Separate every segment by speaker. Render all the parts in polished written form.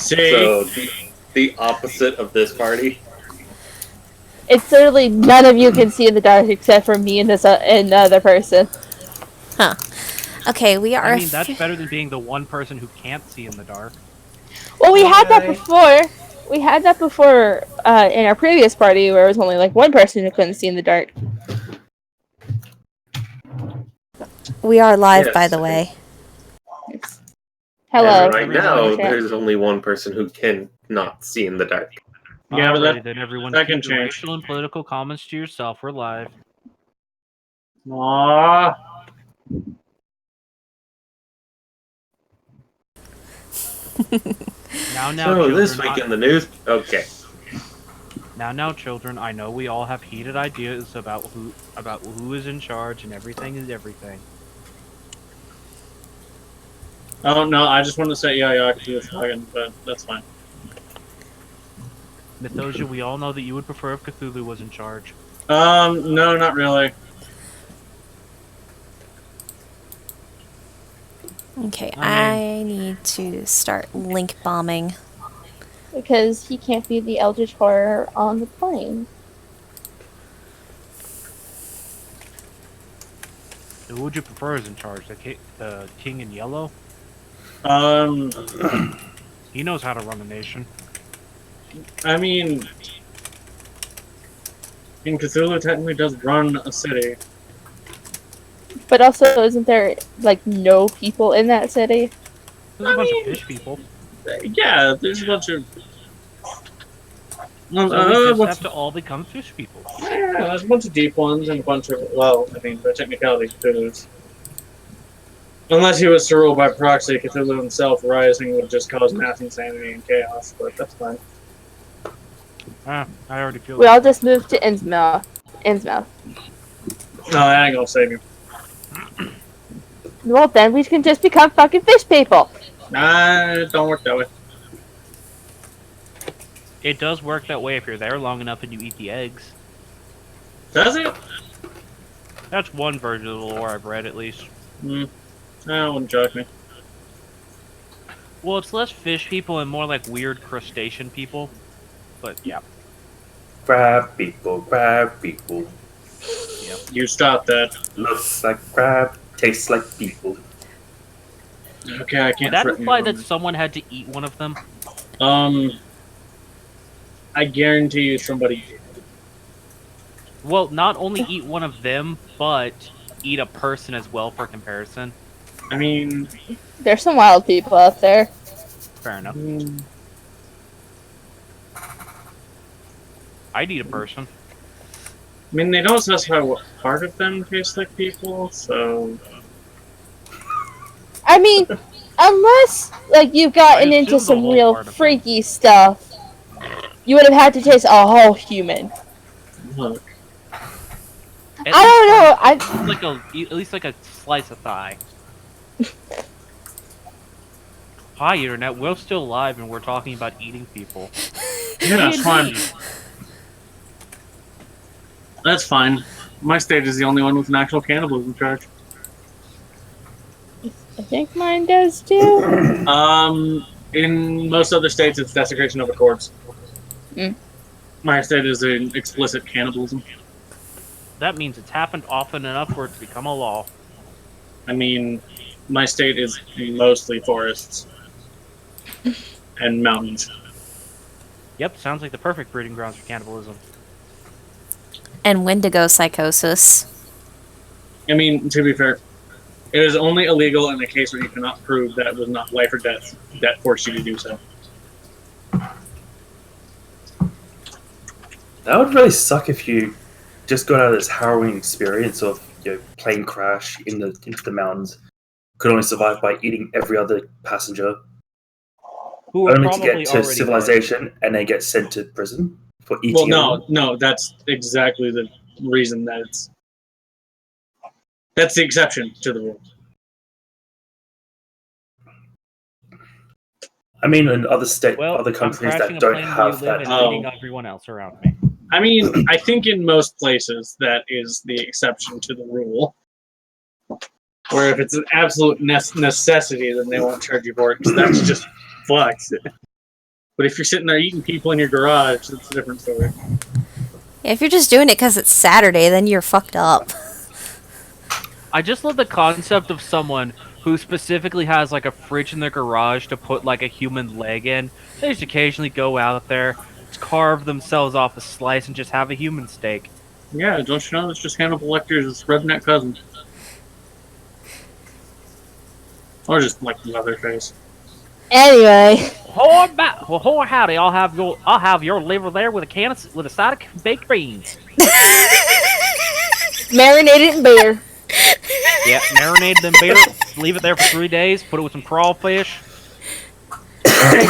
Speaker 1: See?
Speaker 2: So the opposite of this party.
Speaker 3: It's literally none of you can see in the dark except for me and this and the other person.
Speaker 4: Huh. Okay, we are.
Speaker 5: I mean, that's better than being the one person who can't see in the dark.
Speaker 3: Well, we had that before. We had that before in our previous party where it was only like one person who couldn't see in the dark.
Speaker 4: We are live,
Speaker 2: Yes,
Speaker 4: by the way.
Speaker 3: Hello.
Speaker 2: And right now,
Speaker 3: Chat.
Speaker 2: there's only one person who can not see in the dark.
Speaker 1: Yeah, but
Speaker 5: Alrighty, then everyone
Speaker 1: that can
Speaker 5: keep your
Speaker 1: change.
Speaker 5: racial and political comments to yourself. We're live.
Speaker 1: Aww.
Speaker 5: Now,
Speaker 2: So this
Speaker 5: children,
Speaker 2: week in the news. Okay.
Speaker 5: Now, children. I know we all have heated ideas about who is in charge and everything is everything.
Speaker 1: Oh no, I just want to say yeah, to the dragon, but that's fine.
Speaker 5: Mythosia, we all know that you would prefer if Cthulhu was in charge.
Speaker 1: No, not really.
Speaker 4: Okay, I need to start link bombing.
Speaker 3: Because he can't be the Eldritch Horror on the plane.
Speaker 5: Who would you prefer is in charge? The king in yellow? He knows how to run a nation.
Speaker 1: I mean, King Cthulhu technically does run a city.
Speaker 3: But also, isn't there like no people in that city?
Speaker 5: There's a bunch of fish people.
Speaker 1: Yeah, there's a bunch of.
Speaker 5: So we just have to all become fish people.
Speaker 1: Yeah, there's a bunch of deep ones and a bunch of, well, I mean, by technicality, Cthulhu's. Unless he was to rule by proxy, Cthulhu himself rising would just cause mass insanity and chaos, but that's fine.
Speaker 5: I already feel
Speaker 3: We all just moved to Innsmouth.
Speaker 1: No, that ain't gonna save you.
Speaker 3: Well, then we can just become fucking fish people.
Speaker 1: Nah, it don't work that way.
Speaker 5: It does work that way if you're there long enough and you eat the eggs.
Speaker 1: Does it?
Speaker 5: That's one version of the lore I've read, at least.
Speaker 1: That wouldn't joke me.
Speaker 5: Well, it's less fish people and more like weird crustacean people. But yeah.
Speaker 2: Crab people, crab people.
Speaker 1: You stop that.
Speaker 2: Looks like crab, tastes like people.
Speaker 1: Okay, I can't.
Speaker 5: Would that
Speaker 1: threaten
Speaker 5: imply
Speaker 1: you
Speaker 5: that
Speaker 1: on
Speaker 5: someone had to eat one of them?
Speaker 1: I guarantee you somebody.
Speaker 5: Well, not only eat one of them, but eat a person as well for comparison.
Speaker 1: I mean,
Speaker 3: There's some wild people out there.
Speaker 5: Fair enough. I'd eat a person.
Speaker 1: I mean, they don't specify what part of them taste like people, so.
Speaker 3: I mean, unless like you've gotten
Speaker 5: I
Speaker 3: into
Speaker 5: assume the
Speaker 3: some
Speaker 5: whole
Speaker 3: real
Speaker 5: part of them.
Speaker 3: freaky stuff, you would have had to taste a whole human.
Speaker 1: Look.
Speaker 5: At
Speaker 3: I don't know.
Speaker 5: at least like a slice of thigh. Hi, internet. We're still live and we're talking about eating people.
Speaker 1: Yeah, that's fine. That's fine. My state is the only one with an actual cannibalism charge.
Speaker 3: I think mine does too.
Speaker 1: In most other states, it's desecration of a corpse.
Speaker 3: Mm.
Speaker 1: My state is an explicit cannibalism.
Speaker 5: That means it's happened often enough for it to become a law.
Speaker 1: I mean, my state is mostly forests and mountains.
Speaker 5: Yep, sounds like the perfect breeding grounds for cannibalism.
Speaker 4: And Wendigo psychosis.
Speaker 1: I mean, to be fair, it is only illegal in a case where you cannot prove that it was not life or death that forced you to do so.
Speaker 6: That would really suck if you just got out of this harrowing experience of plane crash into the mountains, could only survive by eating every other passenger,
Speaker 5: Who are
Speaker 6: only to
Speaker 5: probably
Speaker 6: get to
Speaker 5: already
Speaker 6: civilization and then get sent to prison for eating.
Speaker 1: Well,
Speaker 6: everyone.
Speaker 1: no, that's exactly the reason that it's. That's the exception to the rule.
Speaker 6: I mean, in other
Speaker 5: Well,
Speaker 6: other
Speaker 5: I'm
Speaker 6: countries
Speaker 5: crashing
Speaker 6: that
Speaker 5: a
Speaker 6: don't
Speaker 5: plane where
Speaker 6: have
Speaker 5: you live
Speaker 6: that.
Speaker 5: and eating everyone else around me.
Speaker 1: I mean, I think in most places that is the exception to the rule. Where if it's an absolute necessity, then they won't charge you for it, because that's just fucked. But if you're sitting there eating people in your garage, it's a different story.
Speaker 4: If you're just doing it because it's Saturday, then you're fucked up.
Speaker 5: I just love the concept of someone who specifically has like a fridge in their garage to put like a human leg in. They just occasionally go out there, carve themselves off a slice, and just have a human steak.
Speaker 1: Yeah, don't you know it's just Hannibal Lecter's redneck cousin? Or just like Leatherface.
Speaker 3: Anyway,
Speaker 5: Whore howdy! I'll have your liver there with a side of baked beans.
Speaker 3: marinated in beer.
Speaker 5: Yeah, marinate them beer, leave it there for 3 days, put it with some crawfish.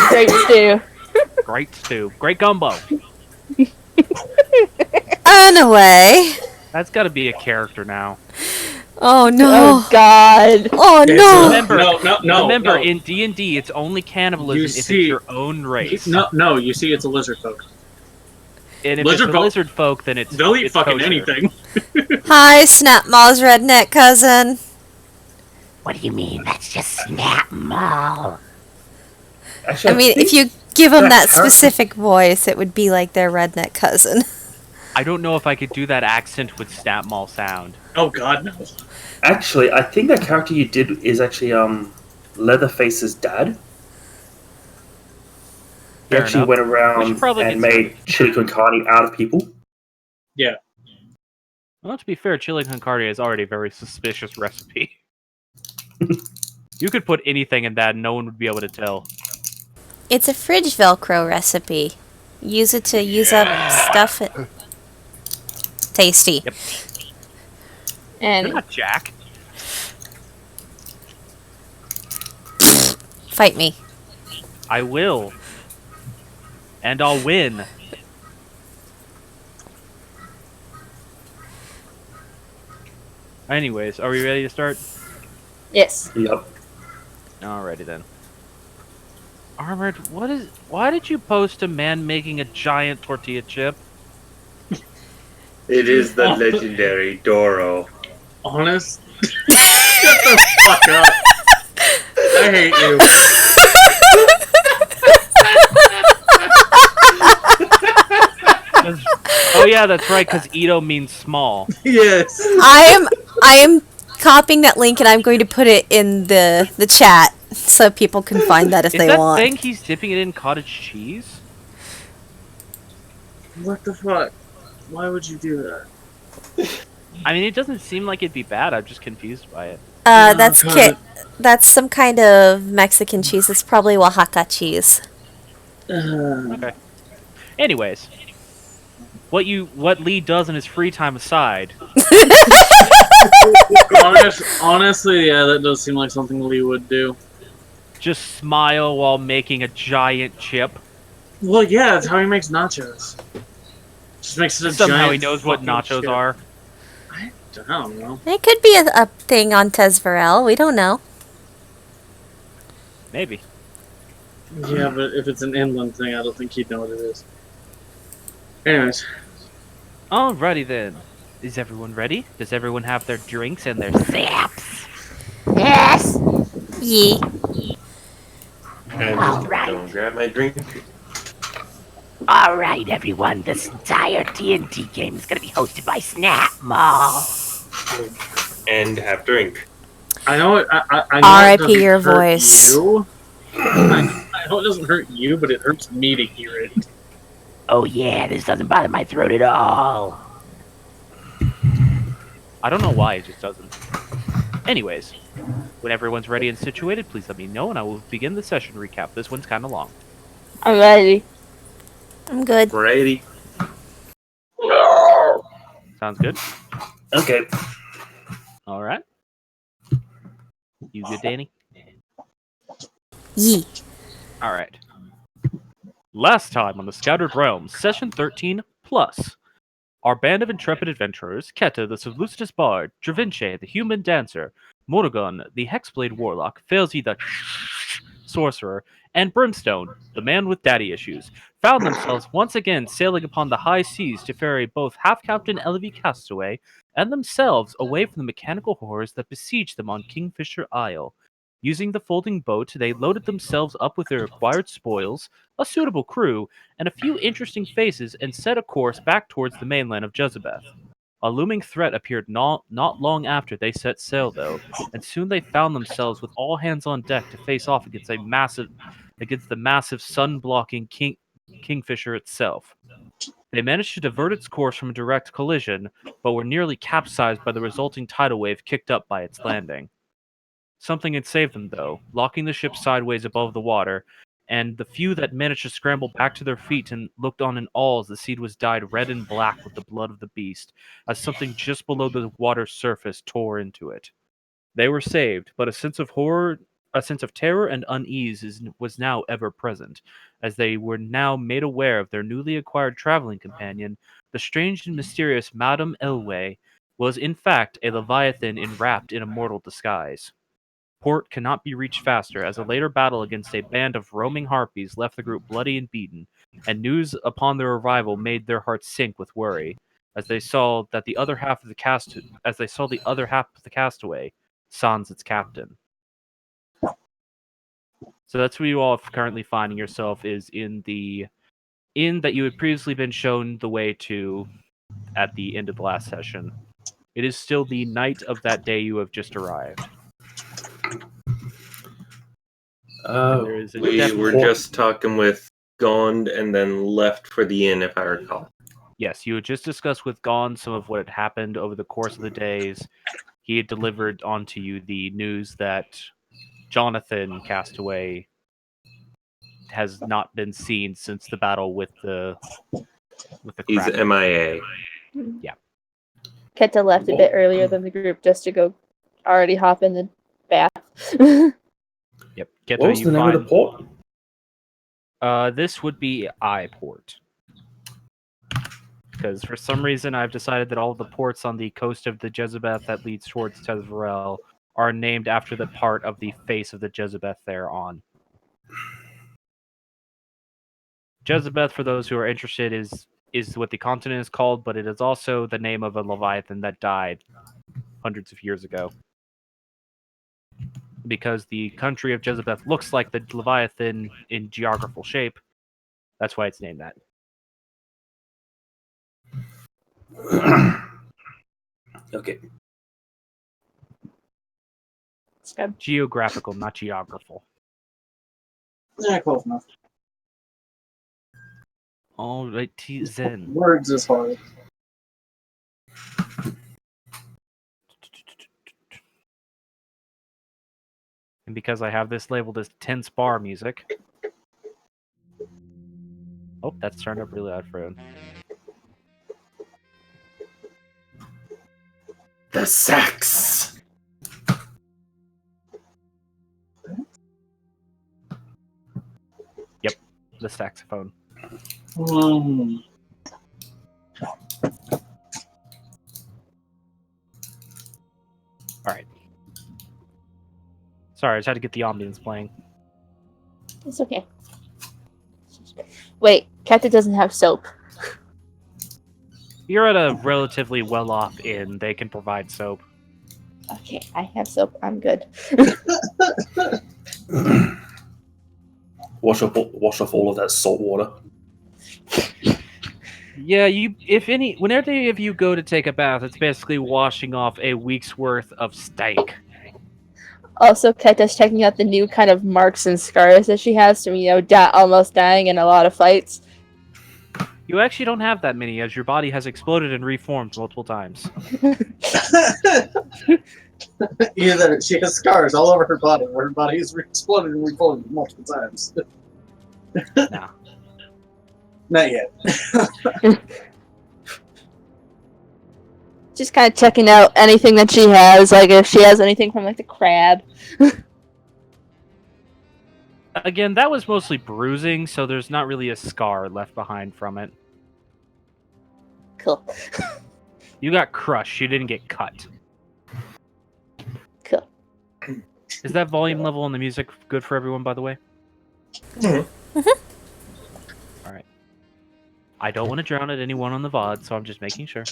Speaker 3: Great stew.
Speaker 5: Great stew. Great gumbo.
Speaker 4: Anyway.
Speaker 5: That's gotta be a character now.
Speaker 4: Oh no.
Speaker 3: Oh God.
Speaker 4: Oh no.
Speaker 5: Remember,
Speaker 1: No.
Speaker 5: remember, in D&D, it's only cannibalism if it's your own race.
Speaker 1: No, you see, it's a lizard folk.
Speaker 5: And if
Speaker 1: lizard
Speaker 5: it's a
Speaker 1: folk-
Speaker 5: lizard folk, then
Speaker 1: They'll eat
Speaker 5: it's
Speaker 1: fucking
Speaker 5: kosher.
Speaker 1: anything.
Speaker 4: Hi, Snapmaw's redneck cousin.
Speaker 7: What do you mean? That's just Snap Mall.
Speaker 6: Actually,
Speaker 4: I mean,
Speaker 6: think
Speaker 4: if you give them that
Speaker 6: that character-
Speaker 4: specific voice, it would be like their redneck cousin.
Speaker 5: I don't know if I could do that accent with Snapmall sound.
Speaker 1: Oh God, no.
Speaker 6: Actually, I think that character you did is actually Leatherface's dad. He
Speaker 5: Fair
Speaker 6: actually
Speaker 5: enough.
Speaker 6: went
Speaker 5: We
Speaker 6: around
Speaker 5: should probably
Speaker 6: and
Speaker 5: get
Speaker 6: made chili con carne out of people.
Speaker 5: Well, to be fair, chili con carne is already a very suspicious recipe. You could put anything in that and no one would be able to tell.
Speaker 4: It's a fridge Velcro recipe. Use it to use up stuff. Tasty.
Speaker 5: Yep. You're
Speaker 3: And
Speaker 5: not Jack.
Speaker 4: Fight me.
Speaker 5: I will. And I'll win. Anyways, are we ready to start?
Speaker 3: yes.
Speaker 6: Yep.
Speaker 5: Alrighty then. Armored, why did you post a man making a giant tortilla chip?
Speaker 2: It is the legendary Doro.
Speaker 1: Honest? Shut the fuck up. I hate you.
Speaker 5: Oh yeah, that's right, because Ito means small.
Speaker 1: Yes.
Speaker 4: I am copying that link and I'm going to put it in the chat so people can find that if
Speaker 5: Is
Speaker 4: they
Speaker 5: that
Speaker 4: want.
Speaker 5: thing he's dipping it in cottage cheese?
Speaker 1: What the fuck? Why would you do that?
Speaker 5: I mean, it doesn't seem like it'd be bad. I'm just confused by it.
Speaker 4: That's
Speaker 1: God.
Speaker 4: that's some kind of Mexican cheese. It's probably Oaxaca cheese.
Speaker 5: Okay. Anyways, what Lee does in his free time aside,
Speaker 1: Honestly, yeah, that does seem like something Lee would do.
Speaker 5: just smile while making a giant chip.
Speaker 1: Well, yeah, that's how he makes nachos. Just makes it a
Speaker 5: Somehow
Speaker 1: giant
Speaker 5: he knows what
Speaker 1: fucking
Speaker 5: nachos
Speaker 1: chip.
Speaker 5: are.
Speaker 1: I don't know.
Speaker 4: It could be a thing on Tesvarel. We don't know.
Speaker 5: Maybe.
Speaker 1: Yeah, but if it's an inland thing, I don't think he'd know what it is. Anyways,
Speaker 5: Alrighty then. Is everyone ready? Does everyone have their drinks and their
Speaker 7: Zaps. Yes.
Speaker 4: Yee.
Speaker 2: I'm just
Speaker 7: Alright.
Speaker 2: gonna go and grab my drink.
Speaker 7: All right, everyone. This entire D&D game is going to be hosted by Snap Mall.
Speaker 2: And have drink.
Speaker 1: I know it. I know it
Speaker 4: R.I.P.
Speaker 1: doesn't
Speaker 4: your
Speaker 1: hurt
Speaker 4: voice.
Speaker 1: You. I know it doesn't hurt you, but it hurts me to hear it.
Speaker 7: Oh yeah, this doesn't bother my throat at all.
Speaker 5: I don't know why, it just doesn't. Anyways, when everyone's ready and situated, please let me know and I will begin the session recap. This one's kind of long.
Speaker 3: I'm ready.
Speaker 4: I'm good.
Speaker 2: Righty.
Speaker 5: Sounds good?
Speaker 6: Okay.
Speaker 5: Alright. You good, Danny?
Speaker 4: Yee.
Speaker 5: Alright. Last time on the Scattered Realms, Session 13 Plus. Our band of intrepid adventurers, Keta the Solicitous Bard, Dravinche the Human Dancer, Morrigan the Hexblade Warlock, Failsy the Sorcerer, and Brimstone, the man with daddy issues, found themselves once again sailing upon the high seas to ferry both Half-Captain Elevy Castaway and themselves away from the mechanical horrors that besiege them on Kingfisher Isle. Using the folding boat, they loaded themselves up with their acquired spoils, a suitable crew, and a few interesting faces, and set a course back towards the mainland of Jezebeth. A looming threat appeared not long after they set sail, though, and soon they found themselves with all hands on deck to face off against the massive sun-blocking Kingfisher itself. They managed to divert its course from a direct collision, but were nearly capsized by the resulting tidal wave kicked up by its landing. Something had saved them, though, locking the ship sideways above the water, and the few that managed to scramble back to their feet and looked on in awe as the sea was dyed red and black with the blood of the beast, as something just below the water's surface tore into it. They were saved, but a sense of terror and unease was now ever present, as they were now made aware of their newly acquired traveling companion, the strange and mysterious Madame Elway, was in fact a Leviathan enwrapped in a mortal disguise. Port cannot be reached faster, as a later battle against a band of roaming harpies left the group bloody and beaten, and news upon their arrival made their hearts sink with worry, as they saw the other half of the castaway, sans its captain. So that's where you all are currently finding yourself, is in the inn that you had previously been shown the way to at the end of the last session. It is still the night of that day you have just arrived. There is a
Speaker 2: We were just talking with Gond and then left for the inn, if I recall.
Speaker 5: Yes, you had just discussed with Gond some of what had happened over the course of the days. He had delivered onto you the news that Jonathan Castaway has not been seen since the battle with the
Speaker 2: He's
Speaker 5: Kraken.
Speaker 2: MIA.
Speaker 3: Keta left a bit earlier than the group just to go already hop in the bath.
Speaker 5: Yep.
Speaker 6: What was the name of the port?
Speaker 5: This would be I-Port. Because for some reason I've decided that all of the ports on the coast of the Jezebeth that leads towards Tezverel are named after the part of the face of the Jezebeth they're on. Jezebeth, for those who are interested, is what the continent is called, but it is also the name of a Leviathan that died hundreds of years ago. Because the country of Jezebeth looks like the Leviathan in geographical shape, that's why it's named that.
Speaker 6: Okay.
Speaker 3: It's good.
Speaker 5: Geographical, not geographical.
Speaker 1: Yeah, close enough.
Speaker 5: Alrighty then.
Speaker 1: Words is hard.
Speaker 5: And because I have this labeled as tense bar music. Oh, that's turned up really loud for him.
Speaker 6: The sax.
Speaker 5: Yep, the saxophone. Alright. Sorry, I just had to get the ambience playing.
Speaker 3: It's okay. Wait, Keta doesn't have soap.
Speaker 5: You're at a relatively well-off inn. They can provide soap.
Speaker 3: Okay, I have soap. I'm good.
Speaker 6: Wash off all of that salt water.
Speaker 5: Yeah, whenever any of you go to take a bath, it's basically washing off a week's worth of stank.
Speaker 3: Also, Keta's checking out the new kind of marks and scars that she has from, almost dying in a lot of fights.
Speaker 5: You actually don't have that many, as your body has exploded and reformed multiple times.
Speaker 1: Either she has scars all over her body, where her body is exploded and reformed multiple times.
Speaker 5: Nah.
Speaker 1: Not yet.
Speaker 3: Just kind of checking out anything that she has, like if she has anything from, like, the crab.
Speaker 5: Again, that was mostly bruising, so there's not really a scar left behind from it.
Speaker 3: Cool.
Speaker 5: You got crushed, you didn't get cut.
Speaker 3: Cool.
Speaker 5: Is that volume level on the music good for everyone, by the way? Alright. I don't want to drown at anyone on the VOD, so I'm just making sure.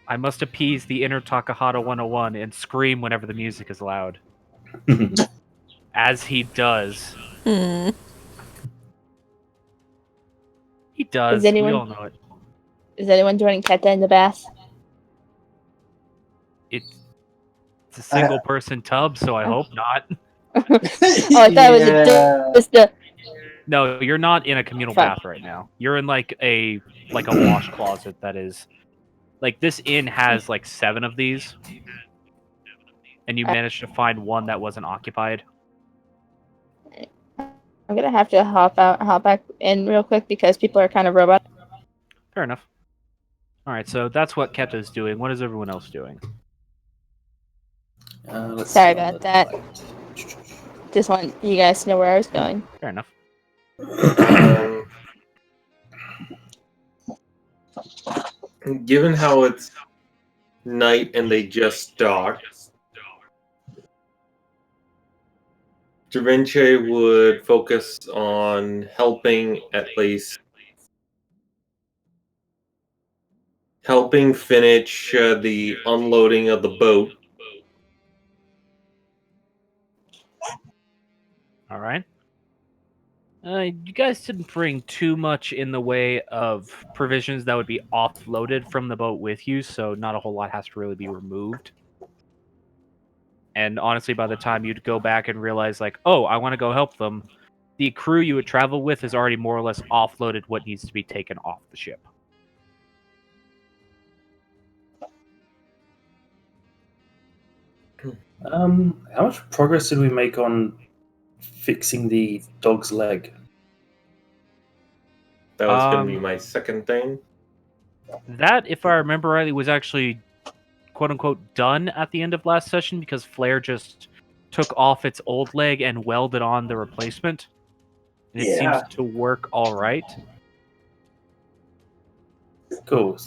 Speaker 5: I must appease the inner Takahata 101 and scream whenever the music is loud. As he does.
Speaker 4: Hmm.
Speaker 5: He does.
Speaker 3: anyone-
Speaker 5: We all know it.
Speaker 3: Is anyone joining Keta in the bath?
Speaker 5: It's a single person tub, so I hope not.
Speaker 3: Oh, I thought it was just the.
Speaker 5: No, you're not in a communal
Speaker 3: Fuck.
Speaker 5: bath right now. You're in like a wash closet that is like this inn has like 7 of these. And you managed to find one that wasn't occupied.
Speaker 3: I'm gonna have to hop back in real quick because people are kind of robot.
Speaker 5: Fair enough. Alright, so that's what Keta's doing. What is everyone else doing?
Speaker 6: Let's
Speaker 3: Sorry
Speaker 6: see on
Speaker 3: about
Speaker 6: the
Speaker 3: that.
Speaker 6: light.
Speaker 3: Just want you guys to know where I was going.
Speaker 5: Fair enough.
Speaker 2: Given how it's night and they just docked, Da Vinci would focus on helping finish the unloading of the boat.
Speaker 5: Alright. You guys didn't bring too much in the way of provisions that would be offloaded from the boat with you, so not a whole lot has to really be removed. And honestly, by the time you'd go back and realize, like, oh, I want to go help them, the crew you would travel with has already more or less offloaded what needs to be taken off the ship.
Speaker 6: How much progress did we make on fixing the dog's leg?
Speaker 2: That was going to be my second thing.
Speaker 5: That, if I remember rightly, was actually quote-unquote done at the end of last session because Flare just took off its old leg and welded on the replacement. And it seems to work all right.
Speaker 6: Cool.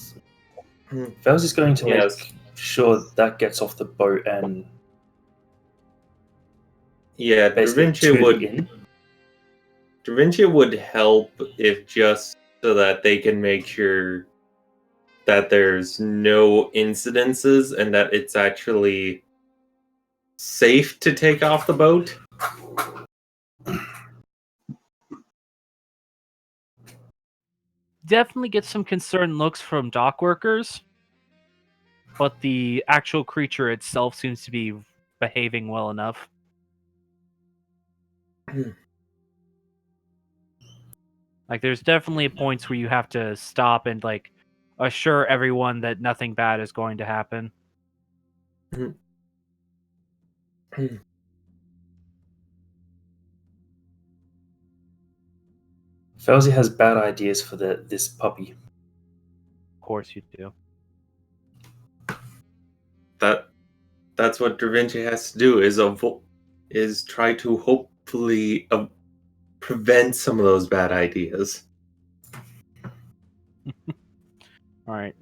Speaker 6: Fels is going to make sure that gets off the boat and
Speaker 2: Yeah, Da
Speaker 6: basically
Speaker 2: Vinci
Speaker 6: tune
Speaker 2: would
Speaker 6: in.
Speaker 2: Da Vinci would help if just so that they can make sure that there's no incidences and that it's actually safe to take off the boat.
Speaker 5: Definitely get some concerned looks from dock workers, but the actual creature itself seems to be behaving well enough. Like, there's definitely points where you have to stop and, like, assure everyone that nothing bad is going to happen.
Speaker 6: Felsi has bad ideas for this puppy.
Speaker 5: Of course you do.
Speaker 2: That's what Da Vinci has to do is try to hopefully prevent some of those bad ideas.
Speaker 5: All right.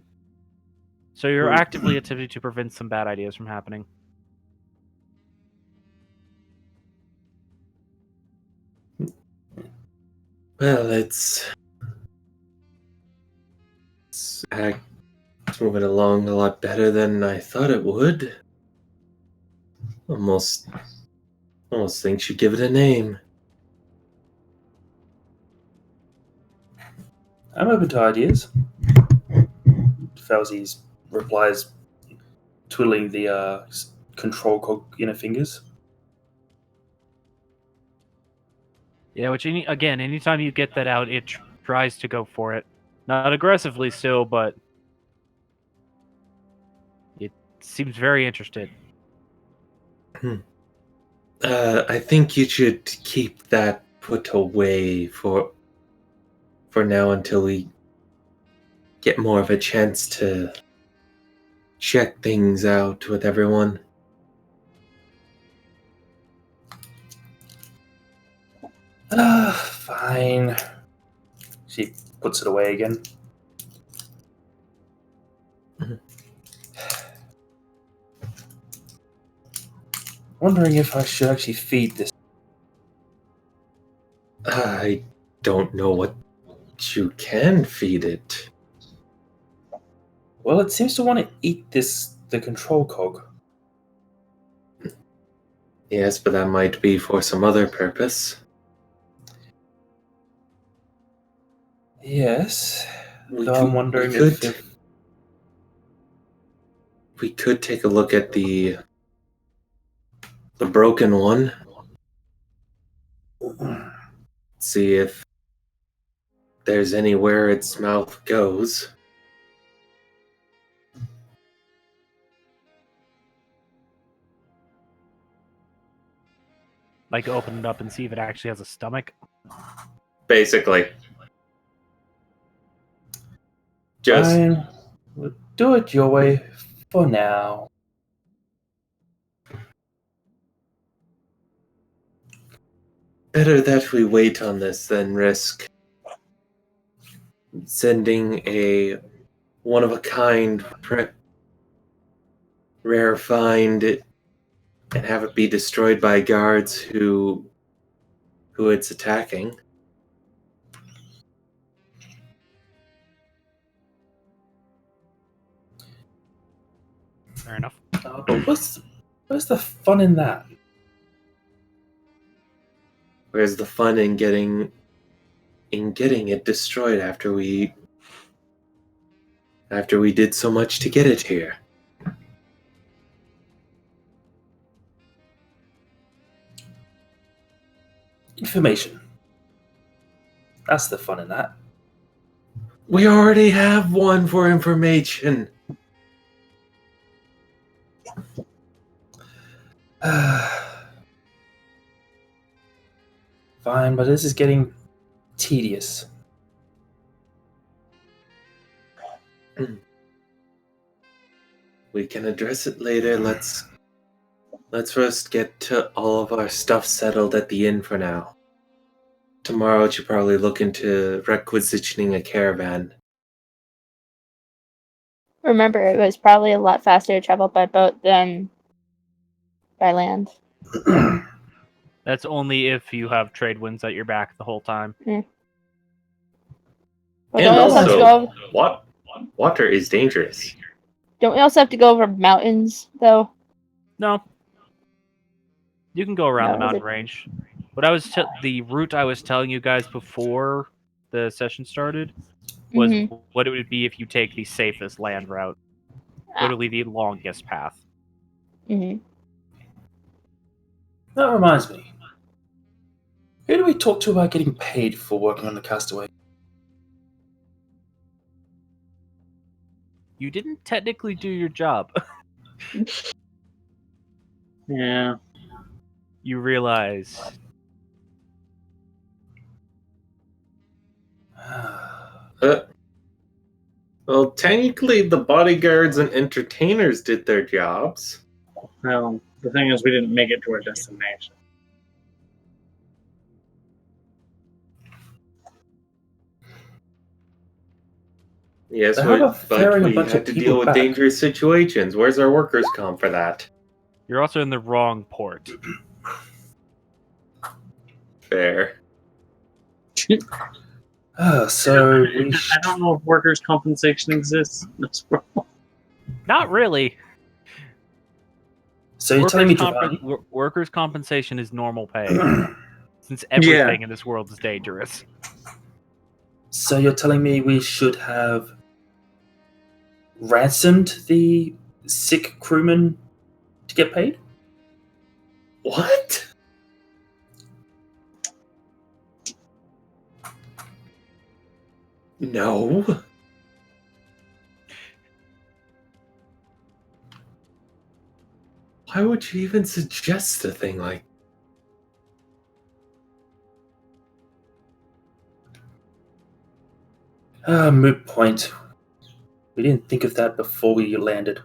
Speaker 5: So you're actively attempting to prevent some bad ideas from happening.
Speaker 2: Well, it's moving along a lot better than I thought it would. Almost think should give it a name.
Speaker 6: I'm open to ideas. Felsi's replies, twiddling the control cog in her fingers.
Speaker 5: Yeah, which anytime you get that out, it tries to go for it. Not aggressively still, but it seems very interested.
Speaker 2: I think you should keep that put away for now until we get more of a chance to check things out with everyone.
Speaker 6: Fine. She puts it away again. Wondering if I should actually feed this.
Speaker 2: I don't know what you can feed it.
Speaker 6: Well, it seems to want to eat the control cog.
Speaker 2: Yes, but that might be for some other purpose.
Speaker 6: Yes.
Speaker 2: We
Speaker 6: Though I'm
Speaker 2: could-
Speaker 6: wondering
Speaker 2: we
Speaker 6: if
Speaker 2: could- We could take a look at the broken one. See if there's anywhere its mouth goes.
Speaker 5: Like open it up and see if it actually has a stomach.
Speaker 2: Basically. Just
Speaker 6: Fine. We'll do it your way for now.
Speaker 2: better that we wait on this than risk sending a one-of-a-kind rare find and have it be destroyed by guards who it's attacking.
Speaker 5: Fair enough.
Speaker 6: But where's the fun in that?
Speaker 2: Where's the fun in getting it destroyed after we did so much to get it here?
Speaker 6: Information. That's the fun in that.
Speaker 2: We already have one for information.
Speaker 6: Fine, but this is getting tedious.
Speaker 2: We can address it later. Let's first get to all of our stuff settled at the inn for now. Tomorrow we should probably look into requisitioning a caravan.
Speaker 3: Remember, it was probably a lot faster to travel by boat than by land.
Speaker 5: That's only if you have trade winds at your back the whole time.
Speaker 3: But
Speaker 2: And
Speaker 3: don't we also have to
Speaker 2: also,
Speaker 3: go?
Speaker 2: water is dangerous.
Speaker 3: Don't we also have to go over mountains though?
Speaker 5: No. You can go around
Speaker 3: No,
Speaker 5: the mountain
Speaker 3: is it-
Speaker 5: range. What the route I was telling you guys before the session started was
Speaker 3: Mhm.
Speaker 5: what it would be if you take the safest land route. Literally the longest path.
Speaker 3: Mhm.
Speaker 6: That reminds me. Who do we talk to about getting paid for working on the Castaway?
Speaker 5: You didn't technically do your job.
Speaker 1: Yeah.
Speaker 5: You realize
Speaker 2: Well, technically, the bodyguards and entertainers did their jobs.
Speaker 1: Well, the thing is, we didn't make it to our destination.
Speaker 2: Yes,
Speaker 6: But how about
Speaker 2: but
Speaker 6: ferrying a
Speaker 2: we
Speaker 6: bunch
Speaker 2: had
Speaker 6: of
Speaker 2: to
Speaker 6: people
Speaker 2: deal with
Speaker 6: back?
Speaker 2: dangerous situations. Where's our workers' comp for that?
Speaker 5: you're also in the wrong port.
Speaker 2: Fair.
Speaker 6: So
Speaker 1: I don't know if workers' compensation exists. That's wrong.
Speaker 5: Not really.
Speaker 6: So you're telling me,
Speaker 5: Workers' compensation is normal pay, since everything in this world is dangerous.
Speaker 6: So you're telling me we should have ransomed the sick crewman to get paid?
Speaker 2: What? No. Why would you even suggest a thing like?
Speaker 6: Moot point. We didn't think of that before we landed.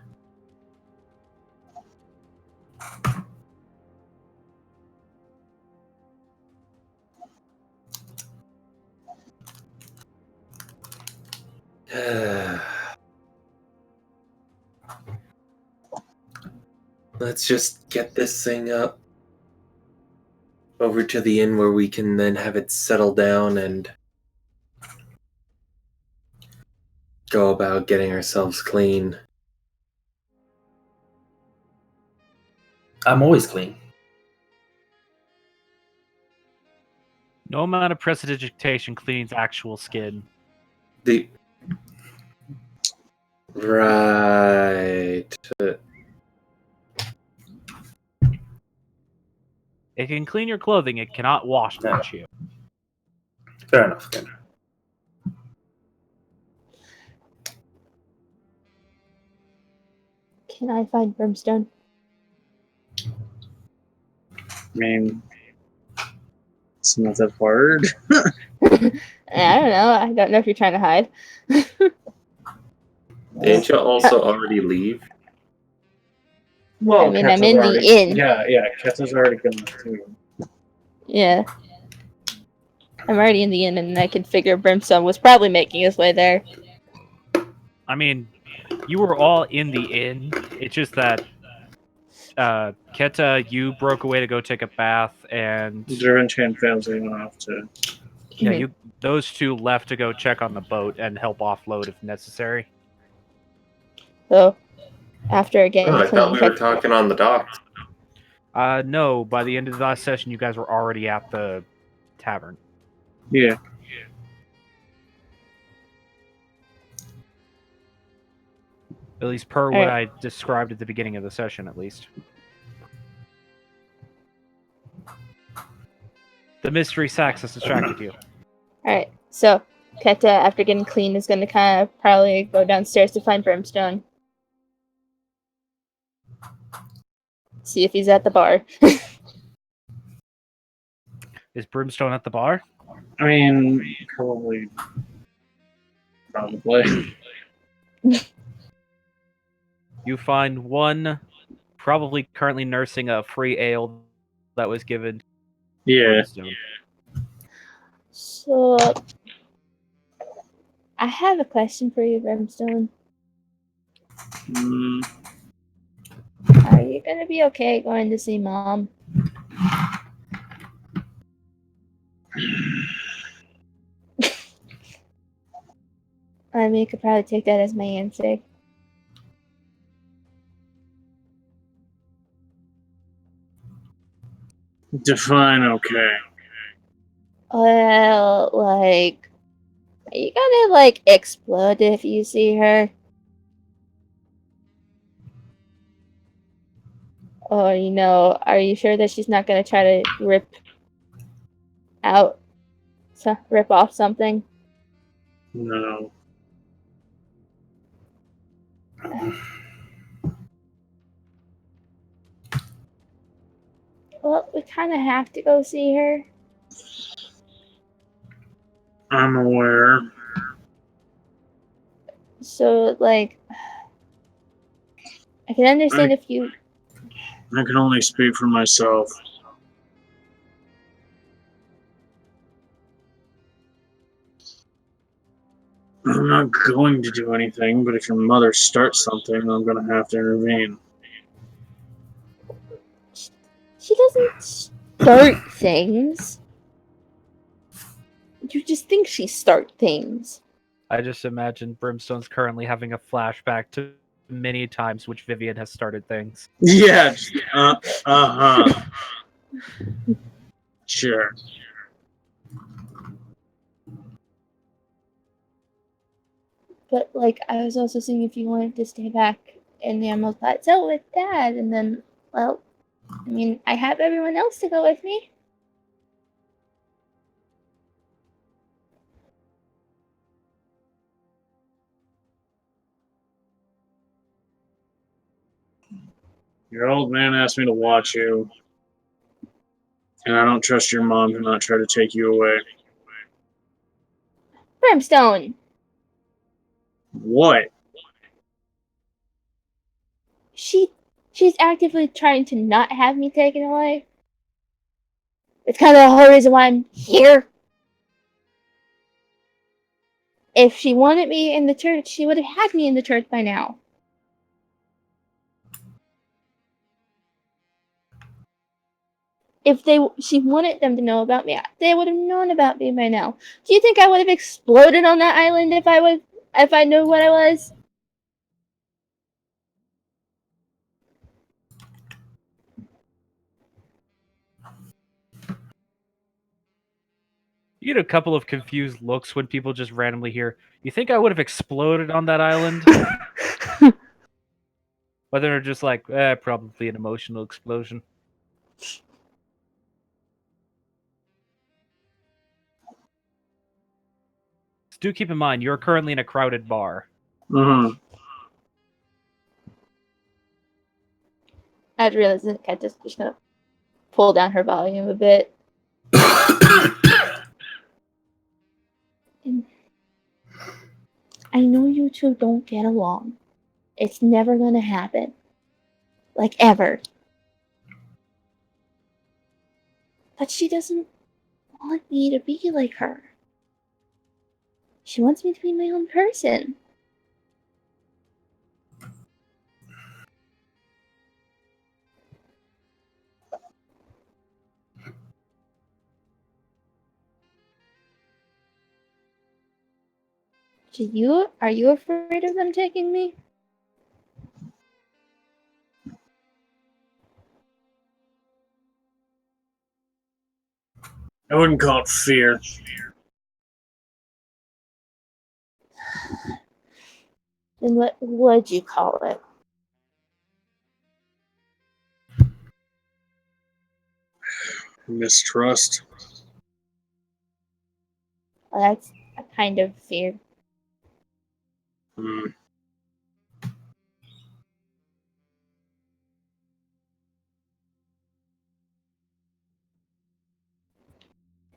Speaker 2: Let's just get this thing up over to the inn where we can then have it settle down and go about getting ourselves clean.
Speaker 6: I'm always clean.
Speaker 5: No amount of prestidigitation cleans actual skin.
Speaker 2: The right.
Speaker 5: It can clean your clothing, it cannot wash you.
Speaker 6: Fair enough. Then.
Speaker 3: Can I find brimstone?
Speaker 1: I mean, it's not that hard.
Speaker 3: I don't know. I don't know if you're trying to hide.
Speaker 2: Didn't you also already leave?
Speaker 1: Well,
Speaker 3: I mean, I'm
Speaker 1: Keta's
Speaker 3: in the
Speaker 1: already,
Speaker 3: inn.
Speaker 1: Yeah, Keta's already gone too.
Speaker 3: Yeah. I'm already in the inn, and I can figure Brimstone was probably making his way there.
Speaker 5: I mean, you were all in the inn. It's just that Keta, you broke away to go take a bath, and
Speaker 1: Dravinci and Failsy went off to.
Speaker 5: yeah, those two left to go check on the boat and help offload if necessary.
Speaker 3: So, after getting
Speaker 2: Oh, I thought
Speaker 3: clean,
Speaker 2: we were talking on the docks.
Speaker 5: No, by the end of the last session, you guys were already at the tavern.
Speaker 1: Yeah.
Speaker 5: At least per
Speaker 3: All
Speaker 5: what
Speaker 3: right.
Speaker 5: I described at the beginning of the session, at least. The mystery sacks has distracted you.
Speaker 3: Alright, so Keta, after getting clean, is going to kind of probably go downstairs to find Brimstone. See if he's at the bar.
Speaker 5: Is Brimstone at the bar?
Speaker 1: I mean, probably.
Speaker 5: You find one probably currently nursing a free ale that was given to
Speaker 1: Yeah.
Speaker 5: Brimstone.
Speaker 3: So, I have a question for you, Brimstone.
Speaker 1: Mm,
Speaker 3: Are you going to be okay going to see Mom? I mean, you could probably take that as my answer.
Speaker 1: define okay.
Speaker 3: Well, like, are you gonna, like, explode if you see her? Or, you know, are you sure that she's not gonna try to rip off something?
Speaker 1: No.
Speaker 3: Well, we kind of have to go see her.
Speaker 1: I'm aware.
Speaker 3: So, like, I can understand if you...
Speaker 1: I can only speak for myself. I'm not going to do anything, but if your mother starts something, I'm going to have to intervene.
Speaker 3: She doesn't start things. You just think she start things.
Speaker 5: I just imagine Brimstone's currently having a flashback to many times which Vivian has started things.
Speaker 1: Yeah. Uh-huh. Sure.
Speaker 3: But, like, I was also seeing if you wanted to stay back in the Emerald Plateau with Dad, and then, well, I mean, I have everyone else to go with me.
Speaker 1: Your old man asked me to watch you, and I don't trust your mom to not try to take you away.
Speaker 3: Brimstone!
Speaker 1: What?
Speaker 3: She's actively trying to not have me taken away. It's kind of the whole reason why I'm here. If she wanted me in the church, she would have had me in the church by now. If she wanted them to know about me, they would have known about me by now. Do you think I would have exploded on that island if I if I knew what I was.
Speaker 5: You get a couple of confused looks when people just randomly hear, "You think I would have exploded on that island?" But they're just like, probably an emotional explosion. So do keep in mind, you're currently in a crowded bar.
Speaker 1: Mm-hmm.
Speaker 3: I realized that Keta's just gonna pull down her volume a bit. And I know you two don't get along. It's never gonna happen. Like, ever. But she doesn't want me to be like her. She wants me to be my own person. Are you afraid of them taking me?
Speaker 1: I wouldn't call it fear.
Speaker 3: Then what would you call it?
Speaker 1: Mistrust.
Speaker 3: Well, that's a kind of fear.
Speaker 1: Hmm.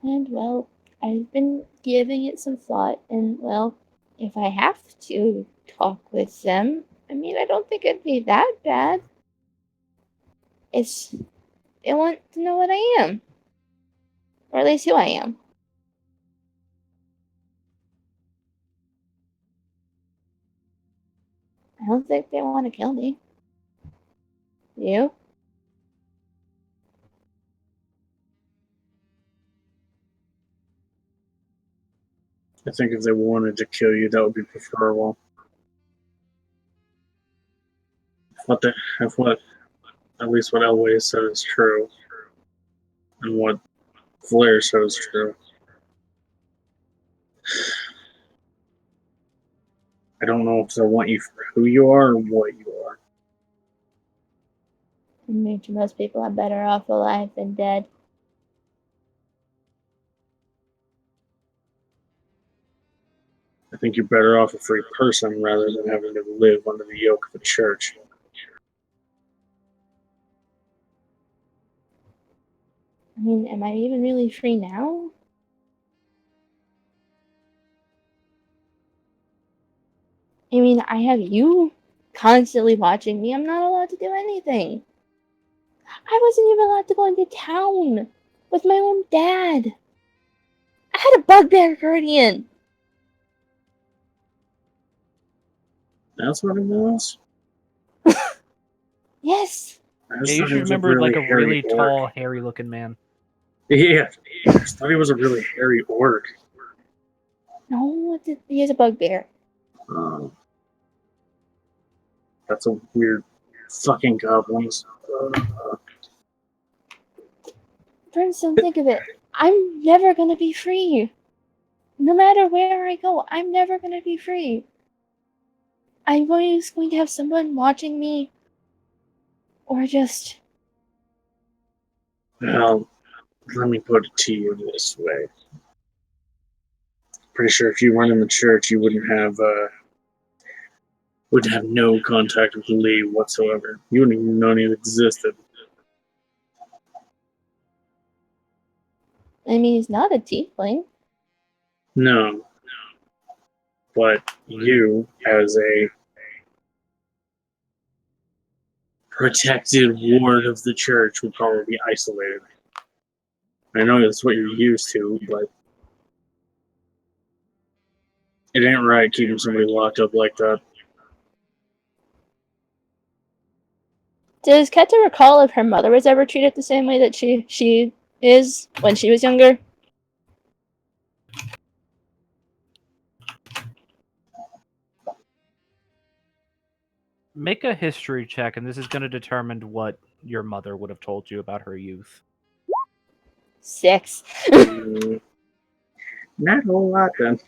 Speaker 3: And, well, I've been giving it some thought, and, well, if I have to talk with them, I mean, I don't think it'd be that bad. It's, they want to know what I am. Or at least who I am. I don't think they want to kill me. You?
Speaker 1: I think if they wanted to kill you, that would be preferable. If what at least what Elway said is true, and what Flair said is true. I don't know if they want you for who you are or what you are.
Speaker 3: I mean, most people are better off alive than dead.
Speaker 1: I think you're better off a free person rather than having to live under the yoke of a church.
Speaker 3: I mean, am I even really free now? I mean, I have you constantly watching me. I'm not allowed to do anything. I wasn't even allowed to go into town with my own dad. I had a bugbear guardian.
Speaker 1: That's what it was?
Speaker 3: Yes.
Speaker 1: I just
Speaker 5: Yeah, you
Speaker 1: thought he
Speaker 5: should
Speaker 1: was
Speaker 5: remember like a
Speaker 1: hairy
Speaker 5: really
Speaker 1: orc.
Speaker 5: tall, hairy-looking man.
Speaker 1: Yeah, I just thought he was a really hairy orc.
Speaker 3: No, he is a bugbear.
Speaker 1: That's a weird fucking goblins.
Speaker 3: Princeton, think of it. I'm never gonna be free. No matter where I go, I'm never gonna be free. I'm always going to have someone watching me. Or just...
Speaker 1: Well, let me put it to you this way. Pretty sure if you weren't in the church, you would have no contact with Lee whatsoever. You wouldn't even know he existed.
Speaker 3: I mean, he's not a tiefling.
Speaker 1: No. But you, as a protected ward of the church, would probably be isolated. I know that's what you're used to, but it ain't right keeping somebody locked up like that.
Speaker 3: Does Keta recall if her mother was ever treated the same way that she is when she was younger?
Speaker 5: Make a history check, and this is going to determine what your mother would have told you about her youth.
Speaker 3: 6.
Speaker 1: Not a whole lot then.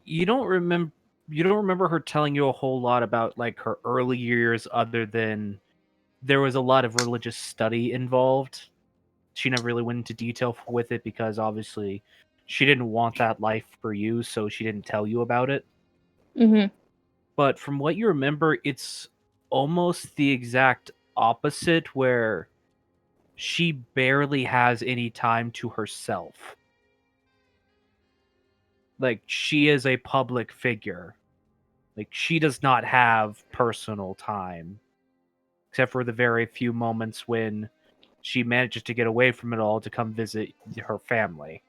Speaker 5: You don't remember her telling you a whole lot about like her early years, other than there was a lot of religious study involved. She never really went into detail with it because obviously she didn't want that life for you, so she didn't tell you about it.
Speaker 3: Mm-hmm.
Speaker 5: But from what you remember, it's almost the exact opposite, where she barely has any time to herself. Like, she is a public figure. Like, she does not have personal time, except for the very few moments when she manages to get away from it all to come visit her family.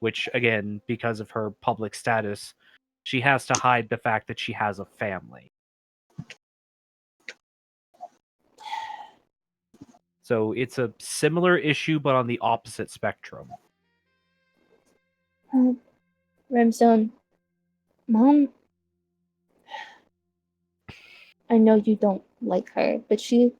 Speaker 5: Which, again, because of her public status, she has to hide the fact that she has a family. So it's a similar issue, but on the opposite spectrum.
Speaker 3: Brimstone, Mom, I know you don't like her, but she's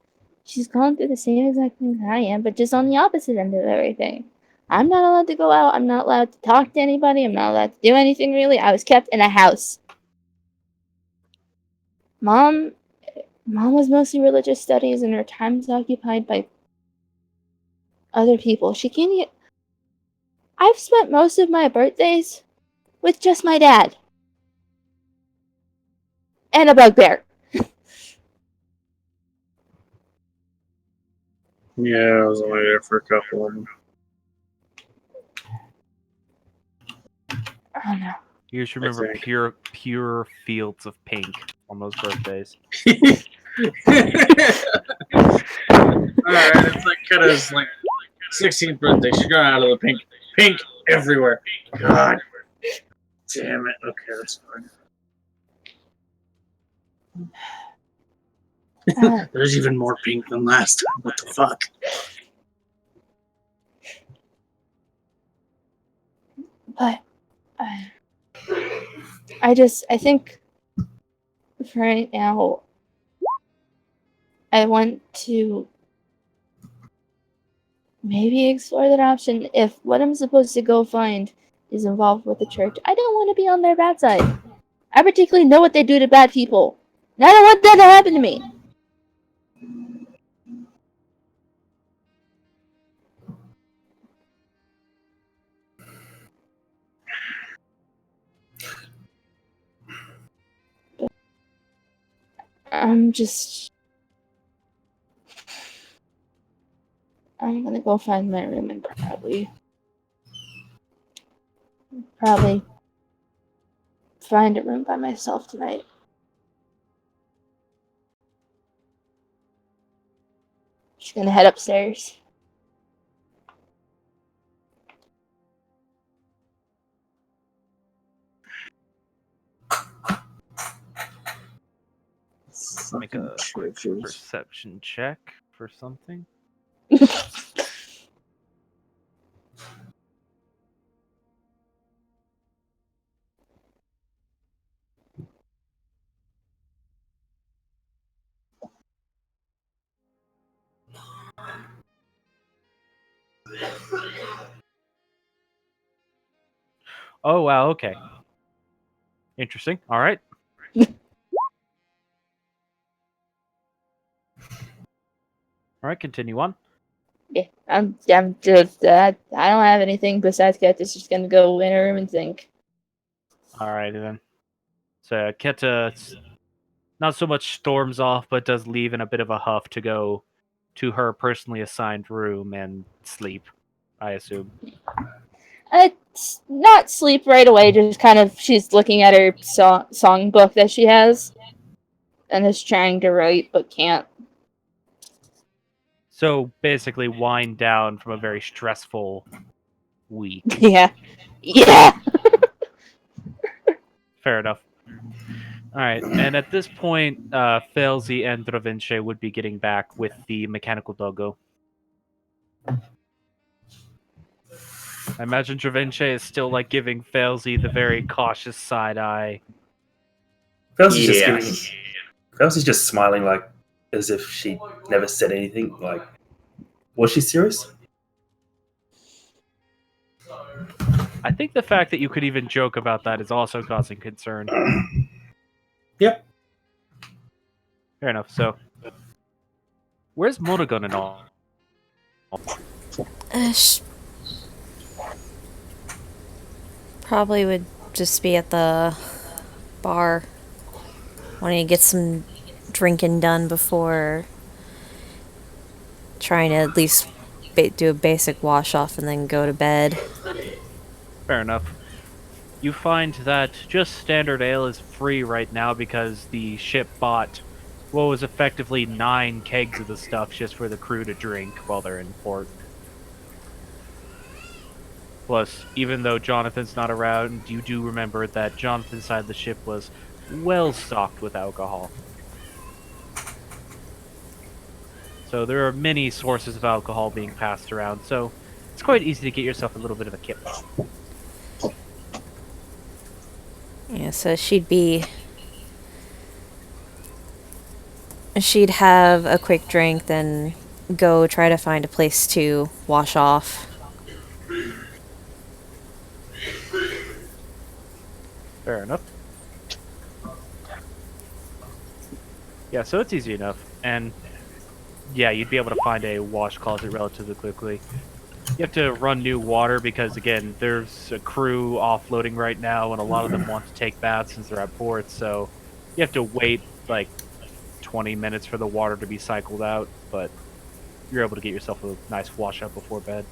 Speaker 3: gone through the same exact things I am, but just on the opposite end of everything. I'm not allowed to go out. I'm not allowed to talk to anybody. I'm not allowed to do anything really. I was kept in a house. Mom was mostly religious studies, and her time's occupied by other people. She can't even... I've spent most of my birthdays with just my dad. And a bugbear.
Speaker 1: Yeah, I was only there for a couple of them.
Speaker 3: I don't know.
Speaker 5: You just remember
Speaker 1: think.
Speaker 5: pure fields of pink on those birthdays.
Speaker 1: Alright, it's like Keta's like 16th birthday. She got out of the pink. Pink everywhere. God. Damn it. Okay, that's fine. There's even more pink than last time. What the fuck?
Speaker 3: But I think for right now, I want to maybe explore that option if what I'm supposed to go find is involved with the church. I don't want to be on their bad side. I particularly know what they do to bad people. And I don't want that to happen to me. I'm gonna go find my room and probably find a room by myself tonight. Just gonna head upstairs.
Speaker 5: Make a quick perception check for something. Oh, wow, okay. Interesting. All right. All right, continue on.
Speaker 3: Yeah, I'm just I don't have anything besides Keta's just gonna go in her room and think.
Speaker 5: All right, then. So Keta not so much storms off, but does leave in a bit of a huff to go to her personally assigned room and sleep, I assume.
Speaker 3: It's not sleep right away, just kind of she's looking at her song book that she has and is trying to write but can't.
Speaker 5: So basically wind down from a very stressful week.
Speaker 3: Yeah. Yeah.
Speaker 5: Fair enough. Alright, and at this point, Felzy and Dravince would be getting back with the mechanical doggo. I imagine Dravince is still like giving Felzy the very cautious side eye.
Speaker 6: Fel's just giving Kelsey's just smiling, like as if she never said anything. Like, was she serious?
Speaker 5: I think the fact that you could even joke about that is also causing concern.
Speaker 2: Yep.
Speaker 5: Fair enough. So, where's Monogun and all?
Speaker 4: Sh- Probably would just be at the bar. Wanting to get some drinking done before trying to at least do a basic wash off and then go to bed.
Speaker 5: Fair enough. You find that just standard ale is free right now because the ship bought what was effectively 9 kegs of the stuff just for the crew to drink while they're in port. Plus, even though Jonathan's not around, you do remember that Jonathan's side of the ship was well stocked with alcohol. So there are many sources of alcohol being passed around, so it's quite easy to get yourself a little bit of a kip.
Speaker 4: Yeah, so she'd have a quick drink, then go try to find a place to wash off.
Speaker 5: Fair enough. Yeah, so it's easy enough, and yeah, you'd be able to find a wash closet relatively quickly. You have to run new water because, again, there's a crew offloading right now, and a lot of them want to take baths since they're at port, so you have to wait, like, 20 minutes for the water to be cycled out, but you're able to get yourself a nice wash up before bed.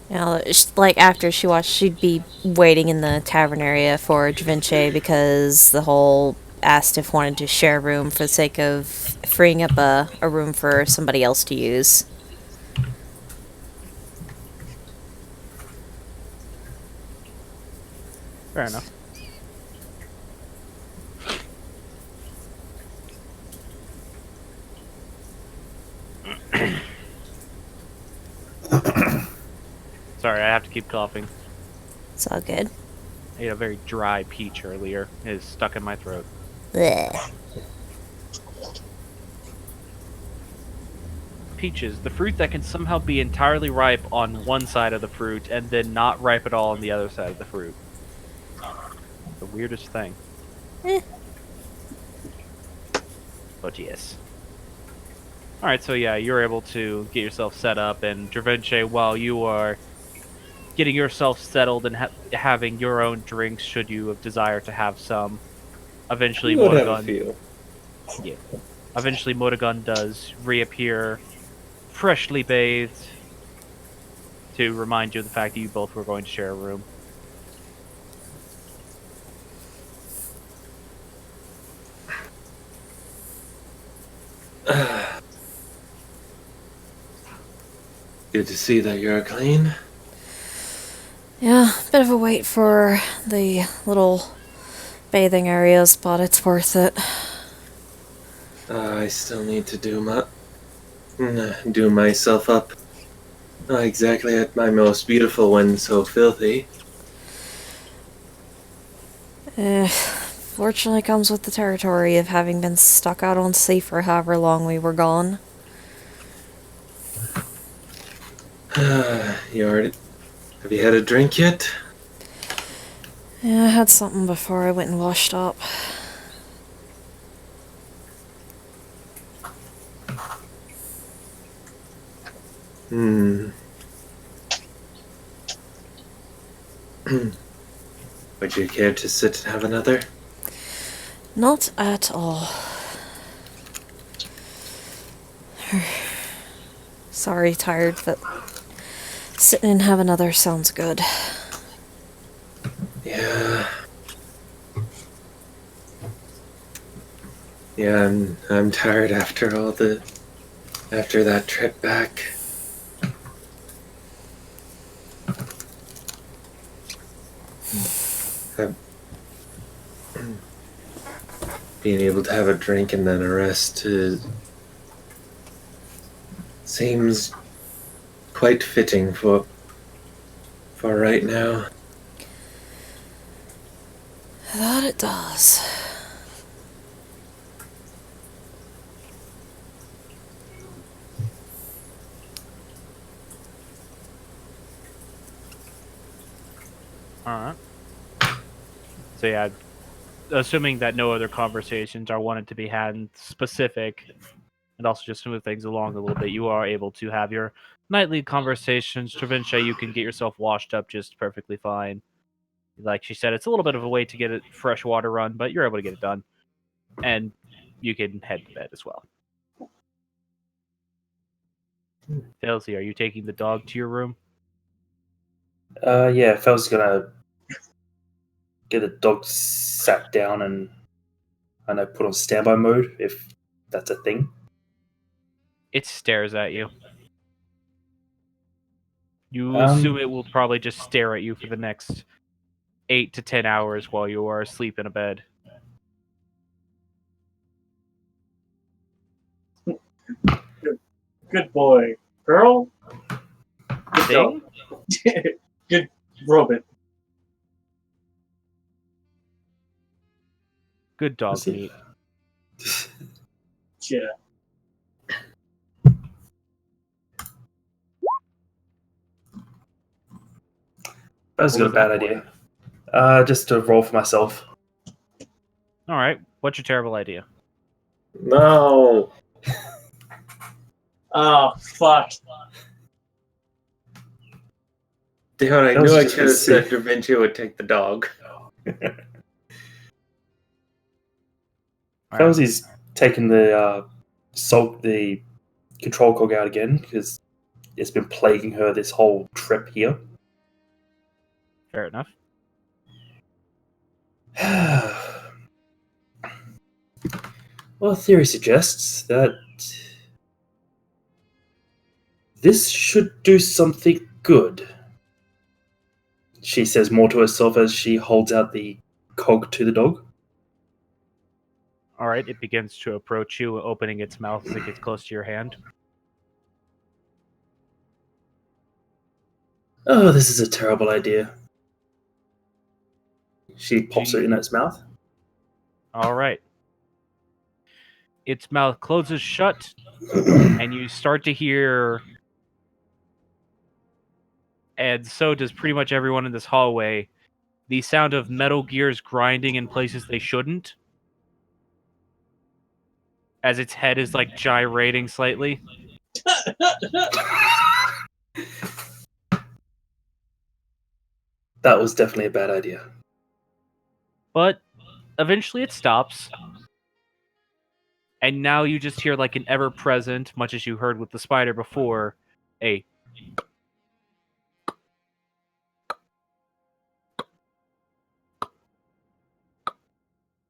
Speaker 4: You know, like after she washed, she'd be waiting in the tavern area for Javinche because the whole asked if wanted to share a room for the sake of freeing up a room for somebody else to use.
Speaker 5: Fair enough. Sorry, I have to keep coughing.
Speaker 4: It's all good.
Speaker 5: I ate a very dry peach earlier. It is stuck in my throat.
Speaker 4: Blech.
Speaker 5: Peaches, the fruit that can somehow be entirely ripe on one side of the fruit and then not ripe at all on the other side of the fruit. The weirdest thing. But yes. Alright, so yeah, you're able to get yourself set up, and Dravenche, while you are getting yourself settled and having your own drinks, should you desire to have some, eventually
Speaker 2: You would have a
Speaker 5: Motogun...
Speaker 2: few.
Speaker 5: Yeah. Eventually Motogun does reappear, freshly bathed, to remind you of the fact that you both were going to share a room.
Speaker 2: Good to see that you're clean.
Speaker 4: Yeah, bit of a wait for the little bathing areas, but it's worth it.
Speaker 2: I still need to do myself up. Not exactly at my most beautiful when so filthy.
Speaker 4: Fortunately comes with the territory of having been stuck out on sea for however long we were gone.
Speaker 2: Have you had a drink yet?
Speaker 4: Yeah, I had something before I went and washed up.
Speaker 2: Would you care to sit and have another?
Speaker 4: Not at all. Sorry, tired, but sitting and have another sounds good.
Speaker 2: Yeah. Yeah, I'm tired after that trip back. Being able to have a drink and then a rest seems quite fitting for right now.
Speaker 4: That it does.
Speaker 5: Alright. So yeah, assuming that no other conversations are wanted to be had in specific, and also just to move things along a little bit, you are able to have your nightly conversations. Travincha, you can get yourself washed up just perfectly fine. Like she said, it's a little bit of a wait to get a fresh water run, but you're able to get it done. And you can head to bed as well. Elsie, are you taking the dog to your room?
Speaker 6: Yeah, if I was gonna get the dog sat down and I know put on standby mode, if that's a thing.
Speaker 5: It stares at you. You assume it will probably just stare at you for the next 8 to 10 hours while you are asleep in a bed.
Speaker 1: Good boy. Girl? Good
Speaker 5: Thing?
Speaker 1: dog. Good Robin.
Speaker 5: Good dog
Speaker 6: Let's see.
Speaker 5: meat.
Speaker 1: Yeah.
Speaker 6: That was
Speaker 5: What
Speaker 6: a
Speaker 5: was
Speaker 6: bad
Speaker 5: that for?
Speaker 6: idea. Just to roll for myself.
Speaker 5: Alright, what's your terrible idea?
Speaker 2: No.
Speaker 1: Oh, fuck.
Speaker 2: Damn it, I
Speaker 6: That was
Speaker 2: knew I
Speaker 6: just
Speaker 2: should have said
Speaker 6: sick.
Speaker 2: Da Vinci would take the dog.
Speaker 6: Felsy's taking the the control cog out again because it's been plaguing her this whole trip here.
Speaker 5: Fair enough.
Speaker 6: Well, theory suggests that this should do something good. She says more to herself as she holds out the cog to the dog.
Speaker 5: Alright, it begins to approach you, opening its mouth as it gets close to your hand.
Speaker 6: Oh, this is a terrible idea. She pops it in its mouth.
Speaker 5: Alright. Its mouth closes shut, and you start to hear, and so does pretty much everyone in this hallway, the sound of Metal Gears grinding in places they shouldn't, as its head is like gyrating slightly.
Speaker 6: That was definitely a bad idea.
Speaker 5: But eventually it stops. And now you just hear like an ever-present, much as you heard with the spider before, a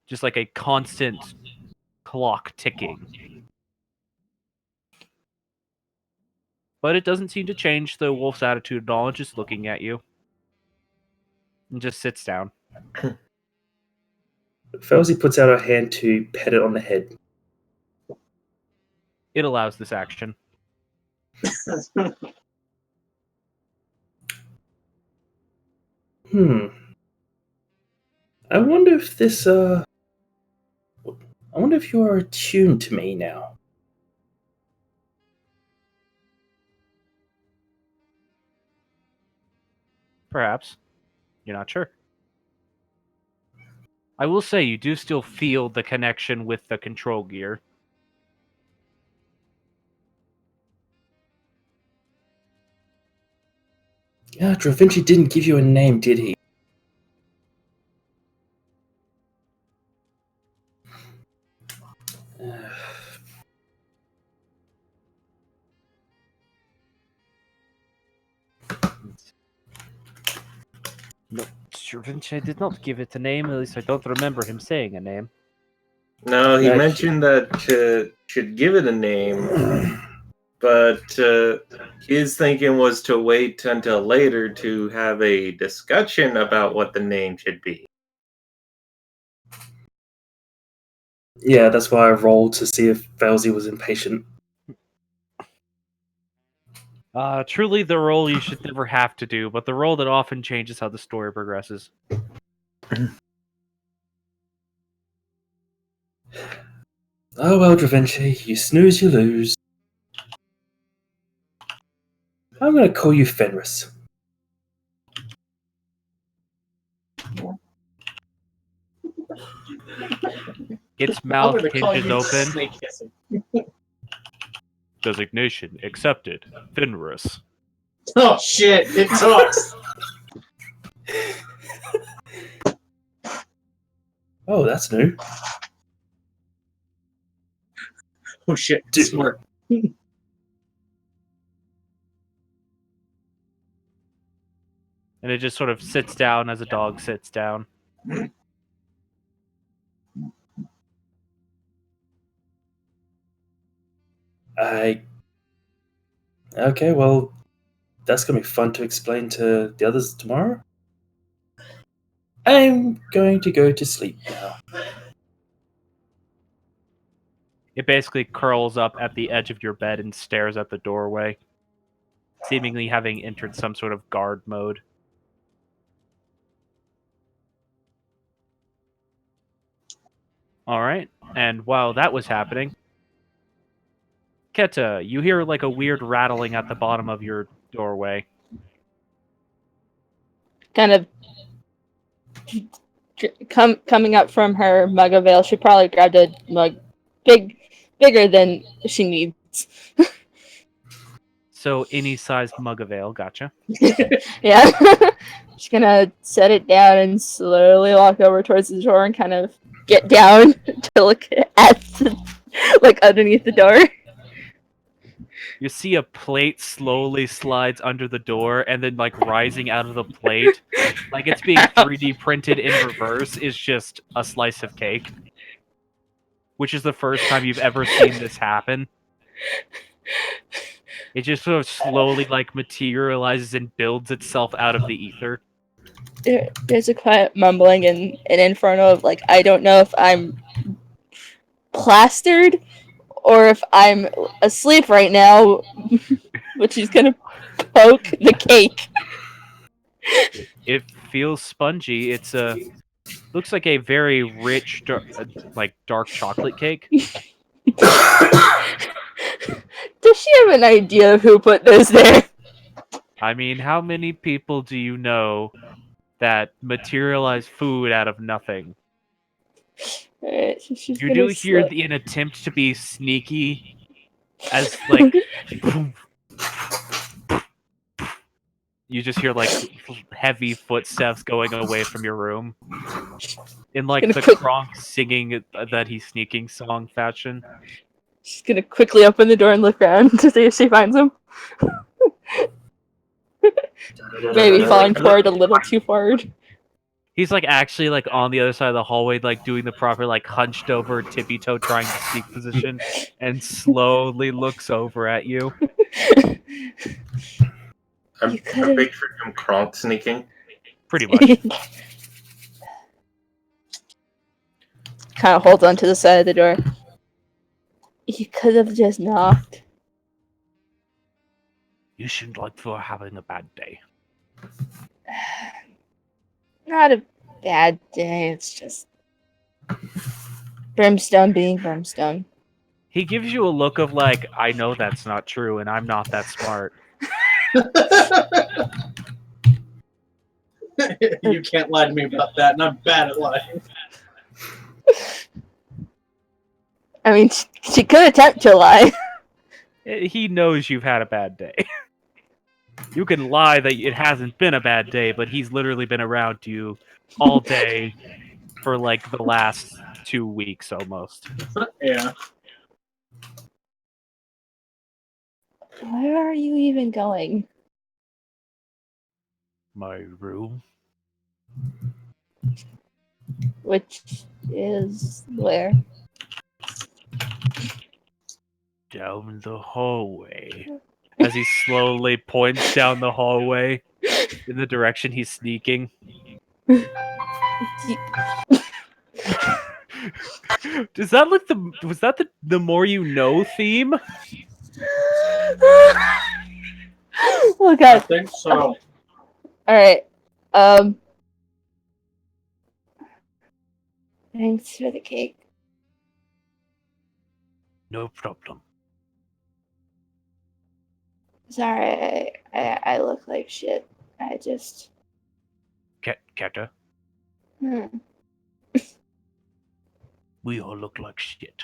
Speaker 5: just like a constant clock ticking. But it doesn't seem to change the wolf's attitude at all, it's just looking at you. And just sits down.
Speaker 6: Felsey puts out her hand to pet it on the head.
Speaker 5: It allows this action.
Speaker 6: I wonder if this, I wonder if you are attuned to me now.
Speaker 5: Perhaps. You're not sure. I will say you do still feel the connection with the control gear.
Speaker 6: Yeah, Dravinci didn't give you a name, did he?
Speaker 5: No, Stravinci did not give it a name, at least I don't remember him saying a name.
Speaker 2: No, he
Speaker 6: Yeah,
Speaker 2: mentioned that should give it a name, but his thinking was to wait until later to have a discussion about what the name should be.
Speaker 6: Yeah, that's why I rolled to see if Felsey was impatient.
Speaker 5: Truly the role you should never have to do, but the role that often changes how the story progresses.
Speaker 6: Oh well, Dravinci, you snooze, you lose. I'm gonna call you Fenris.
Speaker 5: Its
Speaker 1: I'm
Speaker 5: mouth
Speaker 1: gonna call
Speaker 5: hinges
Speaker 1: you
Speaker 5: open.
Speaker 1: Snake Kissing.
Speaker 5: Designation accepted. Fenris.
Speaker 1: Oh shit! It talks.
Speaker 6: Oh, that's new.
Speaker 1: Oh shit!
Speaker 6: Dude.
Speaker 1: Smart.
Speaker 5: And it just sort of sits down as a dog sits down.
Speaker 6: Okay, well, that's gonna be fun to explain to the others tomorrow. I'm going to go to sleep now.
Speaker 5: It basically curls up at the edge of your bed and stares at the doorway, seemingly having entered some sort of guard mode. Alright, and while that was happening, Keta, you hear like a weird rattling at the bottom of your doorway.
Speaker 3: Kind of coming up from her mug of ale. She probably grabbed a mug bigger than she needs.
Speaker 5: So any sized mug of ale, gotcha.
Speaker 3: Yeah. She's gonna set it down and slowly walk over towards the door and kind of get down to look at like underneath the door.
Speaker 5: You see a plate slowly slides under the door, and then like rising out of the plate, like it's being 3D printed in reverse, is just a slice of cake. Which is the first time you've ever seen this happen. It just sort of slowly like materializes and builds itself out of the ether.
Speaker 3: There's a quiet mumbling and an inferno of like, I don't know if I'm plastered or if I'm asleep right now, but she's gonna poke the cake.
Speaker 5: It feels spongy. It's looks like a very rich, like dark chocolate cake.
Speaker 3: Does she have an idea of who put this there?
Speaker 5: I mean, how many people do you know that materialize food out of nothing?
Speaker 3: Alright, so she's
Speaker 5: You
Speaker 3: gonna
Speaker 5: do hear an attempt to be sneaky, as like you just hear like heavy footsteps going away from your room, in like the Kronk singing that he's sneaking song fashion.
Speaker 3: She's gonna quickly open the door and look around to see if she finds him. Maybe falling forward a little too forward.
Speaker 5: He's like actually like on the other side of the hallway, like doing the proper like hunched over tippy toe trying to sneak position, and slowly looks over at you.
Speaker 2: I'm picturing him Kronk sneaking.
Speaker 5: Pretty much.
Speaker 3: Kind of holds onto the side of the door. You could have just knocked.
Speaker 5: You shouldn't look for having a bad day.
Speaker 3: Not a bad day, it's just Brimstone being Brimstone.
Speaker 5: He gives you a look of like, I know that's not true, and I'm not that smart.
Speaker 1: You can't lie to me about that, and I'm bad at lying.
Speaker 3: I mean, she could attempt to lie.
Speaker 5: He knows you've had a bad day. You can lie that it hasn't been a bad day, but he's literally been around you all day for like the last 2 weeks almost.
Speaker 1: Yeah.
Speaker 3: Where are you even going?
Speaker 5: My room?
Speaker 3: Which is where?
Speaker 5: Down the hallway. As he slowly points down the hallway in the direction he's sneaking. Does that look was that the more you know theme?
Speaker 3: Oh
Speaker 1: I
Speaker 3: god.
Speaker 1: think so.
Speaker 3: Alright. Thanks for the cake.
Speaker 5: No problem.
Speaker 3: Sorry, I look like shit. I just.
Speaker 5: Keta,
Speaker 3: Hmm.
Speaker 5: we all look like shit.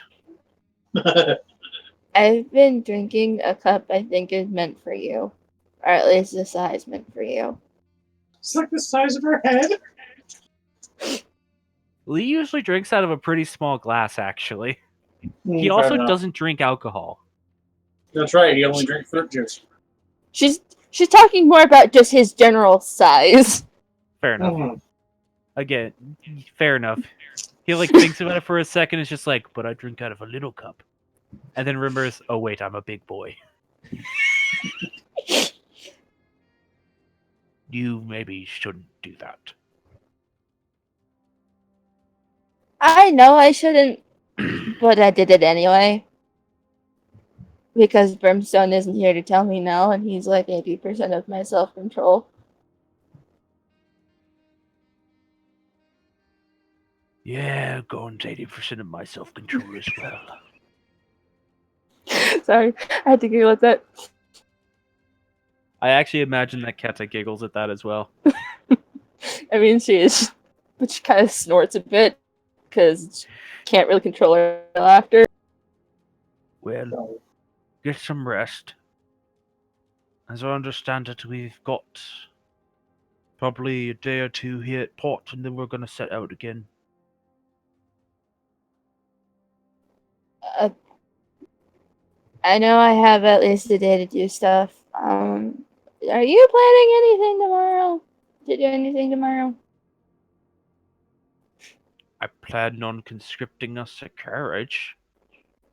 Speaker 3: I've been drinking a cup I think is meant for you. Or at least the size meant for you.
Speaker 1: It's like the size of her head.
Speaker 5: Lee usually drinks out of a pretty small glass, actually. He
Speaker 1: Fair
Speaker 5: also
Speaker 1: enough.
Speaker 5: doesn't drink alcohol.
Speaker 1: That's right. He only drinks fruit juice.
Speaker 3: She's talking more about just his general size.
Speaker 5: Fair enough.
Speaker 1: Mhm.
Speaker 5: Again, fair enough. He like thinks about it for a second. It's just like, but I drink out of a little cup, and then remembers, oh wait, I'm a big boy. You maybe shouldn't do that.
Speaker 3: I know I shouldn't, but I did it anyway. Because Brimstone isn't here to tell me no, and he's like 80% of my self control.
Speaker 5: Yeah, Gordon's 80% of my self-control as well.
Speaker 3: Sorry, I had to giggle at that.
Speaker 5: I actually imagine that Keta giggles at that as well.
Speaker 3: I mean, she is, but she kind of snorts a bit because she can't really control her laughter.
Speaker 5: Well, get some rest. As I understand it, we've got probably a day or two here at port, and then we're going to set out again.
Speaker 3: I know I have at least a day to do stuff. Are you planning anything tomorrow? To do anything tomorrow?
Speaker 5: I plan on conscripting us a carriage,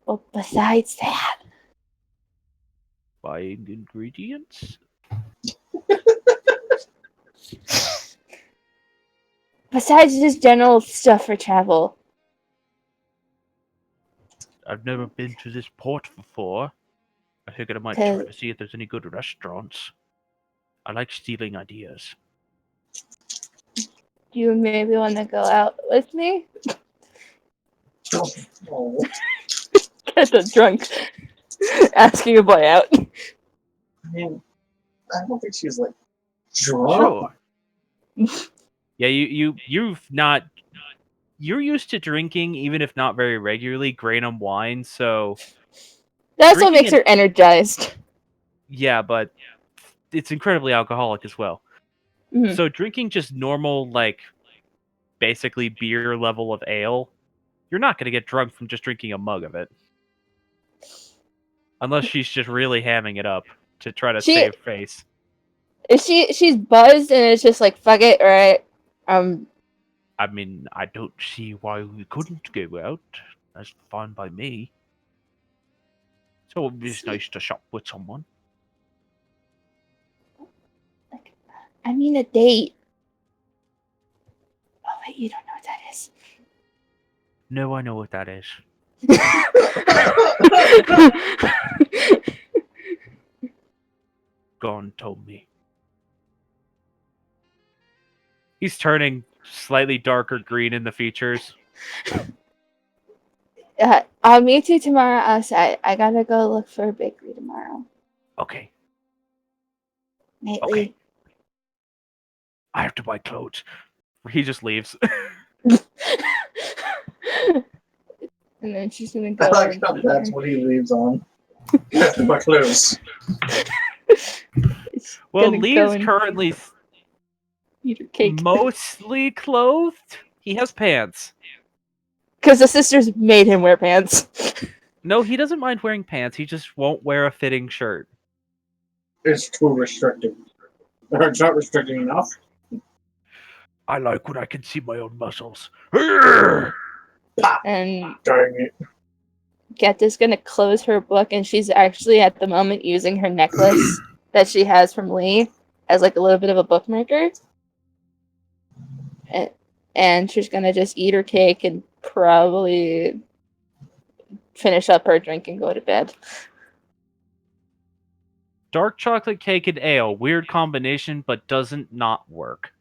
Speaker 3: Well, besides that,
Speaker 5: buying ingredients.
Speaker 3: besides just general stuff for travel.
Speaker 5: I've never been to this port before. I figured I might try to
Speaker 3: 'Cause-
Speaker 5: see if there's any good restaurants. I like stealing ideas.
Speaker 3: Do you maybe want to go out with me?
Speaker 1: Oh.
Speaker 3: Get the drunk. Asking a boy out.
Speaker 1: I mean, I don't think she's like drunk.
Speaker 5: Sure. Yeah, you've not. You're used to drinking, even if not very regularly, Granum wine. So
Speaker 3: That's what
Speaker 5: Drinking
Speaker 3: makes
Speaker 5: it-
Speaker 3: her energized.
Speaker 5: yeah, but it's incredibly alcoholic as well.
Speaker 3: Mhm.
Speaker 5: So drinking just normal, like basically beer level of ale, you're not going to get drunk from just drinking a mug of it, unless she's just really hamming it up to try to
Speaker 3: She-
Speaker 5: save face.
Speaker 3: She's buzzed and it's just like fuck it, alright.
Speaker 5: I mean, I don't see why we couldn't go out. That's fine by me. So it's nice to shop with someone.
Speaker 3: I mean a date. Oh wait, you don't know what that is.
Speaker 5: No, I know what that is. Gon told me. He's turning slightly darker green in the features.
Speaker 3: I'll meet you tomorrow outside. I gotta go look for a bakery tomorrow.
Speaker 5: Okay,
Speaker 3: Nightly.
Speaker 5: okay. I have to buy clothes. He just leaves.
Speaker 3: And then she's gonna go.
Speaker 1: I like
Speaker 3: and
Speaker 1: how
Speaker 3: eat
Speaker 1: that's
Speaker 3: her-
Speaker 1: what he leaves on. That's my clothes.
Speaker 3: she's
Speaker 5: Well,
Speaker 3: gonna
Speaker 5: Lee
Speaker 3: go
Speaker 5: is
Speaker 3: and
Speaker 5: currently
Speaker 3: eat her cake.
Speaker 5: mostly clothed. He has pants.
Speaker 3: Because the sisters made him wear pants.
Speaker 5: No, he doesn't mind wearing pants. He just won't wear a fitting shirt.
Speaker 1: It's too restricting. Or it's not restricting enough.
Speaker 5: I like when I can see my own muscles.
Speaker 3: And
Speaker 1: Darn it.
Speaker 3: Geta's gonna close her book, and she's actually at the moment using her necklace that she has from Lee as like a little bit of a bookmarker. And she's gonna just eat her cake and probably finish up her drink and go to bed.
Speaker 5: Dark chocolate cake and ale. Weird combination, but doesn't not work.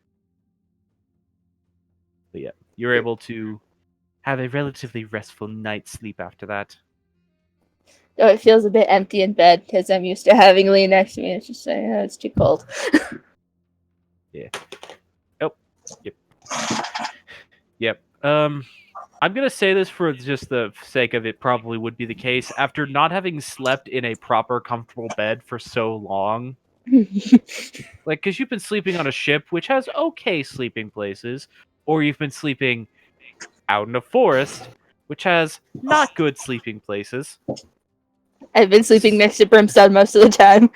Speaker 5: But yeah, you're able to have a relatively restful night's sleep after that.
Speaker 3: Oh, it feels a bit empty in bed because I'm used to having Lee next to me. It's just saying, oh, it's too cold.
Speaker 5: Yep. I'm gonna say this for just the sake of it probably would be the case. After not having slept in a proper, comfortable bed for so long, like, because you've been sleeping on a ship which has okay sleeping places, or you've been sleeping out in a forest which has not good sleeping places.
Speaker 3: I've been sleeping next to Brimstone most of the time.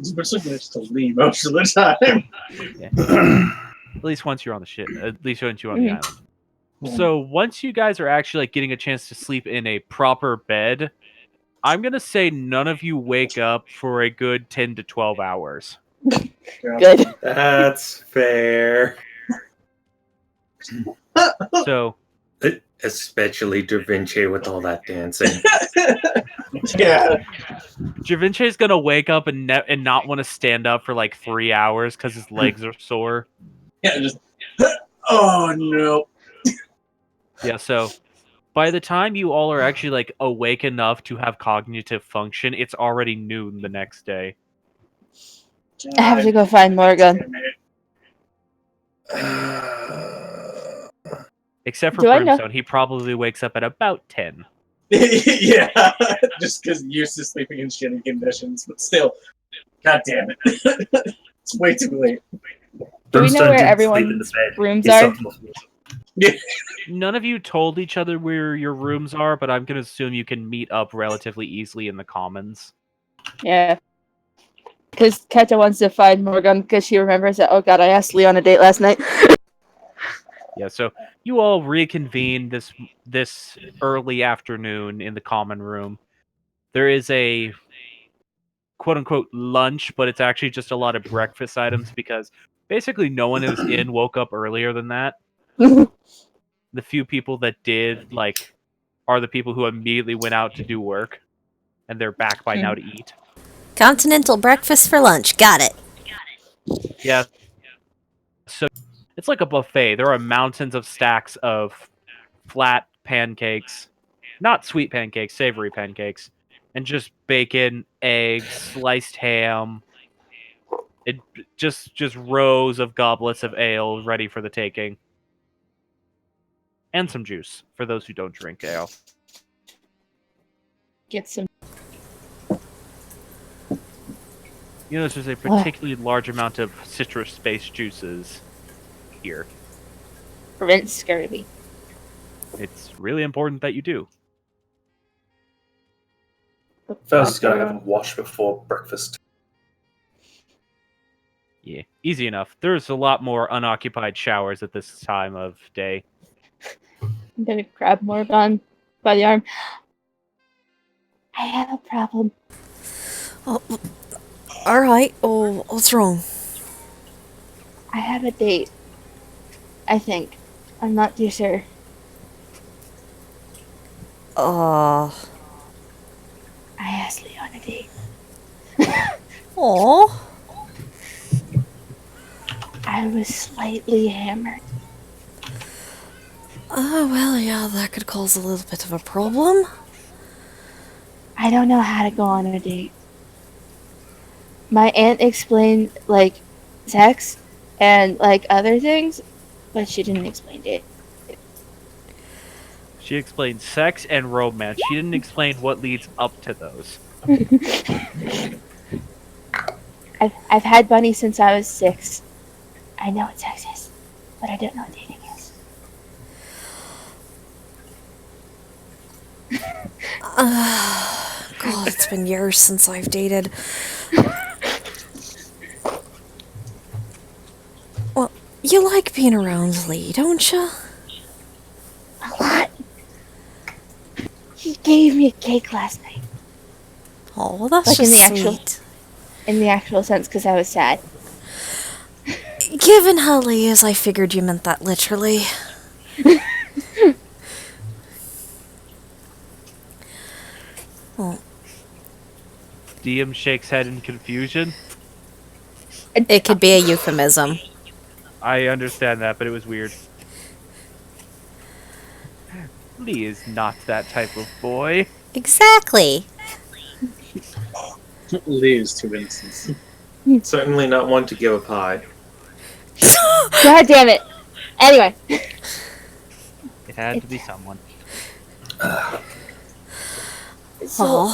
Speaker 1: Especially next to Lee most of the time.
Speaker 5: At least once you're on the ship. At least once you're on the
Speaker 3: Mhm.
Speaker 5: island. So once you guys are actually like getting a chance to sleep in a proper bed, I'm gonna say none of you wake up for a good 10 to 12 hours.
Speaker 3: Good.
Speaker 2: That's fair.
Speaker 5: So
Speaker 2: Especially Da Vinci with all that dancing.
Speaker 1: Yeah.
Speaker 5: Javinche's gonna wake up and not want to stand up for like 3 hours because his legs are sore.
Speaker 1: Yeah, just. Oh no.
Speaker 5: Yeah, so by the time you all are actually like awake enough to have cognitive function, it's already noon the next day.
Speaker 3: I have to go find Morgan.
Speaker 5: Except for
Speaker 3: Do I know-
Speaker 5: Brimstone, he probably wakes up at about 10.
Speaker 1: Yeah, just because used to sleeping in shitty conditions, but still, god damn it, it's way too late.
Speaker 3: Do we know
Speaker 6: Brimstone
Speaker 3: where
Speaker 6: didn't sleep in
Speaker 3: everyone's
Speaker 6: the bed.
Speaker 3: rooms
Speaker 6: He
Speaker 3: are?
Speaker 6: slept on the floor.
Speaker 5: None of you told each other where your rooms are, but I'm gonna assume you can meet up relatively easily in the commons.
Speaker 3: Yeah. Because Keta wants to find Morgan because she remembers that, oh god, I asked Lee on a date last night.
Speaker 5: Yeah, so you all reconvene this early afternoon in the common room. There is a quote unquote lunch, but it's actually just a lot of breakfast items because basically no one who's in woke up earlier than that. The few people that did are the people who immediately went out to do work, and they're back by now to eat.
Speaker 4: Continental breakfast for lunch. Got it.
Speaker 5: Yeah. So it's like a buffet. There are mountains of stacks of flat pancakes, not sweet pancakes, savory pancakes, and just bacon, eggs, sliced ham. It just rows of goblets of ale ready for the taking. And some juice for those who don't drink ale.
Speaker 3: Get some.
Speaker 5: You notice there's a particularly large amount of citrus-based juices here.
Speaker 3: Prevent scurvy.
Speaker 5: It's really important that you do.
Speaker 6: First, he's gotta have a wash before breakfast.
Speaker 5: Yeah, easy enough. There's a lot more unoccupied showers at this time of day.
Speaker 3: I'm gonna grab Morgan by the arm. I have a problem.
Speaker 4: Oh, all right. Oh, what's wrong?
Speaker 3: I have a date. I think. I'm not too sure.
Speaker 4: Uh.
Speaker 3: I asked Lee on a date.
Speaker 4: Aw.
Speaker 3: I was slightly hammered.
Speaker 4: Oh, well, yeah, that could cause a little bit of a problem.
Speaker 3: I don't know how to go on a date. My aunt explained, sex and, other things, but she didn't explain it.
Speaker 5: She explained sex and romance. She didn't explain what leads up to those.
Speaker 3: I've had Bunny since I was 6. I know what sex is, but I don't know what dating is.
Speaker 4: God, it's been years since I've dated. Well, you like being around Lee, don't you?
Speaker 3: A lot. He gave me a cake last night.
Speaker 4: Oh, that's
Speaker 3: Like in
Speaker 4: just
Speaker 3: the actual-
Speaker 4: sweet.
Speaker 3: In the actual sense, because I was sad.
Speaker 4: Given how Lee is, I figured you meant that literally. Well,
Speaker 5: DM shakes head in confusion.
Speaker 4: it could be a euphemism.
Speaker 5: I understand that, but it was weird. Lee is not that type of boy.
Speaker 4: Exactly.
Speaker 1: Lee is too innocent.
Speaker 2: Certainly not one to give a pie.
Speaker 3: God damn it. Anyway,
Speaker 5: It had to be someone.
Speaker 3: so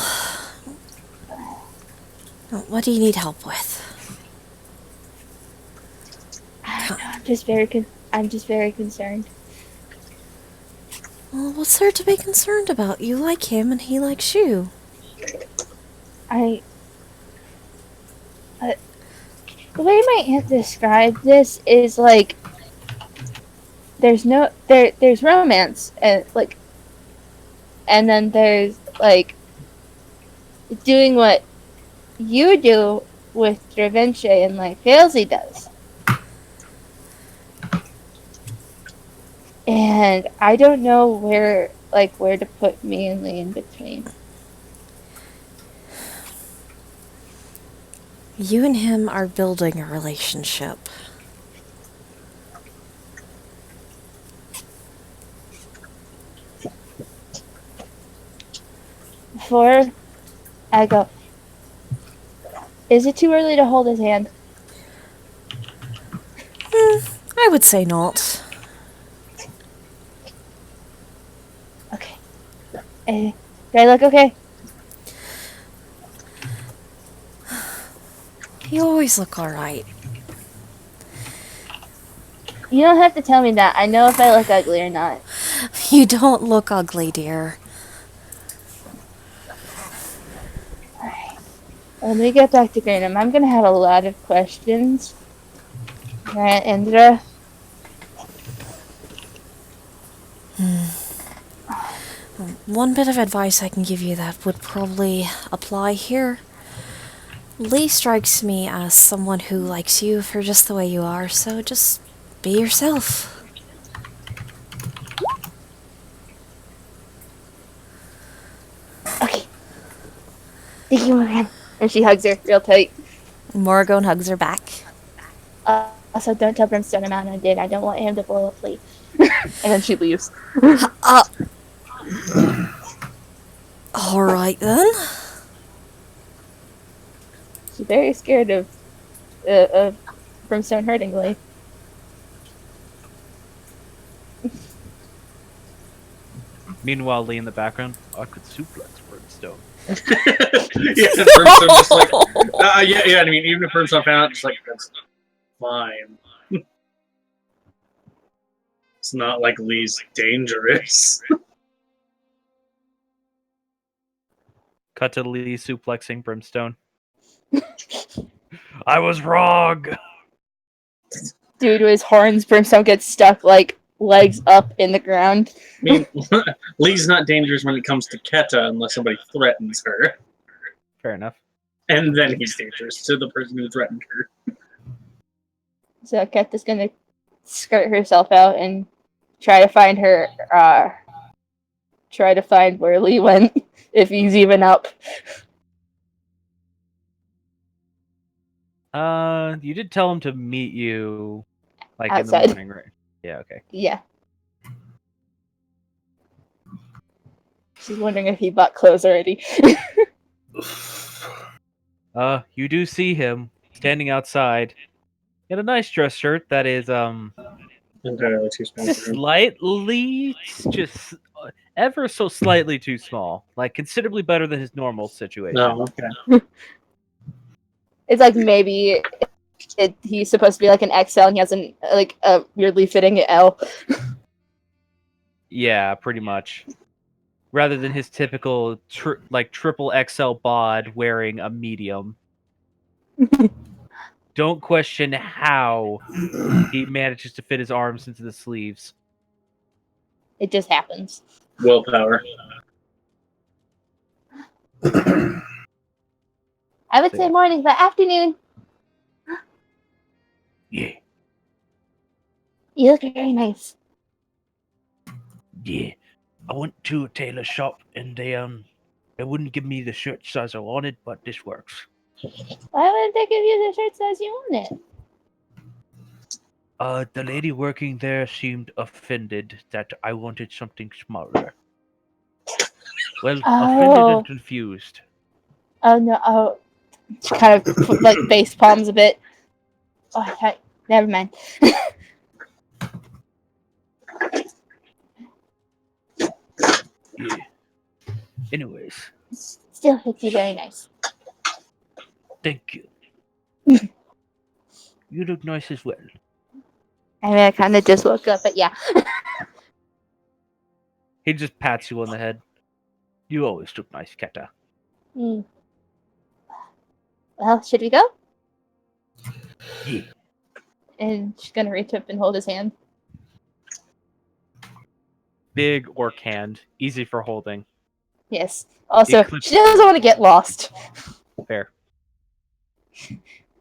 Speaker 4: Well, what do you need help with?
Speaker 3: I don't know, I'm just very concerned.
Speaker 4: Well, what's there to be concerned about? You like him and he likes you.
Speaker 3: The way my aunt described this is like there's romance and like, and then there's like doing what you do with Dravinci and like Halsey does. And I don't know where to put me and Lee in between.
Speaker 4: You and him are building a relationship.
Speaker 3: Before I go, is it too early to hold his hand?
Speaker 4: I would say not.
Speaker 3: Okay. Do I look okay?
Speaker 4: You always look alright.
Speaker 3: You don't have to tell me that. I know if I look ugly or not.
Speaker 4: You don't look ugly, dear.
Speaker 3: Alright. When we get back to Granum, I'm gonna have a lot of questions. Alright, Indra.
Speaker 4: One bit of advice I can give you that would probably apply here. Lee strikes me as someone who likes you for just the way you are, so just be yourself.
Speaker 3: Okay. Thank you, Morgan. And she hugs her real tight.
Speaker 4: Morgan hugs her back.
Speaker 3: Also, don't tell Brimstone I'm out on a date. I don't want him to blow up Lee. And then she leaves.
Speaker 4: Alright then.
Speaker 3: She's very scared of Brimstone hurting Lee.
Speaker 5: Meanwhile, Lee in the background, I could suplex Brimstone.
Speaker 1: Yeah, Brimstone just like, yeah. I mean, even if Brimstone found out, just like that's fine. It's not like Lee's dangerous.
Speaker 5: Cut to Lee suplexing Brimstone. I was wrong!
Speaker 3: Due to his horns, Brimstone gets stuck like legs up in the ground.
Speaker 1: I mean, Lee's not dangerous when it comes to Keta unless somebody threatens her.
Speaker 5: Fair enough.
Speaker 1: And then he's dangerous to the person who threatened her.
Speaker 3: So Keta's gonna skirt herself out and try to find her, try to find where Lee went, if he's even up.
Speaker 5: You did tell him to meet you, like,
Speaker 3: Outside.
Speaker 5: in the morning, right? Yeah, okay.
Speaker 3: Yeah. She's wondering if he bought clothes already.
Speaker 5: You do see him standing outside in a nice dress shirt that is,
Speaker 1: Entirely too small for him.
Speaker 5: slightly, just ever so slightly too small. Like, considerably better than his normal situation.
Speaker 1: No, okay.
Speaker 3: It's like maybe he's supposed to be like an XL and he has a weirdly fitting L.
Speaker 5: Yeah, pretty much. Rather than his typical triple XL bod wearing a medium. Don't question how he manages to fit his arms into the sleeves.
Speaker 3: It just happens.
Speaker 1: Willpower.
Speaker 3: I would say morning, but afternoon.
Speaker 7: Yeah,
Speaker 3: You look very nice.
Speaker 7: yeah. I went to a tailor shop and they wouldn't give me the shirt size I wanted, but this works.
Speaker 3: Why would they give you the shirt size you wanted?
Speaker 7: The lady working there seemed offended that I wanted something smaller.
Speaker 5: Well,
Speaker 3: Oh.
Speaker 5: offended and confused.
Speaker 3: Oh no! Oh, she kind of like face palms a bit. Oh, okay. Never mind.
Speaker 5: Yeah. Anyways,
Speaker 3: Still hits you very nice.
Speaker 5: thank you. You look nice as well.
Speaker 3: I mean, I kind of just woke up, but yeah.
Speaker 5: He just pats you on the head. You always look nice, Keta.
Speaker 3: Hmm. Well, should we go?
Speaker 5: Yeah.
Speaker 3: And she's gonna reach up and hold his hand.
Speaker 5: Big orc hand, easy for holding.
Speaker 3: Yes. Also,
Speaker 5: Eclipse.
Speaker 3: she doesn't want to get lost.
Speaker 5: Fair.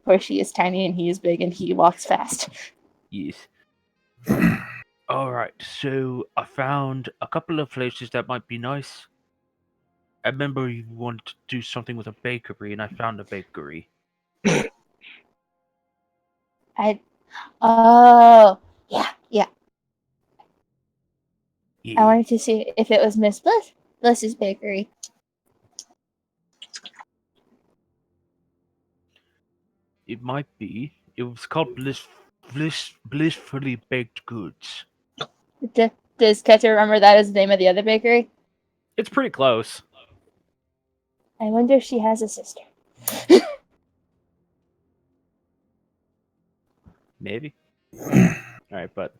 Speaker 3: For she is tiny and he is big and he walks fast.
Speaker 5: Yes. Alright, so I found a couple of places that might be nice. I remember you wanted to do something with a bakery, and I found a bakery.
Speaker 3: Oh, yeah.
Speaker 5: Yeah.
Speaker 3: I wanted to see if it was Miss Bliss's bakery.
Speaker 5: It might be. It was called Blissfully Baked Goods.
Speaker 3: Does Ketcher remember that as the name of the other bakery?
Speaker 5: It's pretty close.
Speaker 3: I wonder if she has a sister.
Speaker 5: Maybe. Alright, but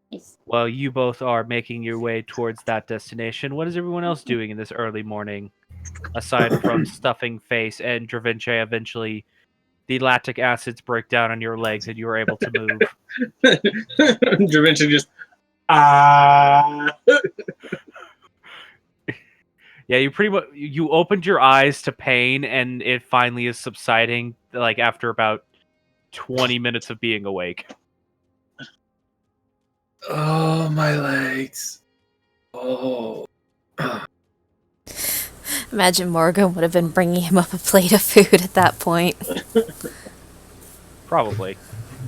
Speaker 3: Yes.
Speaker 5: while you both are making your way towards that destination, what is everyone else doing in this early morning? Aside from stuffing face and Dravinche, eventually the lactic acids break down on your legs and you are able to move.
Speaker 1: Da Vinci just ah.
Speaker 5: Yeah, you pretty much you opened your eyes to pain and it finally is subsiding like after about 20 minutes of being awake.
Speaker 2: Oh, my legs. Oh.
Speaker 4: Imagine Morgan would have been bringing him up a plate of food at that point.
Speaker 5: Probably.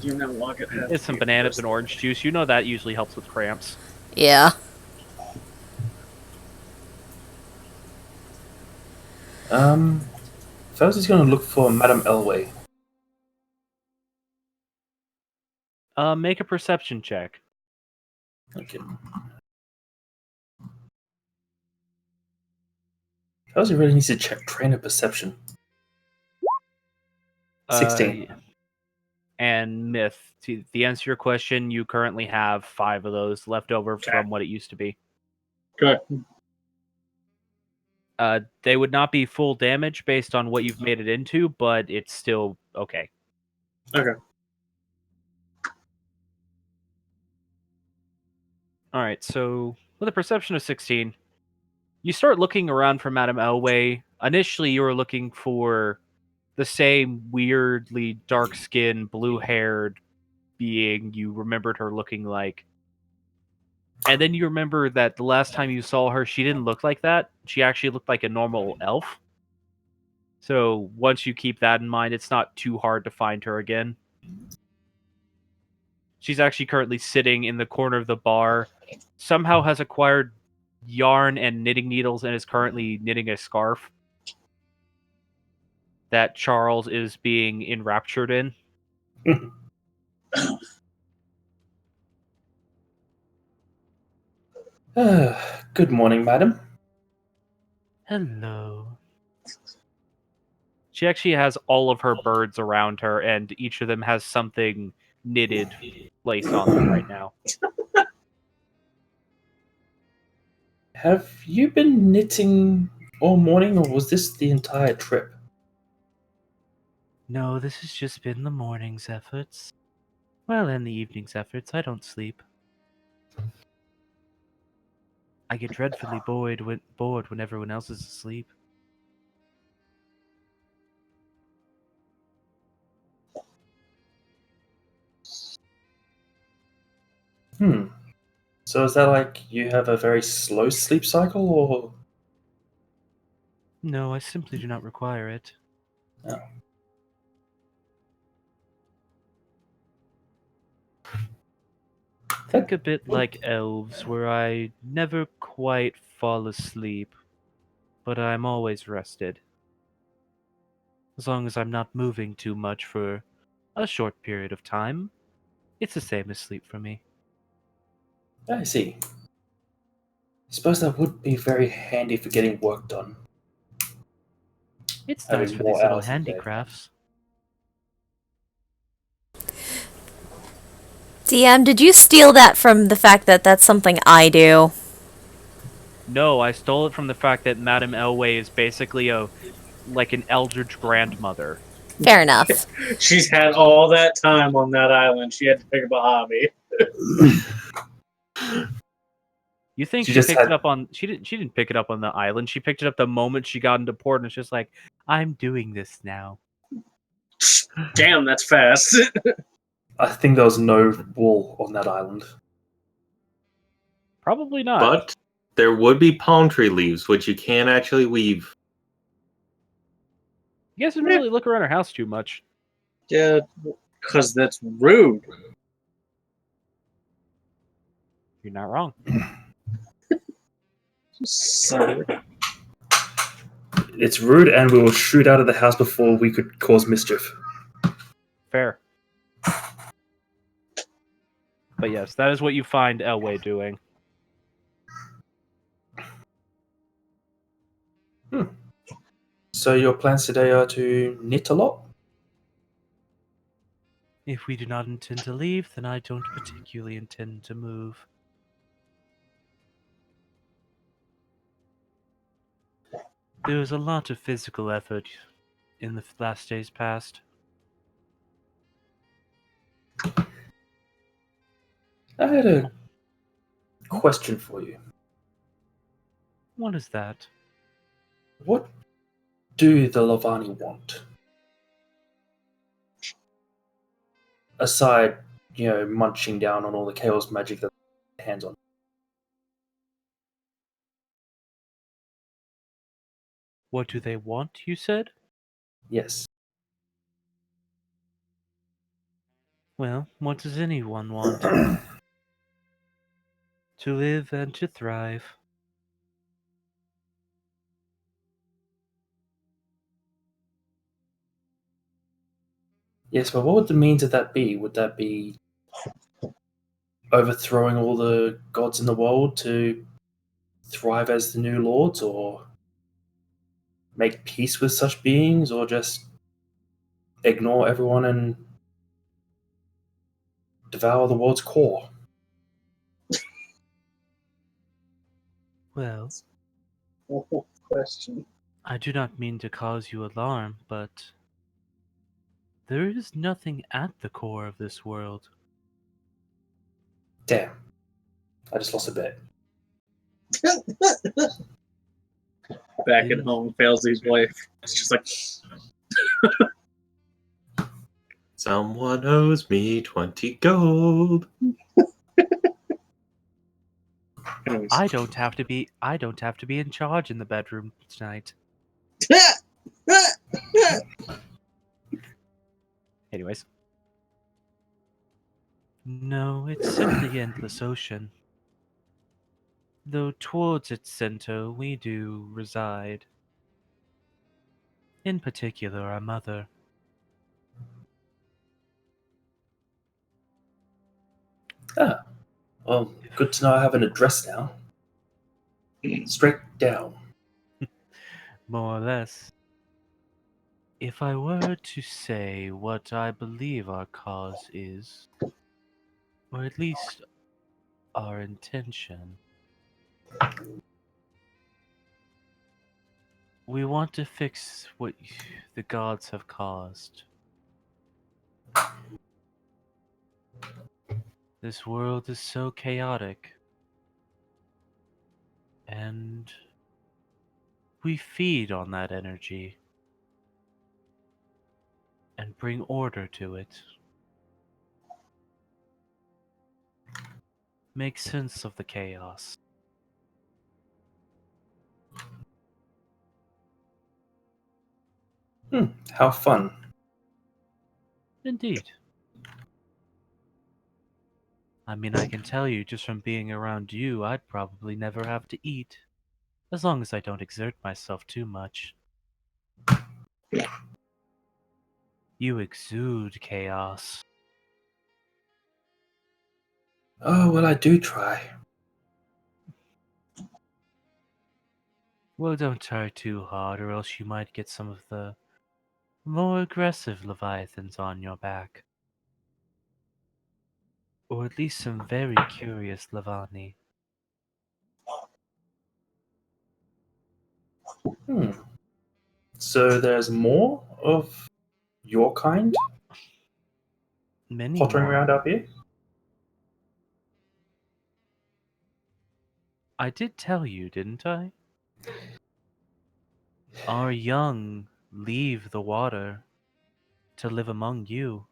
Speaker 1: You know, walk it.
Speaker 5: It's some bananas and orange juice. You know that usually helps with cramps.
Speaker 4: Yeah.
Speaker 6: First he's going to look for Madame Elway.
Speaker 5: Make a perception check.
Speaker 6: Okay. First he really needs to train a perception. 16.
Speaker 5: And myth. To the answer to your question, you currently have 5 of those left over from what it used to be.
Speaker 1: Good.
Speaker 5: They would not be full damage based on what you've made it into, but it's still okay.
Speaker 1: Okay.
Speaker 5: Alright, so with a perception of 16, you start looking around for Madame Elway. Initially, you were looking for the same weirdly dark-skinned, blue-haired being you remembered her looking like. And then you remember that the last time you saw her, she didn't look like that. She actually looked like a normal elf. So once you keep that in mind, it's not too hard to find her again. She's actually currently sitting in the corner of the bar, somehow has acquired yarn and knitting needles, and is currently knitting a scarf that Charles is being enraptured in.
Speaker 6: Good morning, madam.
Speaker 5: Hello. She actually has all of her birds around her, and each of them has something knitted lace on them right now.
Speaker 6: Have you been knitting all morning, or was this the entire trip?
Speaker 5: No, this has just been the morning's efforts. Well, and the evening's efforts. I don't sleep. I get dreadfully bored when everyone else is asleep.
Speaker 6: So is that like you have a very slow sleep cycle, or?
Speaker 5: No, I simply do not require it.
Speaker 6: Oh.
Speaker 5: Think a bit like elves, where I never quite fall asleep. but I'm always rested. As long as I'm not moving too much for a short period of time, it's the same as sleep for me.
Speaker 6: I see. I suppose that would be very handy for getting work done.
Speaker 5: It's
Speaker 6: Having
Speaker 5: nice for
Speaker 6: more
Speaker 5: these little
Speaker 6: hours in the day.
Speaker 5: handicrafts.
Speaker 4: DM, did you steal that from the fact that that's something I do?
Speaker 5: No, I stole it from the fact that Madame Elway is basically like an eldritch grandmother.
Speaker 4: Fair enough.
Speaker 1: She's had all that time on that island. She had to pick up a hobby.
Speaker 5: You think
Speaker 6: She
Speaker 5: she
Speaker 6: just
Speaker 5: picked
Speaker 6: had-
Speaker 5: it up on? She didn't pick it up on the island. She picked it up the moment she got into port, and it's just like, I'm doing this now.
Speaker 1: Damn, that's fast.
Speaker 6: I think there was no wool on that island.
Speaker 5: Probably not.
Speaker 2: But there would be palm tree leaves, which you can actually weave.
Speaker 5: You guys didn't really look around her house too much.
Speaker 1: Yeah, because that's rude.
Speaker 5: You're not wrong.
Speaker 1: So,
Speaker 6: It's rude, and we will shoot out of the house before we could cause mischief.
Speaker 5: Fair. But yes, that is what you find Elway doing.
Speaker 6: So your plans today are to knit a lot?
Speaker 5: If we do not intend to leave, then I don't particularly intend to move. There was a lot of physical effort in the last days past.
Speaker 6: I had a question for you.
Speaker 5: What is that?
Speaker 6: What do the Lavani want? Aside, munching down on all the chaos magic that they have hands on.
Speaker 5: What do they want, you said?
Speaker 6: Yes.
Speaker 5: Well, what does anyone want? To live and to thrive.
Speaker 6: Yes, but what would the means of that be? Would that be overthrowing all the gods in the world to thrive as the new lords, or make peace with such beings, or just ignore everyone and devour the world's core?
Speaker 5: Well,
Speaker 1: question.
Speaker 5: I do not mean to cause you alarm, but there is nothing at the core of this world.
Speaker 6: Damn. I just lost a bet.
Speaker 1: Back at home, Failsy's wife. It's just like,
Speaker 2: Someone owes me 20 gold.
Speaker 1: anyways.
Speaker 5: I don't have to be in charge in the bedroom tonight. Anyways. No, it's simply endless ocean. Though towards its center we do reside. In particular, our mother.
Speaker 6: Ah. Well, good to know I have an address now. Straight down.
Speaker 5: More or less. If I were to say what I believe our cause is, or at least our intention, we want to fix what the gods have caused. This world is so chaotic, and we feed on that energy and bring order to it. Make sense of the chaos.
Speaker 6: How fun.
Speaker 5: Indeed. I mean, I can tell you just from being around you, I'd probably never have to eat. As long as I don't exert myself too much. You exude chaos.
Speaker 6: Oh, well, I do try.
Speaker 5: Well, don't try too hard, or else you might get some of the more aggressive leviathans on your back. Or at least some very curious Levani.
Speaker 6: So there's more of your kind
Speaker 5: Many
Speaker 6: pottering
Speaker 5: more.
Speaker 6: around up here?
Speaker 5: I did tell you, didn't I? Our young leave the water to live among you.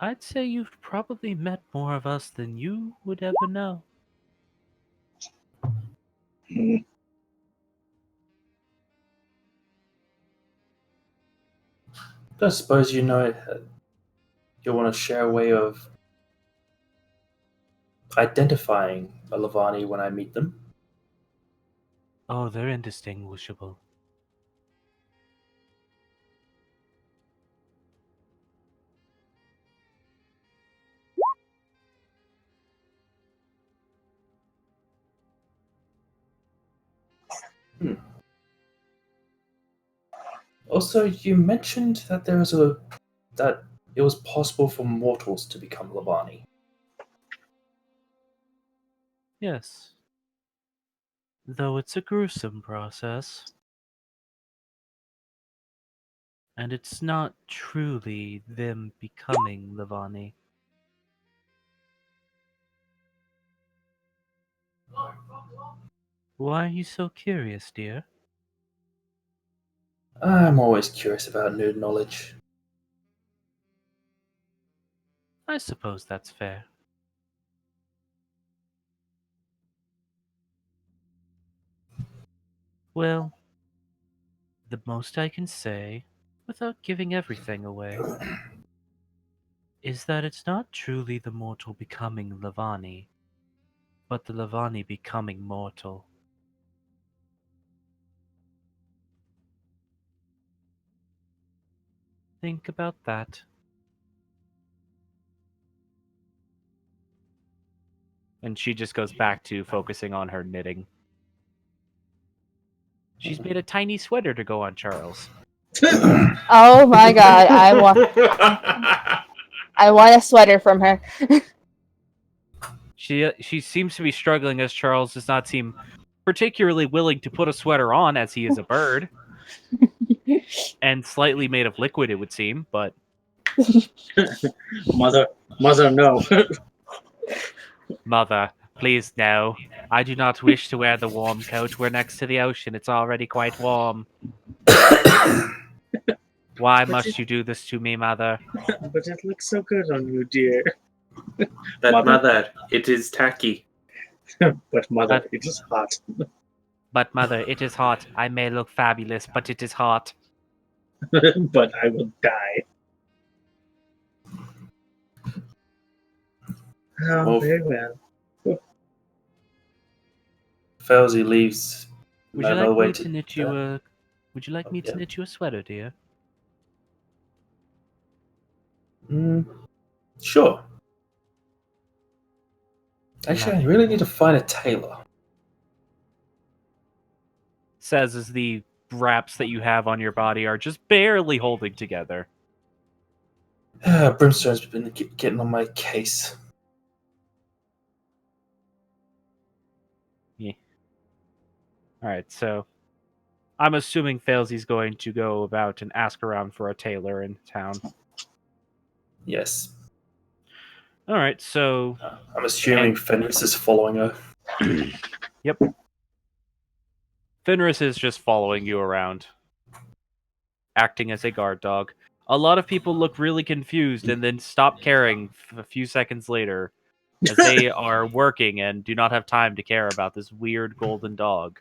Speaker 5: I'd say you've probably met more of us than you would ever know.
Speaker 6: Don't suppose you know you want to share a way of identifying a Levani when I meet them?
Speaker 5: Oh, they're indistinguishable.
Speaker 6: Also, you mentioned that that it was possible for mortals to become Levani.
Speaker 5: Yes. Though it's a gruesome process. And it's not truly them becoming Levani. Why are you so curious, dear?
Speaker 6: I'm always curious about new knowledge.
Speaker 5: I suppose that's fair. Well, the most I can say, without giving everything away, is that it's not truly the mortal becoming Levani, but the Levani becoming mortal. Think about that. And she just goes back to focusing on her knitting. She's made a tiny sweater to go on Charles.
Speaker 3: Oh my god, I want a sweater from her.
Speaker 5: She seems to be struggling as Charles does not seem particularly willing to put a sweater on as he is a bird. And slightly made of liquid, it would seem, but
Speaker 1: Mother, no.
Speaker 5: Mother, please no. I do not wish to wear the warm coat. We're next to the ocean. It's already quite warm. Why must you do this to me, Mother?
Speaker 1: But it looks so good on you, dear.
Speaker 2: But
Speaker 1: Mother.
Speaker 2: mother, it is tacky.
Speaker 1: But mother, it is hot.
Speaker 5: But Mother, it is hot. I may look fabulous, but it is hot.
Speaker 1: But I will die. Oh,
Speaker 6: Well,
Speaker 1: very well.
Speaker 6: Felzy leaves.
Speaker 5: Would you
Speaker 6: another
Speaker 5: like
Speaker 6: way
Speaker 5: me to knit you a Would you like me to
Speaker 6: yeah.
Speaker 5: knit you a sweater, dear?
Speaker 6: Sure. Actually, I really need to find a tailor.
Speaker 5: Says as the wraps that you have on your body are just barely holding together.
Speaker 6: Brimstone's been getting on my case.
Speaker 5: Alright, so I'm assuming Failsy's going to go about and ask around for a tailor in town.
Speaker 6: Yes.
Speaker 5: Alright, so
Speaker 6: I'm assuming Fenris is following her.
Speaker 5: yep. Fenris is just following you around, acting as a guard dog. A lot of people look really confused and then stop caring a few seconds later as they are working and do not have time to care about this weird golden dog.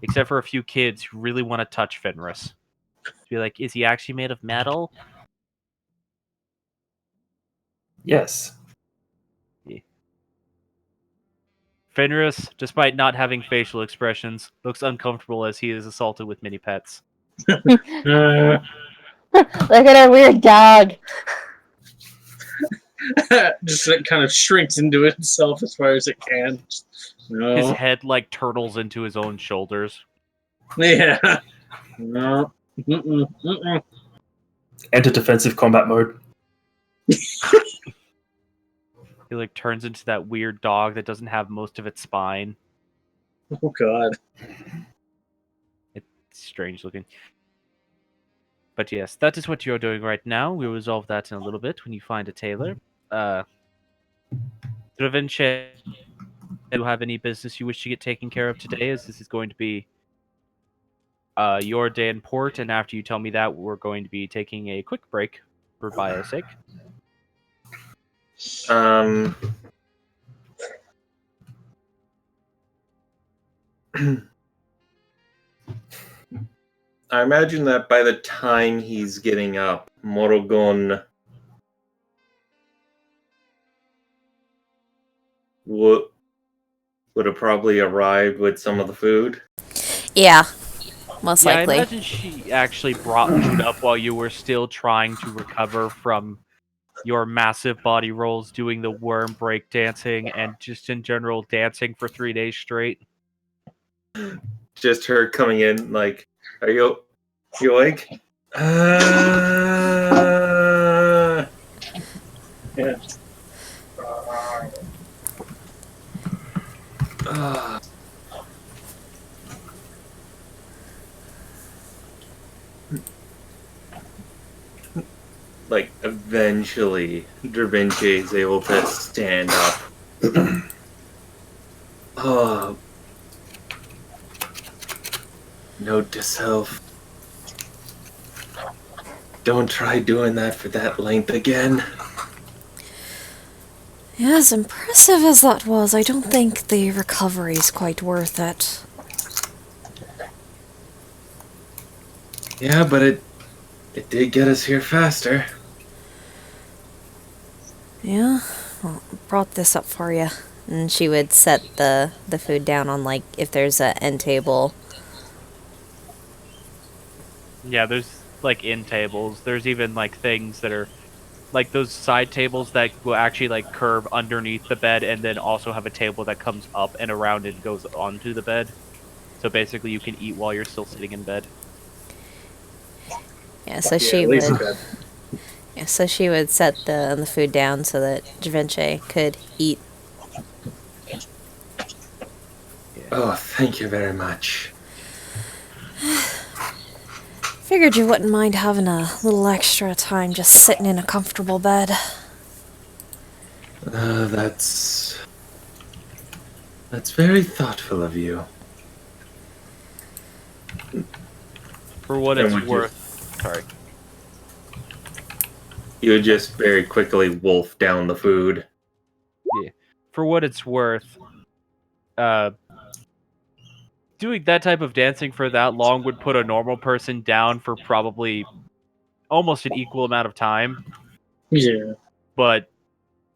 Speaker 5: Except for a few kids who really want to touch Fenris. Be like, is he actually made of metal?
Speaker 6: Yes.
Speaker 5: Fenris, despite not having facial expressions, looks uncomfortable as he is assaulted with mini pets.
Speaker 1: Uh,
Speaker 3: Look at our weird dog.
Speaker 1: just it kind of shrinks into itself as far as it can. No.
Speaker 5: His head like turtles into his own shoulders.
Speaker 1: Yeah. No. Mm-mm. Mm-mm.
Speaker 6: Enter defensive combat mode.
Speaker 5: He like turns into that weird dog that doesn't have most of its spine.
Speaker 1: Oh god.
Speaker 5: It's strange looking. But yes, that is what you're doing right now. We'll resolve that in a little bit when you find a tailor. Dravinche, do you have any business you wish to get taken care of today? As this is going to be your day in port, and after you tell me that, we're going to be taking a quick break for bio's sake.
Speaker 2: I imagine that by the time he's getting up, Morogon would have probably arrived with some of the food.
Speaker 4: Yeah, most
Speaker 5: Yeah,
Speaker 4: likely.
Speaker 5: I imagine she actually brought food up while you were still trying to recover from your massive body rolls, doing the worm break dancing, and just in general dancing for 3 days straight.
Speaker 2: Just her coming in like, are you awake?
Speaker 1: Yeah.
Speaker 2: Like, eventually, Dravinci is able to stand up. Oh. Note to self. Don't try doing that for that length again.
Speaker 4: Yeah, as impressive as that was, I don't think the recovery's quite worth it.
Speaker 2: Yeah, but it did get us here faster.
Speaker 4: Yeah, well, brought this up for you. And she would set the food down on, like, if there's a end table.
Speaker 5: Yeah, there's like end tables. There's even like things that are like those side tables that will actually like curve underneath the bed and then also have a table that comes up and around and goes onto the bed. So basically you can eat while you're still sitting in bed.
Speaker 4: Yeah, so
Speaker 1: Yeah,
Speaker 4: she
Speaker 1: at
Speaker 4: would.
Speaker 1: least good.
Speaker 4: Yeah, so she would set the food down so that Javinche could eat.
Speaker 2: Oh, thank you very much.
Speaker 4: Figured you wouldn't mind having a little extra time just sitting in a comfortable bed.
Speaker 2: That's very thoughtful of you.
Speaker 5: For what
Speaker 2: And
Speaker 5: it's
Speaker 2: would you-
Speaker 5: worth. Sorry.
Speaker 2: You would just very quickly wolf down the food.
Speaker 5: For what it's worth, doing that type of dancing for that long would put a normal person down for probably almost an equal amount of time.
Speaker 1: Yeah.
Speaker 5: But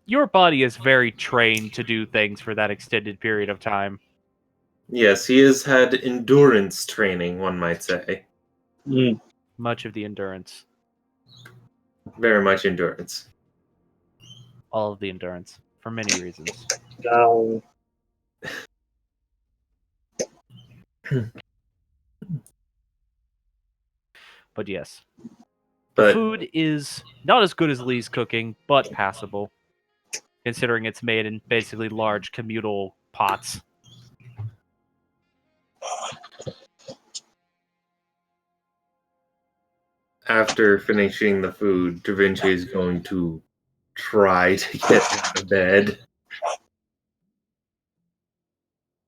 Speaker 5: your body is very trained to do things for that extended period of time.
Speaker 2: Yes, he has had endurance training, one might say.
Speaker 1: Mm.
Speaker 5: Much of the endurance.
Speaker 2: Very much endurance.
Speaker 5: All of the endurance. For many reasons.
Speaker 1: No.
Speaker 5: But yes.
Speaker 2: But
Speaker 5: Food is not as good as Lee's cooking, but passable. Considering it's made in basically large communal pots.
Speaker 2: after finishing the food, Da Vinci is going to try to get out of bed.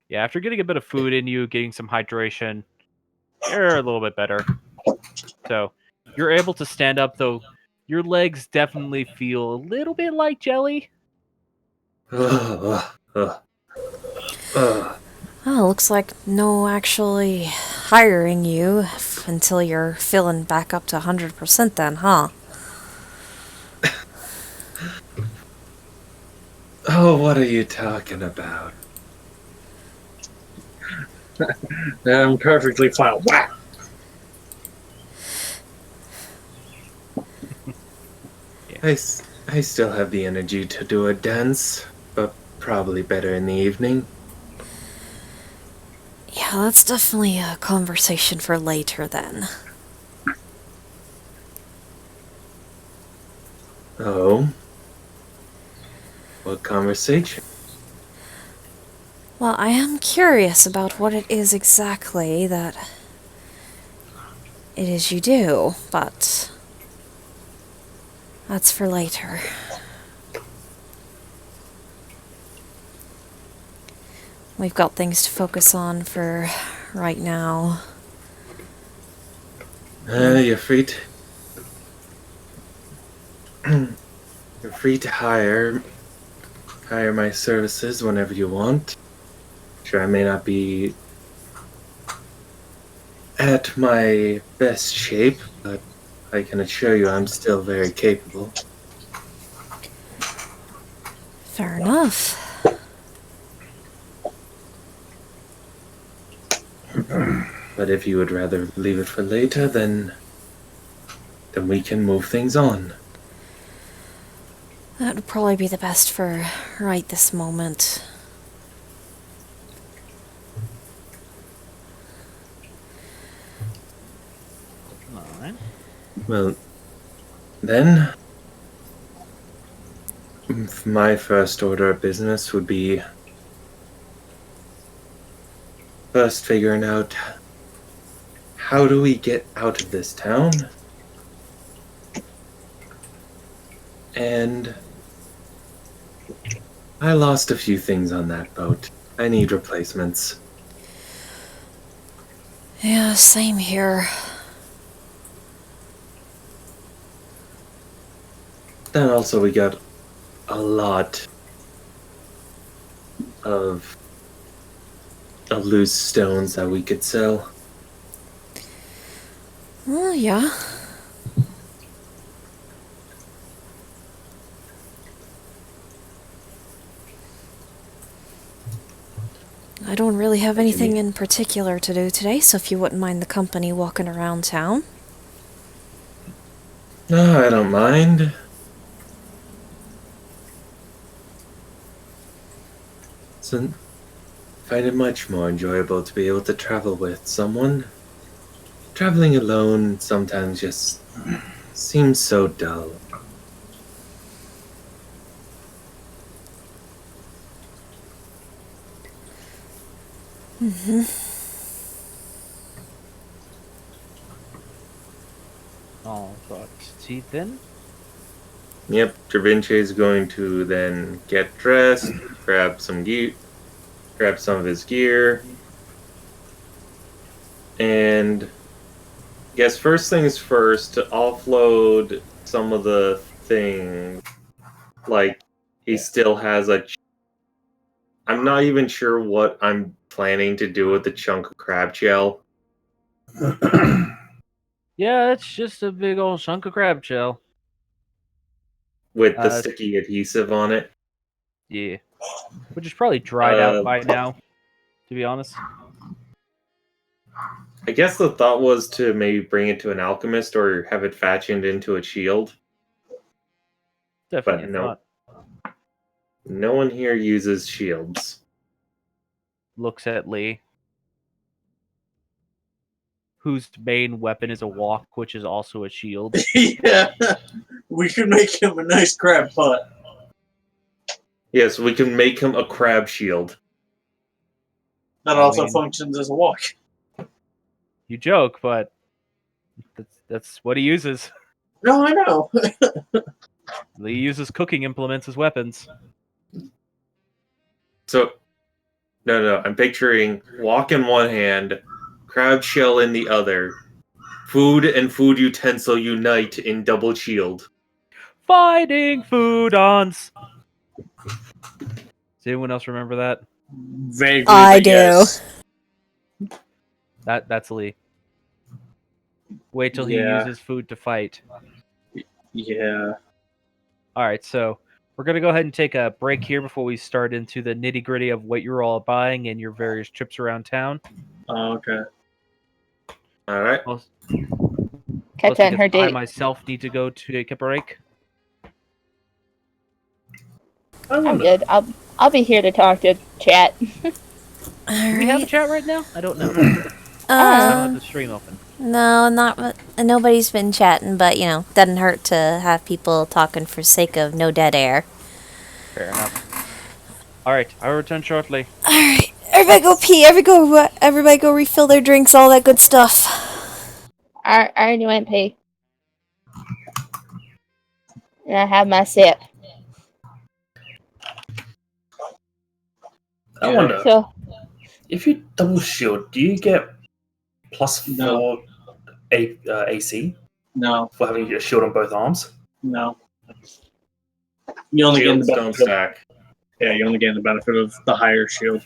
Speaker 5: Yeah, after getting a bit of food in you, getting some hydration, you're a little bit better. So, you're able to stand up, though your legs definitely feel a little bit like jelly.
Speaker 4: Oh, looks like no actually hiring you until you're filling back up to 100% then, huh?
Speaker 2: Oh, what are you talking about?
Speaker 1: I'm perfectly fine. Wow.
Speaker 2: I still have the energy to do a dance, but probably better in the evening.
Speaker 4: Yeah, that's definitely a conversation for later then.
Speaker 2: Oh? What conversation?
Speaker 4: Well, I am curious about what it is exactly that it is you do, but that's for later. We've got things to focus on for right now.
Speaker 2: You're free to... You're free to hire my services whenever you want. Sure, I may not be at my best shape, but I can assure you I'm still very capable.
Speaker 4: Fair enough.
Speaker 2: But if you would rather leave it for later, then we can move things on.
Speaker 4: That would probably be the best for right this moment.
Speaker 5: Alright.
Speaker 2: Well, then, my first order of business would be first figuring out how do we get out of this town? And I lost a few things on that boat. I need replacements.
Speaker 4: Yeah, same here.
Speaker 2: Then also we got a lot of loose stones that we could sell.
Speaker 4: Well, yeah. I don't really have anything in particular to do today, so if you wouldn't mind the company walking around town.
Speaker 2: No, I don't mind. So, find it much more enjoyable to be able to travel with someone. Traveling alone sometimes just seems so dull.
Speaker 4: Mm-hmm.
Speaker 5: Oh, but see then?
Speaker 2: Yep, Da Vinci is going to then get dressed, grab some gear, grab some of his gear, and I guess first things first, to offload some of the things. Like, he still has I'm not even sure what I'm planning to do with the chunk of crab shell.
Speaker 5: Yeah, it's just a big old chunk of crab shell.
Speaker 2: With the
Speaker 5: Uh,
Speaker 2: sticky adhesive on it.
Speaker 5: Yeah. Which is probably dried out by now, to be honest.
Speaker 2: I guess the thought was to maybe bring it to an alchemist or have it fashioned into a shield.
Speaker 5: Definitely
Speaker 2: But
Speaker 5: a
Speaker 2: no.
Speaker 5: thought.
Speaker 2: No one here uses shields.
Speaker 5: Looks at Lee, whose main weapon is a walk, which is also a shield.
Speaker 1: Yeah, we could make him a nice crab pot.
Speaker 2: Yes, we can make him a crab shield.
Speaker 1: That
Speaker 5: I
Speaker 1: also
Speaker 5: mean-
Speaker 1: functions as a walk.
Speaker 5: You joke, but that's what he uses.
Speaker 1: No, I know.
Speaker 5: Lee uses cooking implements as weapons.
Speaker 2: So, no, I'm picturing walk in one hand, crab shell in the other. Food and food utensil unite in double shield.
Speaker 5: Fighting foodons. Does anyone else remember that?
Speaker 1: Vaguely,
Speaker 4: I
Speaker 1: but
Speaker 4: do.
Speaker 1: yes.
Speaker 5: That's Lee. Wait till he
Speaker 1: Yeah.
Speaker 5: uses food to fight.
Speaker 1: Yeah.
Speaker 5: All right, so we're gonna go ahead and take a break here before we start into the nitty gritty of what you're all buying and your various trips around town.
Speaker 1: Oh, okay.
Speaker 2: All right.
Speaker 5: Plus,
Speaker 3: Catch and her
Speaker 5: I
Speaker 3: date.
Speaker 5: myself need to go to take a break.
Speaker 3: I'm good. I'll be here to talk to chat.
Speaker 5: Do we have a chat right now? I don't know. I don't have the stream open.
Speaker 4: No, nobody's been chatting, but you know, doesn't hurt to have people talking for sake of no dead air.
Speaker 5: Fair enough. All right, I will return shortly.
Speaker 4: All right, everybody go pee. Everybody go refill their drinks. All that good stuff.
Speaker 3: I already went pee. And I have my sip.
Speaker 6: I wonder,
Speaker 3: So,
Speaker 6: if you double shield, do you get +4
Speaker 1: No.
Speaker 6: AC
Speaker 1: No.
Speaker 6: for having a shield on both arms?
Speaker 1: No. You only gain the
Speaker 2: Shields don't
Speaker 1: benefit.
Speaker 2: stack.
Speaker 1: Yeah, you only gain the benefit of the higher shield.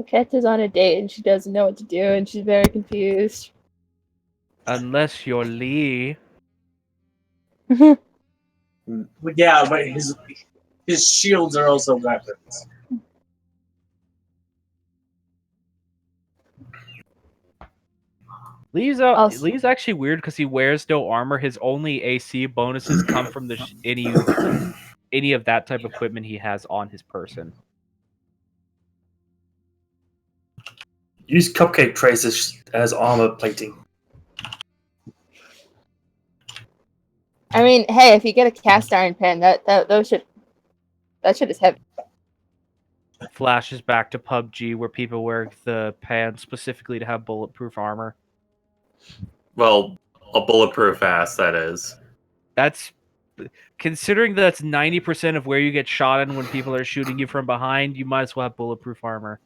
Speaker 3: Kat is on a date and she doesn't know what to do and she's very confused.
Speaker 5: Unless you're Lee.
Speaker 1: Yeah, but his shields are also weapons.
Speaker 5: Lee's
Speaker 3: Also-
Speaker 5: Lee's actually weird because he wears no armor. His only AC bonuses come from the any of that type of equipment he has on his person.
Speaker 6: Use cupcake trays as armor plating.
Speaker 3: I mean, hey, if you get a cast iron pen, that shit is heavy.
Speaker 5: Flashes back to PUBG where people wear the pants specifically to have bulletproof armor.
Speaker 2: Well, a bulletproof ass, that is.
Speaker 5: That's considering that's 90% of where you get shot in when people are shooting you from behind. You might as well have bulletproof armor.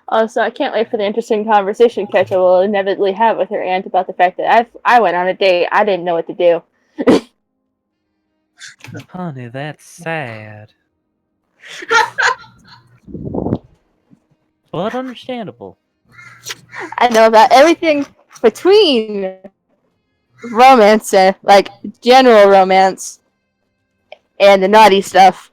Speaker 3: Also, I can't wait for the interesting conversation Ketcha will inevitably have with her aunt about the fact that I went on a date. I didn't know what to do.
Speaker 5: Honey, that's sad. But understandable.
Speaker 3: I know about everything between romance and, like, general romance and the naughty stuff.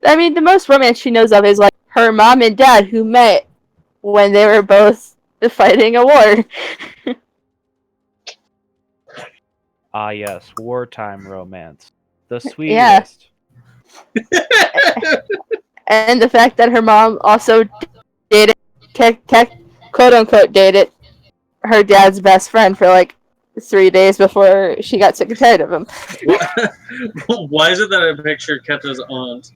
Speaker 3: I mean, the most romance she knows of is, like, her mom and dad who met when they were both fighting a war.
Speaker 5: Ah, yes, wartime romance. The sweetest.
Speaker 3: And the fact that her mom also dated, quote-unquote dated, her dad's best friend for, like, 3 days before she got sick and tired of him.
Speaker 1: Why is it that I picture Keta's aunt,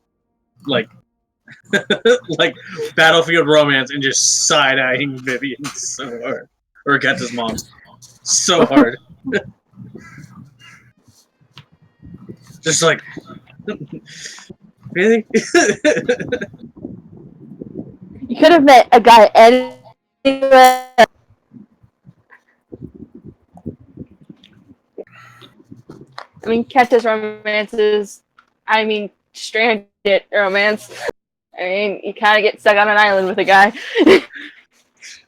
Speaker 1: like, like Battlefield Romance, and just side-eyeing Vivian so hard, or Keta's mom so hard, just like, really?
Speaker 3: You could have met a guy anywhere. I mean, Keta's romance is, stranded romance. I mean, you kind of get stuck on an island with a guy.
Speaker 1: Yeah,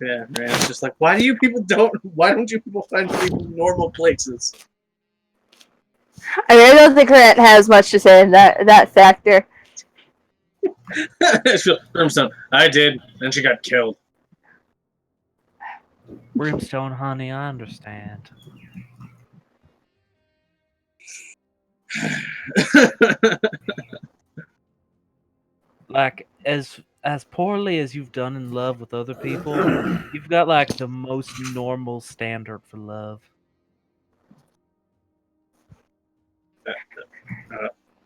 Speaker 1: man. It's just like, why don't you people find people in normal places?
Speaker 3: I mean, I don't think her aunt has much to say in that factor.
Speaker 1: Brimstone, I did, and she got killed.
Speaker 5: Brimstone, honey, I understand. Like, as poorly as you've done in love with other people, you've got, like, the most normal standard for love.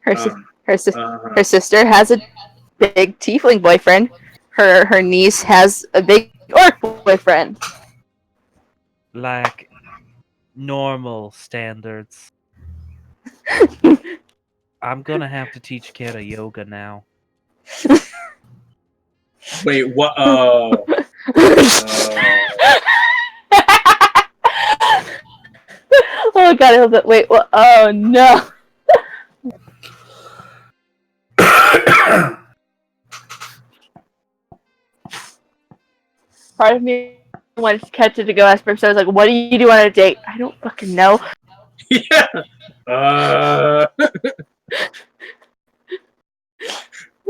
Speaker 3: Her sister has a big tiefling boyfriend. Her niece has a big orc boyfriend.
Speaker 5: Like, normal standards. I'm gonna have to teach Keta yoga now.
Speaker 1: Wait, what?
Speaker 3: got a little bit. Wait, what? Oh no! Part of me wants Ketcha to go ask Brimstone. I was like, "What do you do on a date?" I don't fucking know.
Speaker 1: Yeah.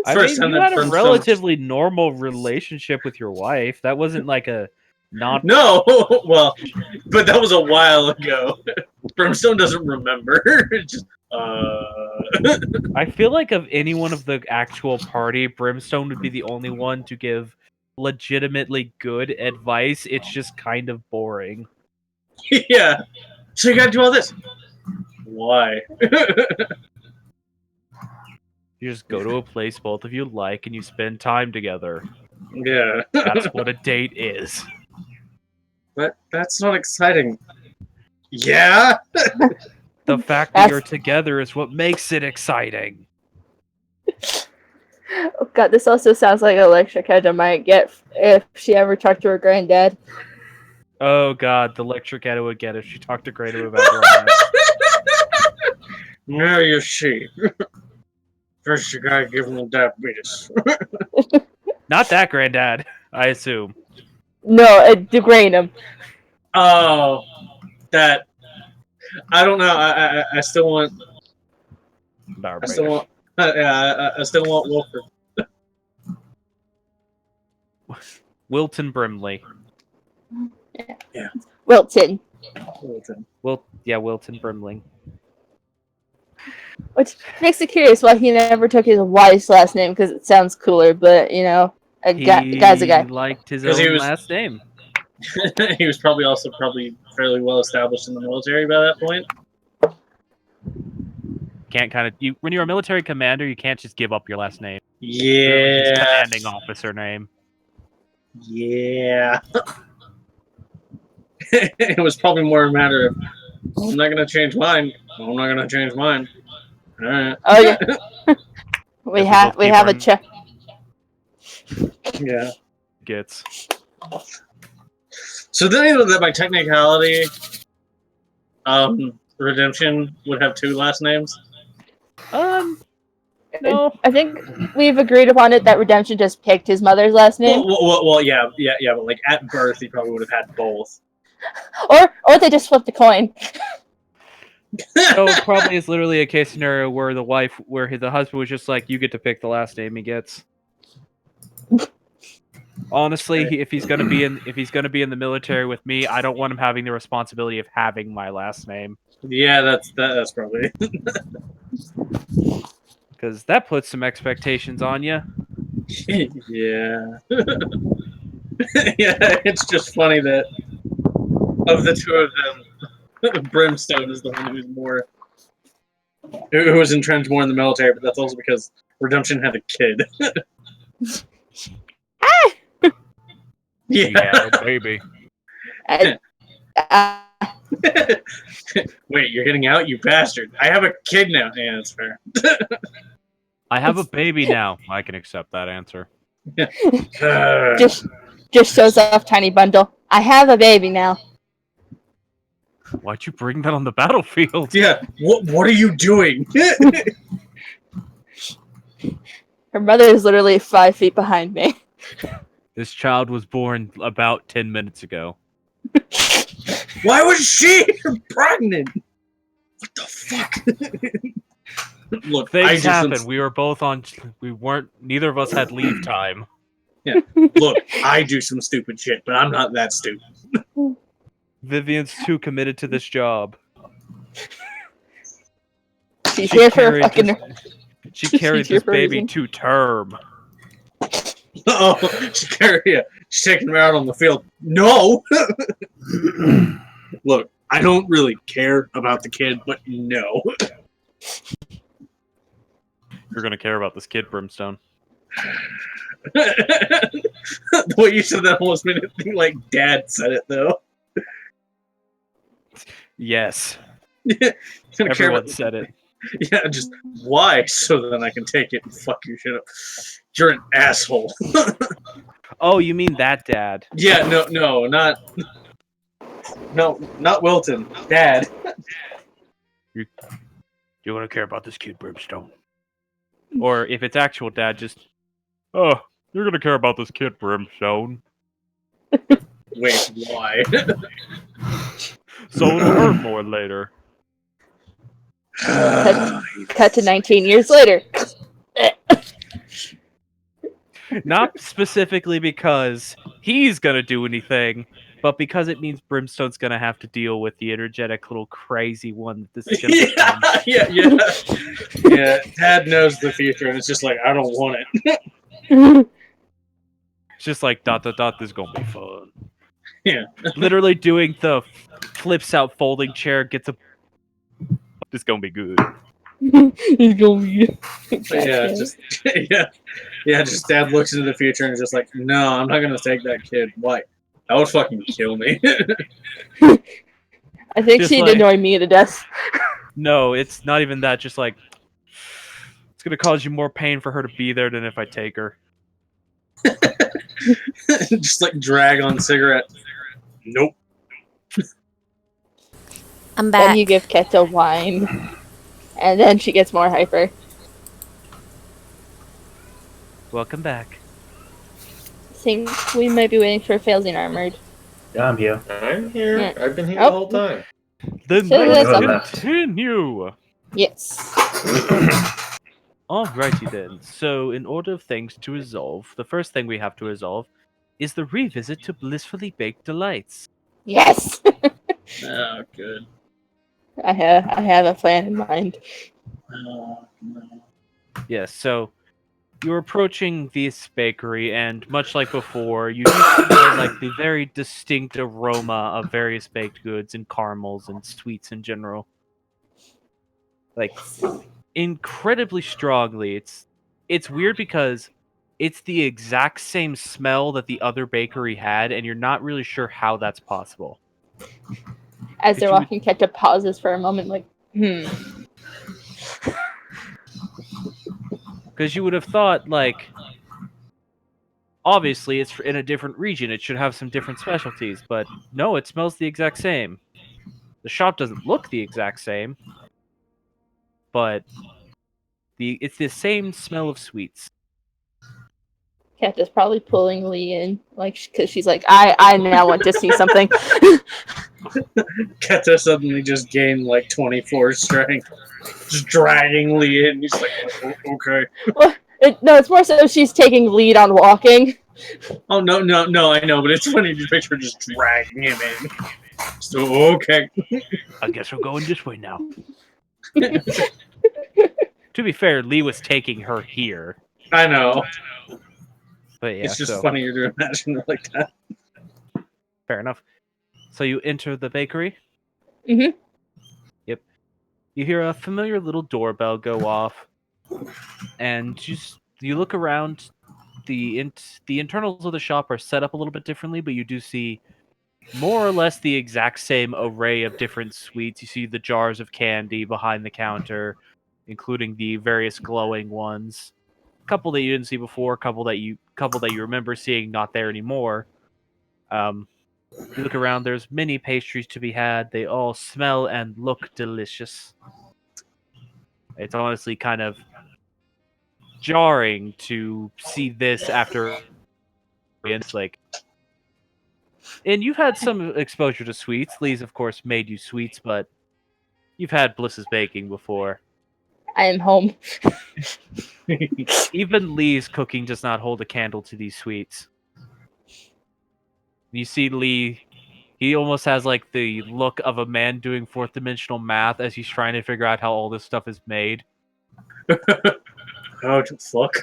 Speaker 5: I
Speaker 1: First
Speaker 5: mean,
Speaker 1: time
Speaker 5: you
Speaker 1: that
Speaker 5: had a
Speaker 1: Brimstone-
Speaker 5: relatively normal relationship with your wife. That wasn't like a not.
Speaker 1: No, well, but that was a while ago. Brimstone doesn't remember. Just,
Speaker 5: I feel like of anyone of the actual party, Brimstone would be the only one to give legitimately good advice. It's just kind of boring.
Speaker 1: yeah. So you gotta do all this. Why?
Speaker 5: You just go to a place both of you like and you spend time together.
Speaker 1: Yeah.
Speaker 5: That's what a date is.
Speaker 1: But that's not exciting. Yeah?
Speaker 5: The fact that you're together is what makes it exciting.
Speaker 3: Oh god, this also sounds like a lecture Ketcha might get if she ever talked to her granddad.
Speaker 5: Oh god, the lecture Keta would get if she talked to Greta about romance.
Speaker 1: Now you see. First you gotta give him diabetes.
Speaker 5: Not that granddad, I assume.
Speaker 3: No, degrade him.
Speaker 1: Oh, that. I don't know. I still want. I still want. Yeah, I still want Wilford.
Speaker 5: Wilton Brimley.
Speaker 1: Yeah.
Speaker 3: Wilton.
Speaker 5: Wilton Brimley.
Speaker 3: Which makes it curious why he never took his wife's last name because it sounds cooler, but you know, guy's a guy.
Speaker 5: He liked his
Speaker 1: 'Cause he
Speaker 5: own
Speaker 1: was-
Speaker 5: last name.
Speaker 1: He was probably fairly well established in the military by that point.
Speaker 5: Can't when you're a military commander, you can't just give up your last name. His
Speaker 1: Yeah.
Speaker 5: commanding officer name.
Speaker 1: Yeah. It was probably more a matter of, I'm not gonna change mine. I'm not gonna change mine. Alright.
Speaker 3: Oh yeah. we
Speaker 5: Guess
Speaker 3: have
Speaker 5: both
Speaker 3: we
Speaker 5: keep
Speaker 3: have a
Speaker 5: our-
Speaker 3: check.
Speaker 1: Yeah.
Speaker 5: Gets.
Speaker 1: So then you know that by technicality, Redemption would have two last names?
Speaker 5: No.
Speaker 3: I think we've agreed upon it that Redemption just picked his mother's last name,
Speaker 1: Well, yeah, but like at birth, he probably would have had both.
Speaker 3: or they just flipped a coin.
Speaker 5: So it probably is literally a case scenario where the husband was just like, you get to pick the last name he gets. Honestly, if he's gonna be in the military with me, I don't want him having the responsibility of having my last name.
Speaker 1: Yeah, that's probably.
Speaker 5: Because that puts some expectations on you.
Speaker 1: Yeah. Yeah, it's just funny that of the two of them, Brimstone is the one who was entrenched more in the military, but that's also because Redemption had a kid. Yeah.
Speaker 5: Baby.
Speaker 1: Wait, you're getting out, you bastard! I have a kid now. Yeah, that's fair.
Speaker 5: I have a baby now. I can accept that answer.
Speaker 3: just shows off tiny bundle. I have a baby now.
Speaker 5: Why'd you bring that on the battlefield?
Speaker 1: Yeah. What are you doing?
Speaker 3: Her mother is literally 5 feet behind me.
Speaker 5: This child was born about 10 minutes ago.
Speaker 1: Why was she pregnant? What the fuck? Look,
Speaker 5: Things happen. We were both on. Neither of us had leave time.
Speaker 1: Look, I do some stupid shit, but I'm not that stupid.
Speaker 5: Vivian's too committed to this job.
Speaker 3: She's here for fucking.
Speaker 5: She carried
Speaker 3: here
Speaker 5: this
Speaker 3: for a
Speaker 5: baby
Speaker 3: reason.
Speaker 5: to term.
Speaker 1: Oh, she's taking her out on the field. No! Look, I don't really care about the kid, but no.
Speaker 5: You're gonna care about this kid, Brimstone.
Speaker 1: The way you said that almost made it seem like Dad said it, though.
Speaker 5: Yes.
Speaker 1: Gonna care
Speaker 5: Everyone
Speaker 1: about-
Speaker 5: said it.
Speaker 1: Yeah, just why? So then I can take it and fuck your shit up. You're an asshole.
Speaker 5: Oh, you mean that dad?
Speaker 1: Yeah, not Wilton. Dad.
Speaker 5: Do you want to care about this kid, Brimstone? Or if it's actual dad, just, oh, you're gonna care about this kid, Brimstone.
Speaker 1: Wait, why?
Speaker 5: So it'll hurt more later.
Speaker 3: Cut to 19 years later.
Speaker 5: Not specifically because he's gonna do anything, but because it means Brimstone's gonna have to deal with the energetic little crazy one that this is gonna become.
Speaker 1: Yeah. Dad knows the future, and it's just like, I don't want it.
Speaker 5: It's just like, ... this is gonna be fun.
Speaker 1: Yeah.
Speaker 5: Literally doing the flips out folding chair, gets a... This gonna be good.
Speaker 3: He's gonna be.
Speaker 1: But yeah, just just Dad looks into the future and is just like, no, I'm not gonna take that kid. Why? That would fucking kill me.
Speaker 3: I think
Speaker 5: Just
Speaker 3: she'd
Speaker 5: like-
Speaker 3: annoy me to death.
Speaker 5: No, it's not even that. Just like, it's gonna cause you more pain for her to be there than if I take her.
Speaker 1: Just like drag on cigarette. Nope.
Speaker 4: I'm back.
Speaker 3: Then you give Keto wine, and then she gets more hyper.
Speaker 5: Welcome back.
Speaker 3: Think we might be waiting for Failsing Armored.
Speaker 6: Yeah, I'm here.
Speaker 2: I'm here.
Speaker 3: Yeah.
Speaker 2: I've been here
Speaker 3: Oh.
Speaker 2: the whole time.
Speaker 5: Then
Speaker 3: So
Speaker 5: let's
Speaker 3: that's
Speaker 5: continue.
Speaker 3: Yes.
Speaker 5: Alrighty then. So, in order of things to resolve, the first thing we have to resolve is the revisit to Blissfully Baked Delights.
Speaker 3: Yes.
Speaker 1: Oh, good.
Speaker 3: I have a plan in mind.
Speaker 1: Oh, no.
Speaker 5: Yes, so you're approaching this bakery, and much like before, you smell like the very distinct aroma of various baked goods and caramels and sweets in general. Like, incredibly strongly. It's weird because it's the exact same smell that the other bakery had, and you're not really sure how that's possible.
Speaker 3: As
Speaker 5: But
Speaker 3: they're
Speaker 5: you would-
Speaker 3: walking, Keto pauses for a moment, like,
Speaker 5: Because you would have thought, like, obviously it's in a different region, it should have some different specialties, but no, it smells the exact same. The shop doesn't look the exact same, but it's the same smell of sweets.
Speaker 3: Keta's probably pulling Lee in, like, because she's like, I now want to see something.
Speaker 1: Keta suddenly just gained like 24 strength. Just dragging Lee in. He's like, oh, okay.
Speaker 3: No, it's more so she's taking lead on walking.
Speaker 1: Oh, no, I know, but it's funny to picture just dragging him in. So, okay.
Speaker 5: I guess we're going this way now. To be fair, Lee was taking her here.
Speaker 1: I know.
Speaker 5: But yeah,
Speaker 1: It's just
Speaker 5: so,
Speaker 1: funnier to imagine it like that.
Speaker 5: fair enough. So you enter the bakery?
Speaker 3: Mhm.
Speaker 5: Yep. You hear a familiar little doorbell go off, and you look around. The internals of the shop are set up a little bit differently, but you do see more or less the exact same array of different sweets. You see the jars of candy behind the counter, including the various glowing ones. A couple that you didn't see before, a couple that you remember seeing, not there anymore. You look around, there's many pastries to be had. They all smell and look delicious. It's honestly kind of jarring to see this after it's like, and you've had some exposure to sweets. Lee's of course made you sweets, but you've had Bliss's baking before.
Speaker 3: I am home.
Speaker 5: Even Lee's cooking does not hold a candle to these sweets. You see Lee, he almost has like the look of a man doing fourth dimensional math as he's trying to figure out how all this stuff is made.
Speaker 1: Oh, fuck.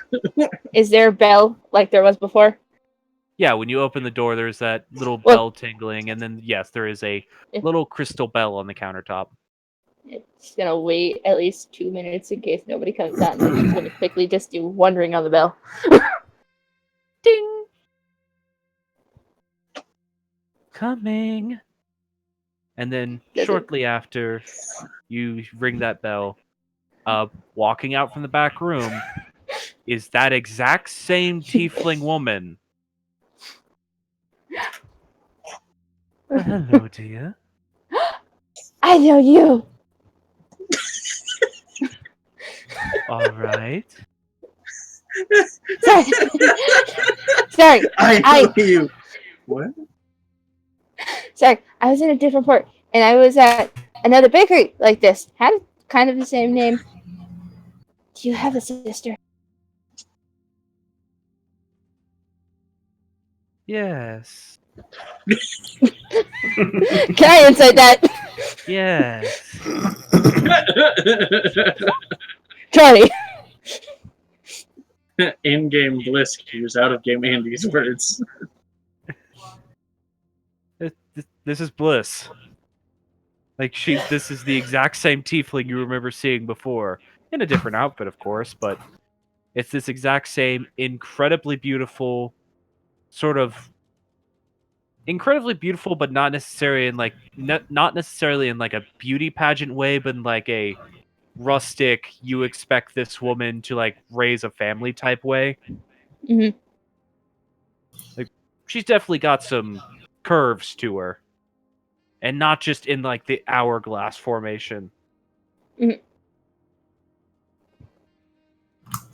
Speaker 3: Is there a bell like there was before?
Speaker 5: Yeah, when you open the door, there's that little
Speaker 3: Well-
Speaker 5: bell tingling, and then yes, there is a
Speaker 3: Yeah.
Speaker 5: little crystal bell on the countertop.
Speaker 3: It's gonna wait at least 2 minutes in case nobody comes out, and then she's gonna quickly just do one ring on the bell.
Speaker 5: Ding! Coming! And then
Speaker 3: Does it-
Speaker 5: shortly after you ring that bell, walking out from the back room is that exact same tiefling woman. Hello, dear.
Speaker 3: I know you.
Speaker 5: All right.
Speaker 3: Sorry. Sorry.
Speaker 1: I know you. What?
Speaker 3: Sorry. I was in a different port, and I was at another bakery like this. Had kind of the same name. Do you have a sister?
Speaker 5: Yes.
Speaker 3: Can I insight that?
Speaker 5: Yes.
Speaker 3: 20.
Speaker 1: In-game Bliss cues, out-of-game Andy's words.
Speaker 5: This is Bliss. Like this is the exact same tiefling you remember seeing before, in a different outfit, of course, but it's this exact same incredibly beautiful, sort of incredibly beautiful, but not necessarily in like not necessarily in like a beauty pageant way, but in like a rustic, you expect this woman to like raise a family type way.
Speaker 3: Mhm.
Speaker 5: Like she's definitely got some curves to her, and not just in like the hourglass formation.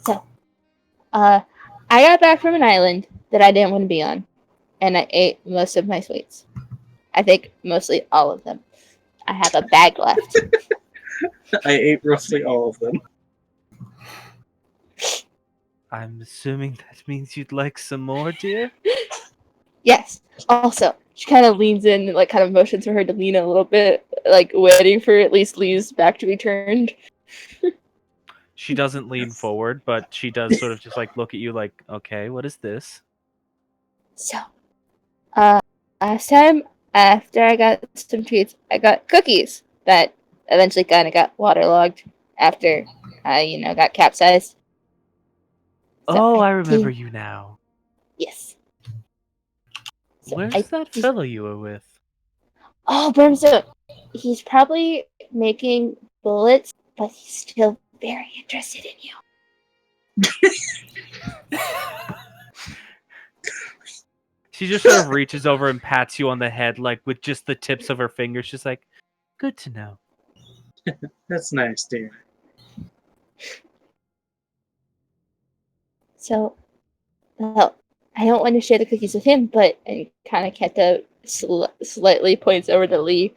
Speaker 3: So, I got back from an island that I didn't want to be on, and I ate most of my sweets. I think mostly all of them. I have a bag left.
Speaker 1: I ate roughly all of them.
Speaker 5: I'm assuming that means you'd like some more, dear?
Speaker 3: Yes. Also, she kind of leans in and like kind of motions for her to lean a little bit, like waiting for at least Lee's back to be turned.
Speaker 5: She doesn't lean forward, but she does sort of just like look at you like, okay, what is this?
Speaker 3: So, last time after I got some treats, I got cookies that eventually kind of got waterlogged after I, got capsized. So
Speaker 5: I remember
Speaker 3: did-
Speaker 5: you now.
Speaker 3: Yes. So
Speaker 5: Where's
Speaker 3: I
Speaker 5: that
Speaker 3: did-
Speaker 5: fellow you were with?
Speaker 3: Oh, Brimstone. He's probably making bullets, but he's still very interested in you.
Speaker 5: She just sort of reaches over and pats you on the head, like with just the tips of her fingers, just like, good to know.
Speaker 1: That's nice, dear.
Speaker 3: So, well, I don't want to share the cookies with him, but and kind of Keta slightly points over to Lee.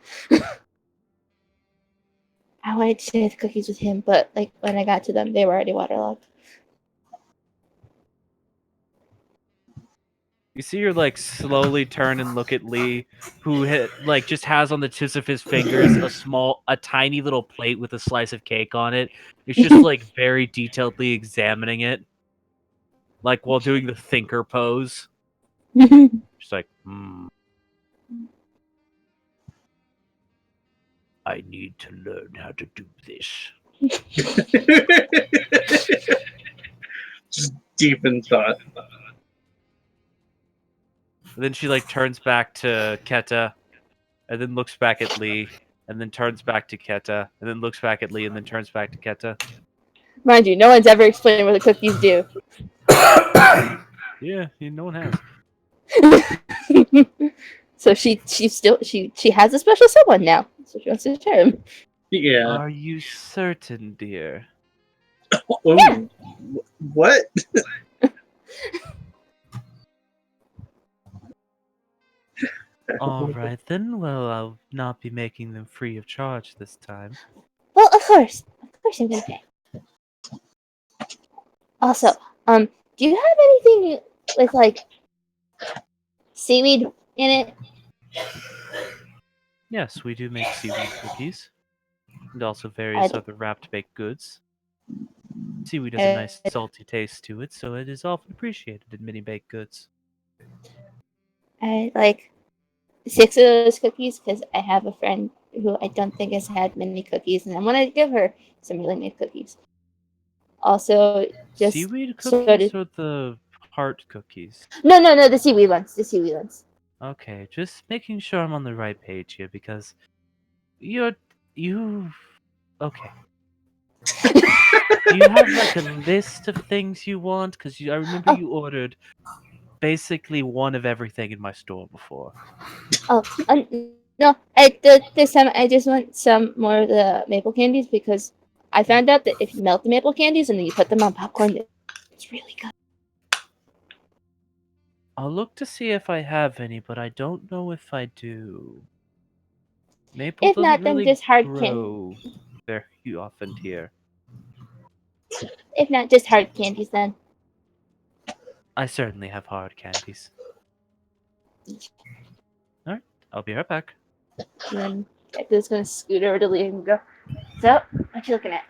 Speaker 3: I wanted to share the cookies with him, but like when I got to them, they were already waterlogged.
Speaker 5: You see her like slowly turn and look at Lee, who like just has on the tips of his fingers a tiny little plate with a slice of cake on it. It's just like very detailedly examining it, like while doing the thinker pose. She's like, I need to learn how to do this.
Speaker 1: Just deep in thought.
Speaker 5: And then she like turns back to Keta, and then looks back at Lee, and then turns back to Keta, and then looks back at Lee, and then turns back to Keta.
Speaker 3: Mind you, no one's ever explained what the cookies do.
Speaker 5: Yeah, no one has.
Speaker 3: So she has a special someone now. So she wants to share him.
Speaker 1: Yeah.
Speaker 5: Are you certain, dear?
Speaker 1: Oh,
Speaker 3: Yeah.
Speaker 1: What?
Speaker 5: All right then. Well, I'll not be making them free of charge this time.
Speaker 3: Well, of course I'm gonna pay. Also, do you have anything with like seaweed in it?
Speaker 5: Yes, we do make seaweed cookies, and also various
Speaker 3: I'd-
Speaker 5: other wrapped baked goods. Seaweed has a nice salty taste to it, so it is often appreciated in many baked goods.
Speaker 3: I like 6 of those cookies because I have a friend who I don't think has had many cookies, and I want to give her some really nice cookies. Also, just
Speaker 5: Seaweed
Speaker 3: sort
Speaker 5: cookies
Speaker 3: of-
Speaker 5: or the heart cookies?
Speaker 3: no, the seaweed ones. The seaweed ones.
Speaker 5: Okay, just making sure I'm on the right page here because you okay. Do you have like a list of things you want? Because I remember you ordered basically one of everything in my store before.
Speaker 3: Oh, no. This time I just want some more of the maple candies because I found out that if you melt the maple candies and then you put them on popcorn, it's really good.
Speaker 5: I'll look to see if I have any, but I don't know if I do. Maple
Speaker 3: If
Speaker 5: doesn't
Speaker 3: not, then
Speaker 5: really
Speaker 3: just hard
Speaker 5: grow very often here.
Speaker 3: If not, just hard candies then.
Speaker 5: I certainly have hard candies. Alright, I'll be right back.
Speaker 3: And then Hector's gonna scoot over to Liam and go, so, what you looking at?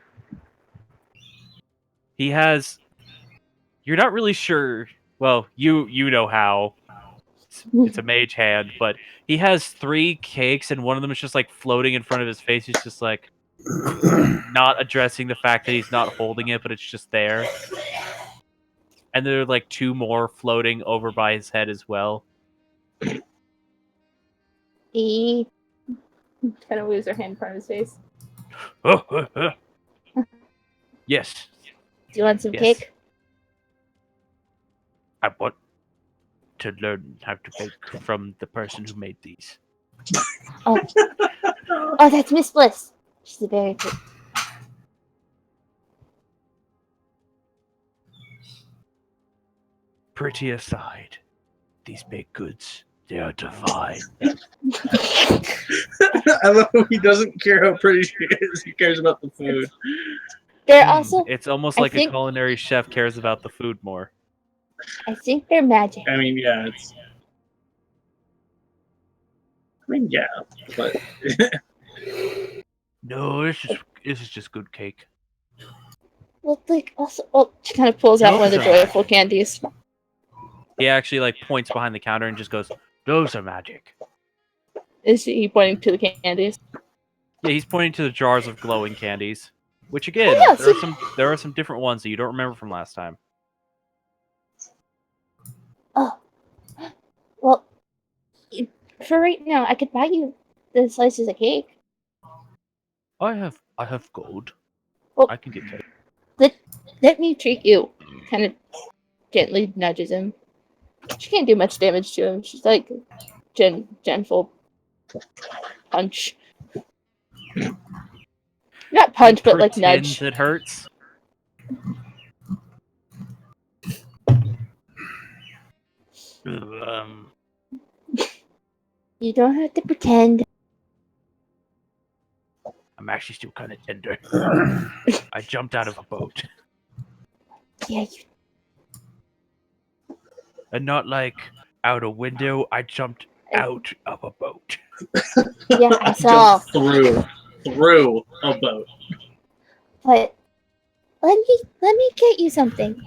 Speaker 5: He has. You're not really sure. Well, you know how. It's a mage hand, but he has 3 cakes, and one of them is just like floating in front of his face. He's just like not addressing the fact that he's not holding it, but it's just there. And there are like 2 more floating over by his head as well.
Speaker 3: He kind of moves her hand in front of his face.
Speaker 5: Yes,
Speaker 3: Do you want some
Speaker 5: Yes.
Speaker 3: cake?
Speaker 5: I want to learn how to bake from the person who made these.
Speaker 3: Oh, that's Miss Bliss. She's a very good.
Speaker 5: Pretty aside, these baked goods, they are divine.
Speaker 1: I love how he doesn't care how pretty she is. He cares about the food.
Speaker 3: They're also,
Speaker 5: It's almost
Speaker 3: I
Speaker 5: like
Speaker 3: think-
Speaker 5: a culinary chef cares about the food more.
Speaker 3: I think they're magic.
Speaker 1: I mean, yeah, it's. I mean, yeah, but
Speaker 5: No, this is just good cake.
Speaker 3: Well, like, also, she kind of pulls out one of the
Speaker 5: Those are-
Speaker 3: joyful candies.
Speaker 5: He actually like points behind the counter and just goes, "Those are magic."
Speaker 3: Is he pointing to the candies?
Speaker 5: Yeah, he's pointing to the jars of glowing candies. Which again,
Speaker 3: Oh, yeah,
Speaker 5: there are some different ones that you don't remember from last time.
Speaker 3: Oh, well, for right now, I could buy you the slices of cake.
Speaker 5: I have gold.
Speaker 3: Well-
Speaker 5: I can get cake.
Speaker 3: Let me treat you. Kind of gently nudges him. She can't do much damage to him. She's like gentle punch. Not punch, but like
Speaker 5: Pretend
Speaker 3: nudge.
Speaker 5: It hurts.
Speaker 3: You don't have to pretend.
Speaker 5: I'm actually still kind of tender. I jumped out of a boat,
Speaker 3: Yeah,
Speaker 5: and not like out a window. I jumped out of a boat.
Speaker 3: yeah, I saw.
Speaker 1: jump through a boat.
Speaker 3: But let me get you something,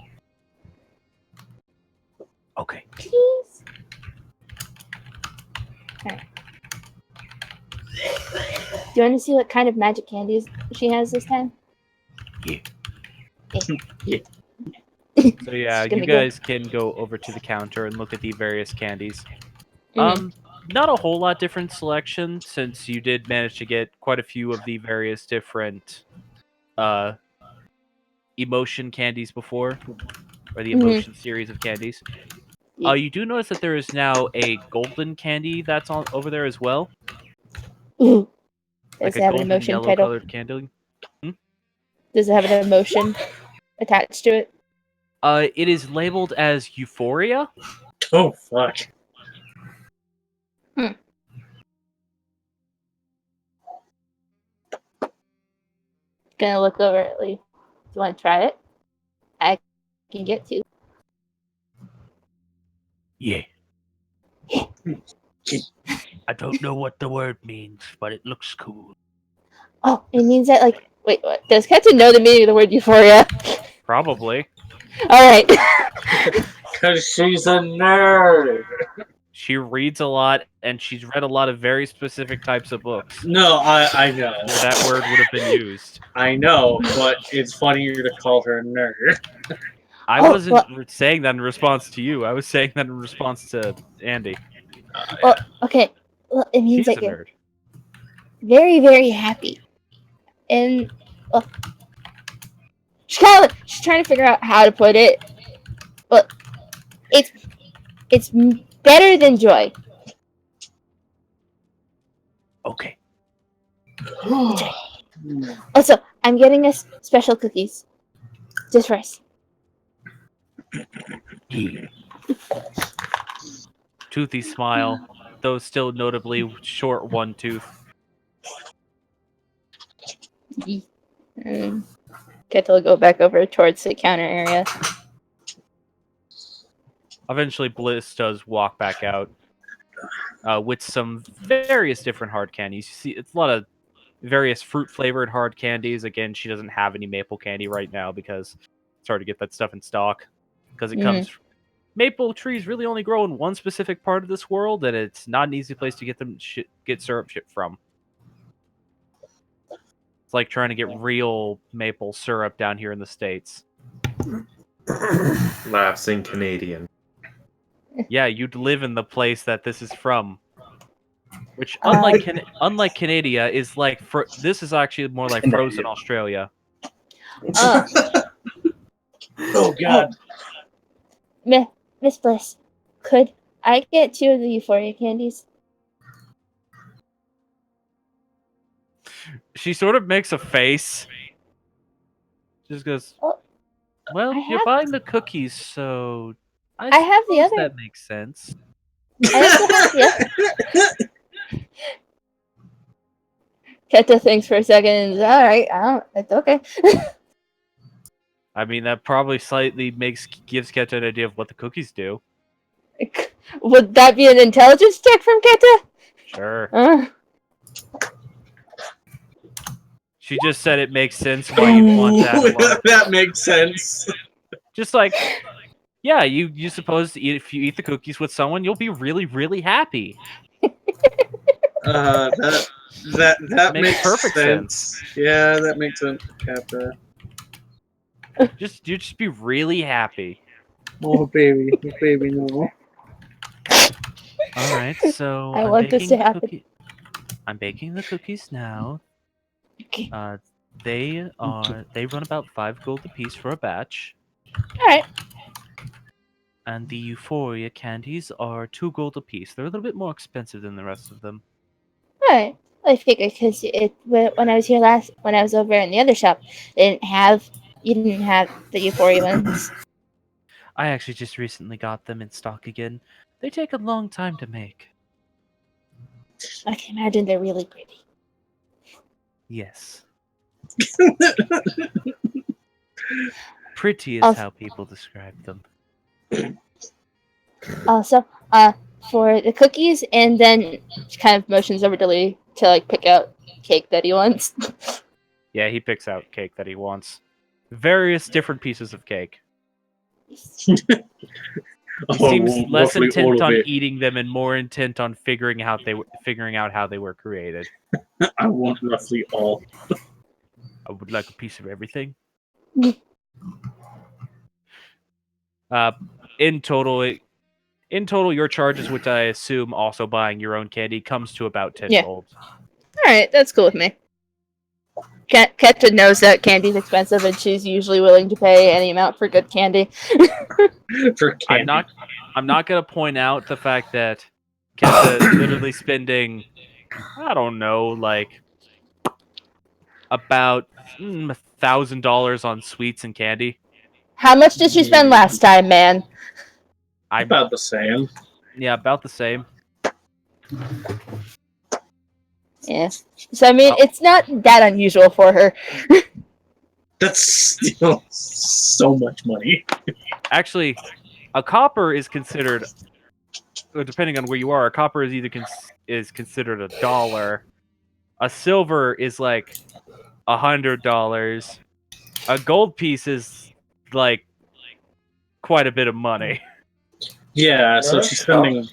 Speaker 5: Okay.
Speaker 3: please. Alright. Do you want to see what kind of magic candies she has this time?
Speaker 5: Yeah.
Speaker 1: Yeah.
Speaker 5: So yeah,
Speaker 3: She's gonna
Speaker 5: you
Speaker 3: go-
Speaker 5: guys can go over to the counter and look at the various candies.
Speaker 3: Mhm.
Speaker 5: Not a whole lot different selection since you did manage to get quite a few of the various different emotion candies before, or the
Speaker 3: Mhm.
Speaker 5: emotion series of candies.
Speaker 3: Yeah.
Speaker 5: You do notice that there is now a golden candy that's on over there as well,
Speaker 3: Ooh.
Speaker 5: like
Speaker 3: Does
Speaker 5: a
Speaker 3: it have an
Speaker 5: golden
Speaker 3: emotion
Speaker 5: yellow
Speaker 3: title?
Speaker 5: colored candy.
Speaker 3: Does it have an emotion attached to it?
Speaker 5: It is labeled as Euphoria.
Speaker 1: Oh fuck!
Speaker 3: Gonna look over at Lee. Do you want to try it? I can get to.
Speaker 5: Yeah. I don't know what the word means, but it looks cool.
Speaker 3: Oh, it means that like. Wait, what? Does Ketsu know the meaning of the word euphoria?
Speaker 5: Probably.
Speaker 3: All right.
Speaker 1: Cause she's a nerd.
Speaker 5: She reads a lot, and she's read a lot of very specific types of books
Speaker 1: No, I know,
Speaker 5: where that word would have been used.
Speaker 1: I know, but it's funnier to call her a nerd.
Speaker 5: I
Speaker 3: Oh,
Speaker 5: wasn't
Speaker 3: well-
Speaker 5: saying that in response to you. I was saying that in response to Andy.
Speaker 3: Well, okay. Well, it means
Speaker 5: She's a
Speaker 3: that you're
Speaker 5: nerd.
Speaker 3: very, very happy, and she's trying to figure out how to put it. But it's better than joy.
Speaker 5: Okay.
Speaker 3: Also, I'm getting us special cookies. Just for us.
Speaker 5: Toothy smile, though still notably short one tooth.
Speaker 3: Get to go back over towards the counter area.
Speaker 5: Eventually, Bliss does walk back out with some various different hard candies. You see, it's a lot of various fruit flavored hard candies. Again, she doesn't have any maple candy right now because it's hard to get that stuff in stock because it comes. Maple trees really only grow in one specific part of this world, and it's not an easy place to get them get syrup shipped from. It's like trying to get real maple syrup down here in the States.
Speaker 2: Laughs in Canadian.
Speaker 5: Yeah, you'd live in the place that this is from. Which, unlike Canada, is like this is actually more like frozen Australia.
Speaker 1: Oh God.
Speaker 3: Miss Bliss, could I get 2 of the Euphoria candies?
Speaker 5: She sort of makes a face. She just goes, "Well,
Speaker 3: I
Speaker 5: you're
Speaker 3: have-
Speaker 5: buying the cookies, so I
Speaker 3: have the
Speaker 5: suppose
Speaker 3: other.
Speaker 5: that makes sense."
Speaker 3: I also have the other. Keta thinks for a second. Alright, it's okay.
Speaker 5: I mean, that probably slightly gives Keta an idea of what the cookies do.
Speaker 3: Would that be an intelligence check from Keta?
Speaker 5: Sure. She just said it makes sense why you want that alone.
Speaker 1: That makes sense.
Speaker 5: Just like, yeah, you suppose if you eat the cookies with someone, you'll be really, really happy.
Speaker 1: That
Speaker 5: Makes perfect sense.
Speaker 1: Yeah, that makes sense, Capra.
Speaker 5: You just be really happy.
Speaker 1: Oh baby, no.
Speaker 5: All right, so
Speaker 3: I want this to happen.
Speaker 5: I'm baking the cookies now.
Speaker 3: Okay.
Speaker 5: They run about 5 gold apiece for a batch.
Speaker 3: Alright.
Speaker 5: And the Euphoria candies are 2 gold apiece. They're a little bit more expensive than the rest of them.
Speaker 3: Alright. I figured because when I was here when I was over in the other shop, you didn't have the Euphoria ones.
Speaker 5: I actually just recently got them in stock again. They take a long time to make.
Speaker 3: I can imagine they're really pretty.
Speaker 5: Yes. Pretty is
Speaker 3: Also-
Speaker 5: how people describe them.
Speaker 3: Also, for the cookies, and then she kind of motions over to Lee to like pick out cake that he wants.
Speaker 5: Yeah, he picks out cake that he wants. Various different pieces of cake. He seems less
Speaker 1: roughly all
Speaker 5: intent
Speaker 1: of
Speaker 5: on
Speaker 1: it.
Speaker 5: eating them and more intent on figuring out how they were created.
Speaker 1: I want roughly all.
Speaker 5: I would like a piece of everything. In total, your charges, which I assume also buying your own candy, comes to about 10 gold.
Speaker 3: Alright, that's cool with me. Keta knows that candy's expensive, and she's usually willing to pay any amount for good candy.
Speaker 1: For candy.
Speaker 5: I'm not gonna point out the fact that Keta is literally spending, I don't know, like about $1,000 on sweets and candy.
Speaker 3: How much did she spend last time, man?
Speaker 1: About the same.
Speaker 5: Yeah, about the same.
Speaker 3: Yeah. So I mean, it's not that unusual for her.
Speaker 1: That's still so much money.
Speaker 5: Actually, a copper is considered, depending on where you are, a copper is either is considered $1. A silver is like $100. A gold piece is like quite a bit of money.
Speaker 1: Yeah, so she's spending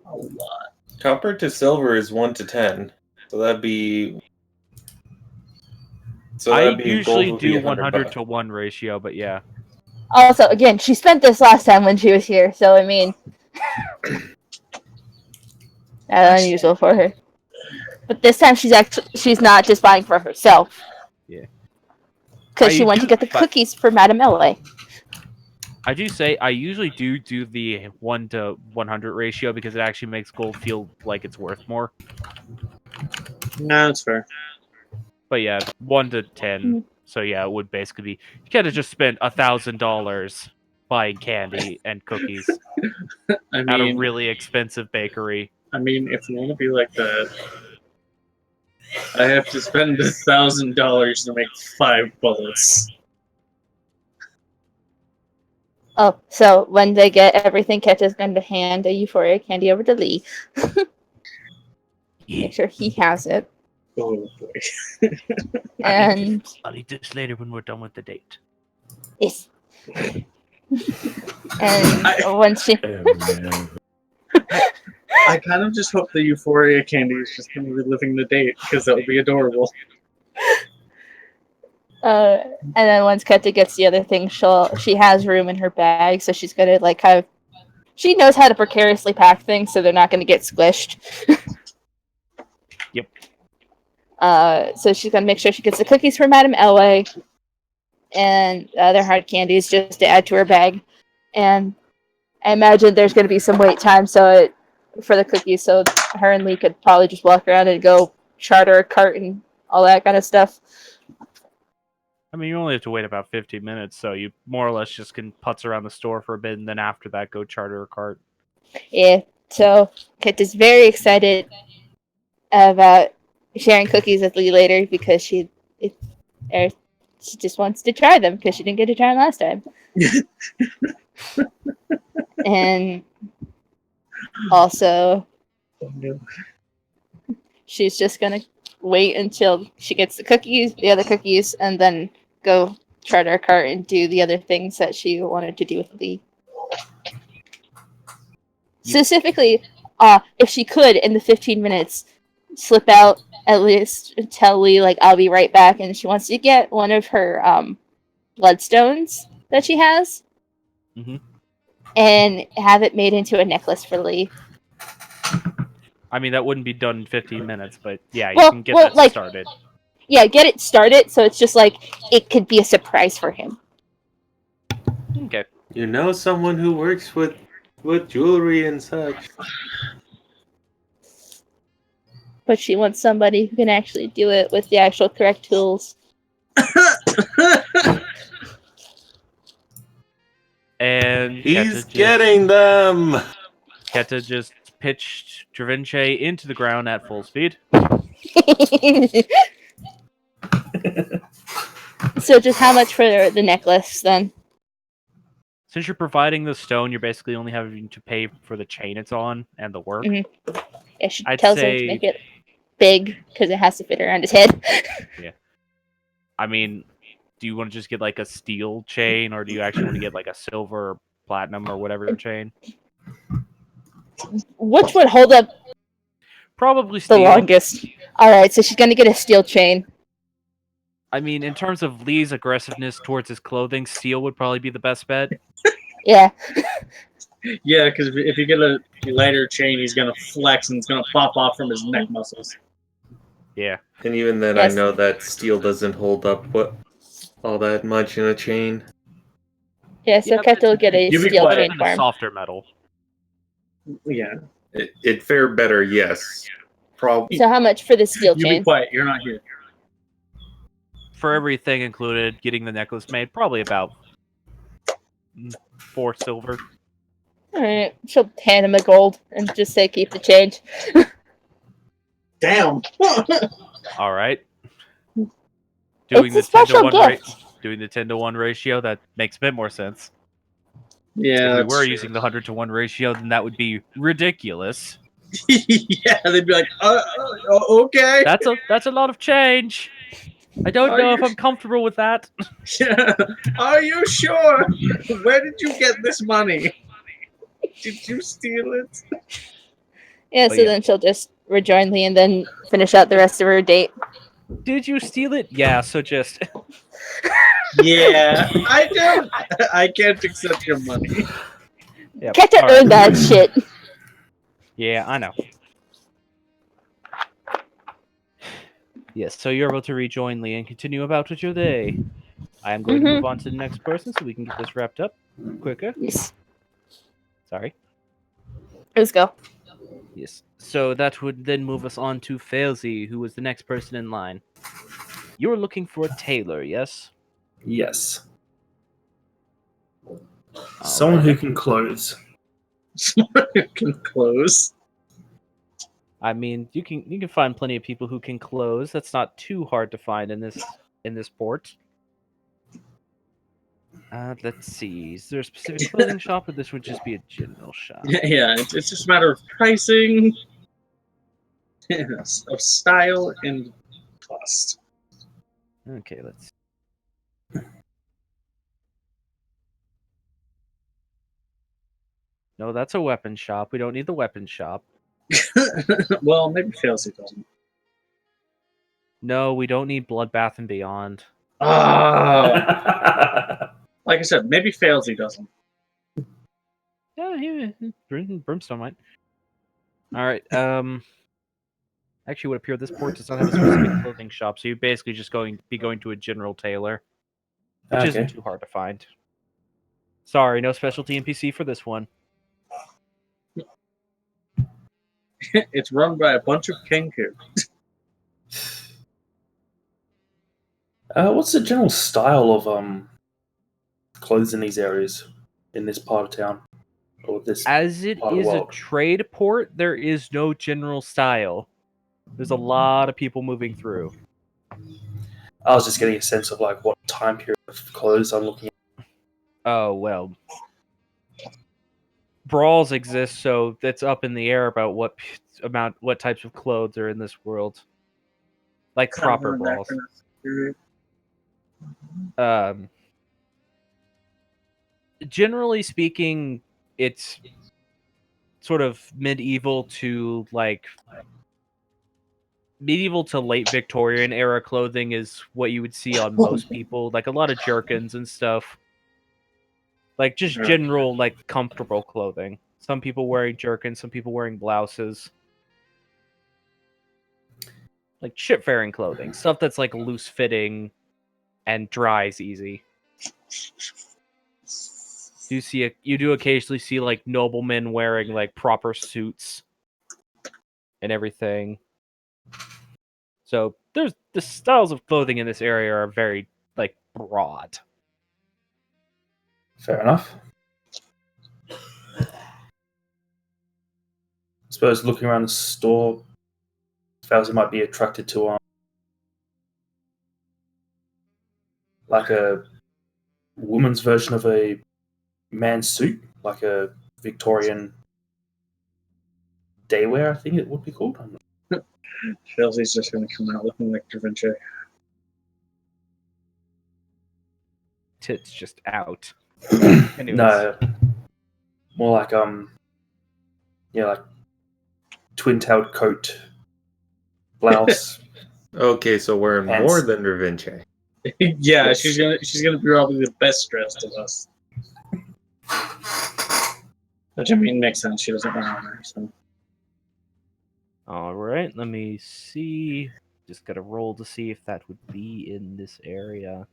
Speaker 1: a lot.
Speaker 2: Copper to silver is 1 to 10. So that'd be.
Speaker 5: I
Speaker 2: gold
Speaker 5: usually
Speaker 2: would be
Speaker 5: do
Speaker 2: 100
Speaker 5: 100
Speaker 2: bucks.
Speaker 5: to 1 ratio, but yeah.
Speaker 3: Also, again, she spent this last time when she was here, so I mean, not unusual for her. But this time she's not just buying for herself.
Speaker 5: Yeah.
Speaker 3: Because she went to get the cookies for Madame Ele.
Speaker 5: I do say I usually do the 1 to 100 ratio because it actually makes gold feel like it's worth more.
Speaker 1: No, that's fair.
Speaker 5: But yeah, 1 to 10.
Speaker 3: Mhm.
Speaker 5: So yeah, it would basically be you could have just spent $1,000 buying candy and cookies
Speaker 1: I
Speaker 5: at a
Speaker 1: mean,
Speaker 5: really expensive bakery.
Speaker 1: if you want to be like that, I have to spend $1,000 to make 5 bullets.
Speaker 3: Oh, so when they get everything, Keta's going to hand a Euphoria candy over to Lee. Make sure he has it.
Speaker 1: Oh boy.
Speaker 3: And
Speaker 5: I'll eat this later when we're done with the date.
Speaker 3: yes. And once she
Speaker 1: I kind of just hope the Euphoria candy is just going to be living the date, because that would be adorable.
Speaker 3: and then once Keta gets the other thing, she has room in her bag, so she's gonna like kind of she knows how to precariously pack things so they're not gonna get squished.
Speaker 5: Yep.
Speaker 3: So she's gonna make sure she gets the cookies for Madame Elway and other hard candies just to add to her bag. And I imagine there's gonna be some wait time for the cookies, so her and Lee could probably just walk around and go charter a cart and all that kind of stuff.
Speaker 5: I mean, you only have to wait about 15 minutes, so you more or less just can putz around the store for a bit, and then after that, go charter a cart.
Speaker 3: Yeah, so Kit is very excited about sharing cookies with Lee later because she just wants to try them because she didn't get to try them last time. And also, she's just gonna wait until she gets the other cookies, and then go charter a cart and do the other things that she wanted to do with Lee. Specifically, if she could, in the 15 minutes, slip out at least and tell Lee, like, I'll be right back, and she wants to get one of her bloodstones that she has, and have it made into a necklace for Lee.
Speaker 5: I mean, that wouldn't be done in 15 minutes, but yeah, you
Speaker 3: Well-
Speaker 5: can get
Speaker 3: well,
Speaker 5: that
Speaker 3: like-
Speaker 5: started.
Speaker 3: Yeah, get it started, so it's just like, it could be a surprise for him.
Speaker 5: Okay.
Speaker 2: You know someone who works with jewelry and such.
Speaker 3: But she wants somebody who can actually do it with the actual correct tools.
Speaker 5: And
Speaker 2: He's getting them!
Speaker 5: Keta just pitched Dravinche into the ground at full speed.
Speaker 3: So just how much for the necklace, then?
Speaker 5: Since you're providing the stone, you're basically only having to pay for the chain it's on and the work.
Speaker 3: Mhm. Yeah, she
Speaker 5: I'd
Speaker 3: tells him
Speaker 5: say-
Speaker 3: to make it big, because it has to fit around his head.
Speaker 5: I mean, do you want to just get like a steel chain, or do you actually want to get like a silver or platinum or whatever chain?
Speaker 3: Which would hold up
Speaker 5: Probably
Speaker 3: the
Speaker 5: steel.
Speaker 3: longest? Alright, so she's gonna get a steel chain.
Speaker 5: I mean, in terms of Lee's aggressiveness towards his clothing, steel would probably be the best bet.
Speaker 3: Yeah.
Speaker 1: Yeah, because if you get a lighter chain, he's gonna flex and it's gonna pop off from his neck muscles.
Speaker 5: Yeah.
Speaker 2: And even then,
Speaker 3: Yes.
Speaker 2: I know that steel doesn't hold up all that much in a chain.
Speaker 3: Yeah, so
Speaker 5: Yeah,
Speaker 3: Keta will get a
Speaker 1: you be
Speaker 3: steel
Speaker 1: quiet.
Speaker 3: chain
Speaker 5: And
Speaker 3: for
Speaker 5: a
Speaker 3: him.
Speaker 5: softer metal.
Speaker 1: Yeah.
Speaker 2: It fare better, yes. Probably.
Speaker 3: So how much for the steel
Speaker 1: You be
Speaker 3: chain?
Speaker 1: quiet. You're not here.
Speaker 5: For everything included, getting the necklace made, probably about 4 silver.
Speaker 3: Alright, she'll hand him the gold and just say keep the change.
Speaker 1: Damn.
Speaker 5: All right.
Speaker 3: It's a special gift.
Speaker 5: Doing the 10-to-1 ratio, that makes a bit more sense.
Speaker 1: Yeah.
Speaker 5: If we
Speaker 1: that's
Speaker 5: were
Speaker 1: true.
Speaker 5: using the 100-to-1 ratio, then that would be ridiculous.
Speaker 1: Yeah, they'd be like, okay.
Speaker 5: That's a lot of change. I don't
Speaker 1: Are
Speaker 5: know
Speaker 1: you
Speaker 5: if I'm comfortable with that.
Speaker 1: Yeah. Are you sure? Where did you get this money? Did you steal it?
Speaker 3: Yeah,
Speaker 5: But
Speaker 3: so
Speaker 5: yeah.
Speaker 3: then she'll just rejoin Lee and then finish out the rest of her date.
Speaker 5: Did you steal it? Yeah, so just
Speaker 1: Yeah. I can't accept your money.
Speaker 5: Yep.
Speaker 3: Keta
Speaker 5: All right.
Speaker 3: earned that shit.
Speaker 5: Yeah, I know. Yes, so you're able to rejoin Lee and continue about with your day. I am going to move on to the next person so we can get this wrapped up quicker.
Speaker 3: Yes.
Speaker 5: Sorry.
Speaker 3: Let's go.
Speaker 5: Yes. So that would then move us on to Failsy, who was the next person in line. You're looking for a tailor, yes?
Speaker 6: Yes. Someone who can close.
Speaker 1: It can close.
Speaker 5: I mean, you can find plenty of people who can close. That's not too hard to find in this port. Let's see. Is there a specific clothing shop, or this would just be a general shop?
Speaker 1: Yeah, it's just a matter of pricing, yes, of style and cost.
Speaker 5: Okay, let's. No, that's a weapon shop. We don't need the weapon shop.
Speaker 1: Well, maybe Failsy doesn't.
Speaker 5: No, we don't need Bloodbath and Beyond.
Speaker 1: Ah, like I said, maybe Failsy doesn't.
Speaker 5: Yeah, Brimstone might. All right. Actually, would appear this port does not have a specific clothing shop, so you're basically just be going to a general tailor, which isn't too hard to find. Sorry, no specialty NPC for this one.
Speaker 1: It's run by a bunch of Kenku.
Speaker 6: What's the general style of clothes in these areas, in this part of town, or this?
Speaker 5: As it
Speaker 6: part of the
Speaker 5: is a
Speaker 6: world?
Speaker 5: trade port, there is no general style. There's a lot of people moving through.
Speaker 6: I was just getting a sense of like what time period of clothes I'm looking at.
Speaker 5: Oh well. Brawls exist, so it's up in the air about what types of clothes are in this world. Like proper brawls. Generally speaking, it's sort of medieval to late Victorian era clothing is what you would see on most people, like a lot of jerkins and stuff. Like just general comfortable clothing. Some people wearing jerkins, some people wearing blouses. Like shipfaring clothing, stuff that's like loose fitting and dries easy. You do occasionally see like noblemen wearing like proper suits and everything. So there's the styles of clothing in this area are very broad.
Speaker 6: Fair enough. I suppose looking around the store, Fauzi might be attracted to like a woman's version of a man's suit, like a Victorian daywear, I think it would be called.
Speaker 1: Failsy's just going to come out looking like Da Vinci.
Speaker 5: Tits just out. Anyways.
Speaker 6: No, more like like twin-tailed coat, blouse.
Speaker 2: Okay, so we're in
Speaker 6: Pants.
Speaker 2: more than Da Vinci.
Speaker 1: Yeah,
Speaker 6: Yes.
Speaker 1: she's gonna be probably the best dressed of us. Which I mean makes sense. She doesn't want her. So.
Speaker 5: All right, let me see. Just gotta roll to see if that would be in this area.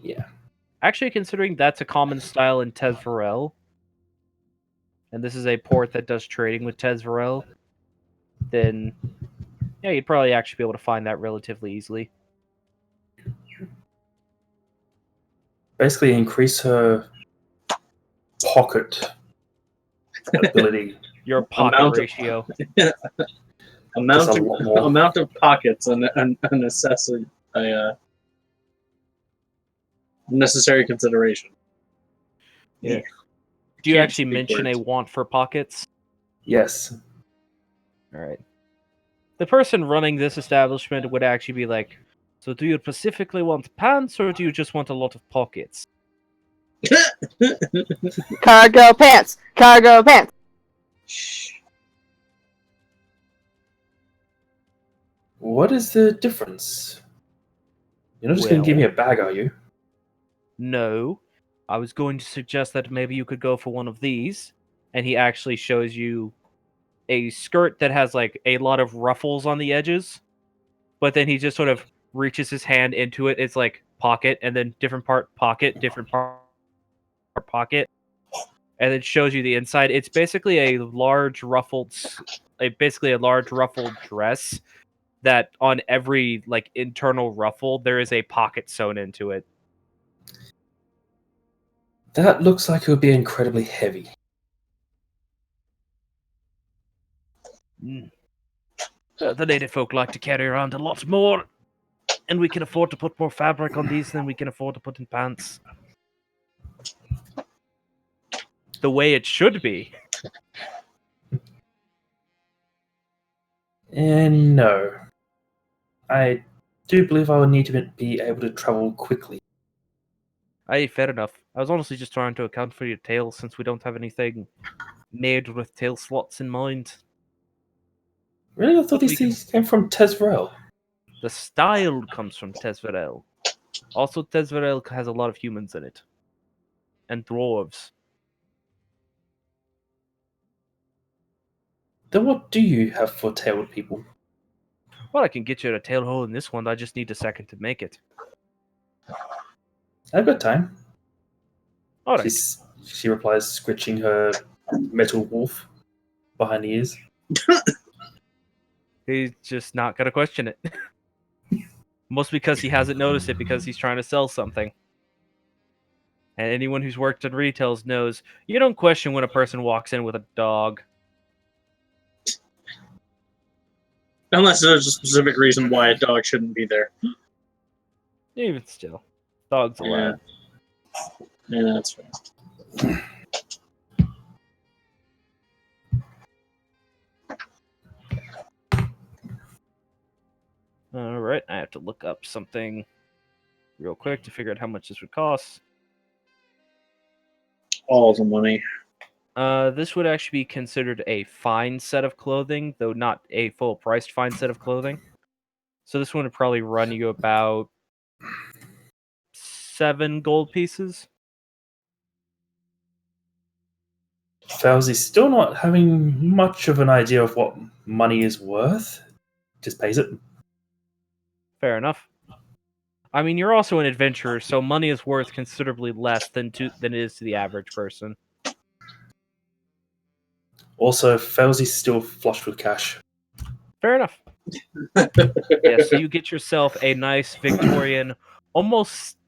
Speaker 6: Yeah.
Speaker 5: Actually, considering that's a common style in Tesvarel, and this is a port that does trading with Tesvarel, then yeah, you'd probably actually be able to find that relatively easily.
Speaker 6: Basically, increase her pocket ability.
Speaker 5: Your pocket
Speaker 1: Amount of-
Speaker 5: ratio.
Speaker 6: lot more.
Speaker 1: amount of pockets and a necessary consideration.
Speaker 5: Yeah. Do you
Speaker 1: Can't
Speaker 5: actually
Speaker 1: speak
Speaker 5: mention a
Speaker 1: words.
Speaker 5: want for pockets?
Speaker 6: Yes.
Speaker 5: All right. The person running this establishment would actually be like, so do you specifically want pants or do you just want a lot of pockets?
Speaker 8: Cargo pants! Cargo pants!
Speaker 6: What is the difference? You're not just going to give me a bag, are you?
Speaker 5: No. I was going to suggest that maybe you could go for one of these. And he actually shows you a skirt that has like a lot of ruffles on the edges. But then he just sort of reaches his hand into it. It's like pocket and then different part pocket, different part pocket. And it shows you the inside. It's basically a large ruffled dress that on every like internal ruffle there is a pocket sewn into it.
Speaker 6: That looks like it would be incredibly heavy.
Speaker 5: The native folk like to carry around a lot more, and we can afford to put more fabric on these than we can afford to put in pants. The way it should be.
Speaker 6: And no. I do believe I would need to be able to travel quickly.
Speaker 5: Aye, fair enough. I was honestly just trying to account for your tail since we don't have anything made with tail slots in mind.
Speaker 6: Really? I thought
Speaker 5: But we
Speaker 6: these things came from Tezverel.
Speaker 5: The style comes from Tezverel. Also, Tezverel has a lot of humans in it. And dwarves.
Speaker 6: Then what do you have for tailed people?
Speaker 5: Well, I can get you a tail hole in this one, I just need a second to make it.
Speaker 6: I've got time.
Speaker 5: Alright.
Speaker 6: She replies, scritching her metal wolf behind the ears.
Speaker 5: He's just not gonna question it. Mostly because he hasn't noticed it because he's trying to sell something. And anyone who's worked in retails knows you don't question when a person walks in with a dog.
Speaker 1: Unless there's a specific reason why a dog shouldn't be there.
Speaker 5: Even still. Dogs allowed.
Speaker 1: Yeah, that's fair.
Speaker 5: Alright, I have to look up something real quick to figure out how much this would cost.
Speaker 1: All the money.
Speaker 5: This would actually be considered a fine set of clothing, though not a full-priced fine set of clothing. So this one would probably run you about 7 gold pieces.
Speaker 6: Fauzi's still not having much of an idea of what money is worth. Just pays it.
Speaker 5: Fair enough. I mean, you're also an adventurer, so money is worth considerably less than it is to the average person.
Speaker 6: Also, Fauzi's still flush with cash.
Speaker 5: Fair enough. Yeah, so you get yourself a nice Victorian, almost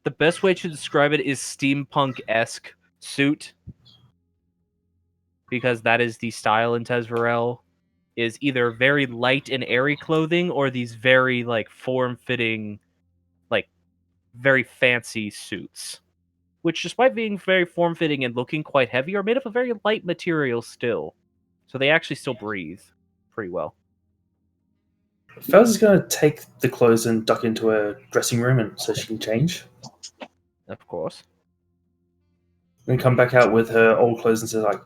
Speaker 5: the best way to describe it is steampunk-esque suit. Because that is the style in Tezverel, is either very light and airy clothing or these very like form-fitting, like very fancy suits. Which, despite being very form-fitting and looking quite heavy, are made of a very light material still. So they actually still breathe pretty well.
Speaker 6: Fauzi's going to take the clothes and duck into her dressing room and so she can change.
Speaker 5: Of course.
Speaker 6: Then come back out with her old clothes and say, like,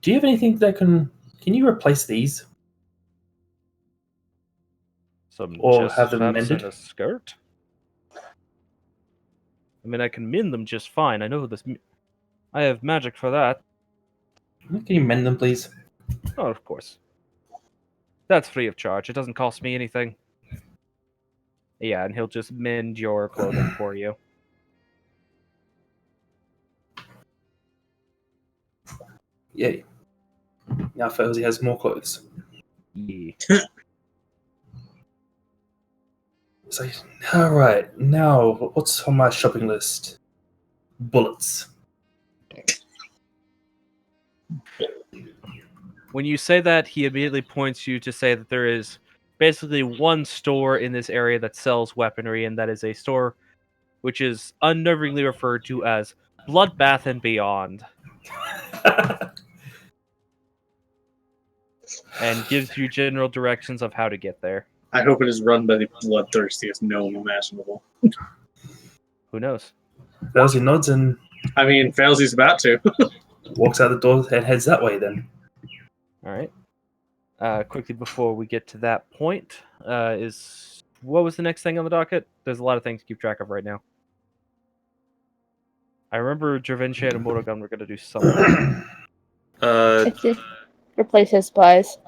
Speaker 6: do you have anything that can you replace these?
Speaker 5: Some
Speaker 6: Or
Speaker 5: chest
Speaker 6: have them
Speaker 5: straps
Speaker 6: mended?
Speaker 5: and a skirt? I mean, I can mend them just fine. I know this. I have magic for that.
Speaker 6: Can you mend them, please?
Speaker 5: Oh, of course. That's free of charge. It doesn't cost me anything. Yeah, and he'll just mend your clothing for you.
Speaker 6: Yay. Now Fauzi has more clothes.
Speaker 5: Yeah.
Speaker 6: It's like, alright, now what's on my shopping list? Bullets.
Speaker 5: When you say that, he immediately points you to say that there is basically one store in this area that sells weaponry, and that is a store which is unnervingly referred to as Bloodbath and Beyond, and gives you general directions of how to get there.
Speaker 1: I hope it is run by the bloodthirstiest gnome imaginable.
Speaker 5: Who knows?
Speaker 6: Fauzi nods and
Speaker 1: I mean, Failsy's about to.
Speaker 6: walks out the door and heads that way then.
Speaker 5: Alright. Quickly before we get to that point, what was the next thing on the docket? There's a lot of things to keep track of right now. I remember Dravinci and Motogun were going to do something.
Speaker 3: It's just replace his spies.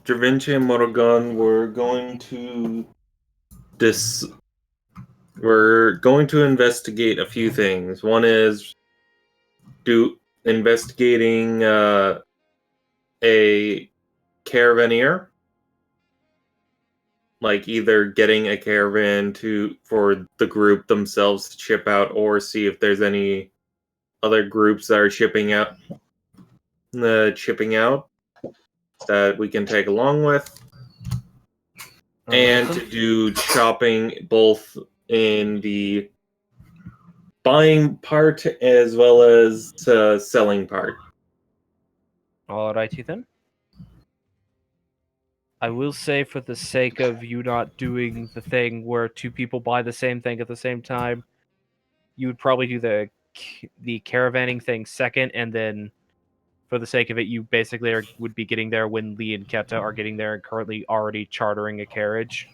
Speaker 2: Dravinci and Motogun were going to we're going to investigate a few things. One is investigating a caravaneer like either getting a caravan for the group themselves to ship out, or see if there's any other groups that are shipping out that we can take along with, and to do shopping both in the buying part as well as selling part.
Speaker 5: Alrighty then. I will say, for the sake of you not doing the thing where two people buy the same thing at the same time, you would probably do the caravanning thing second, and then, for the sake of it, you basically would be getting there when Lee and Keta are getting there and currently already chartering a carriage.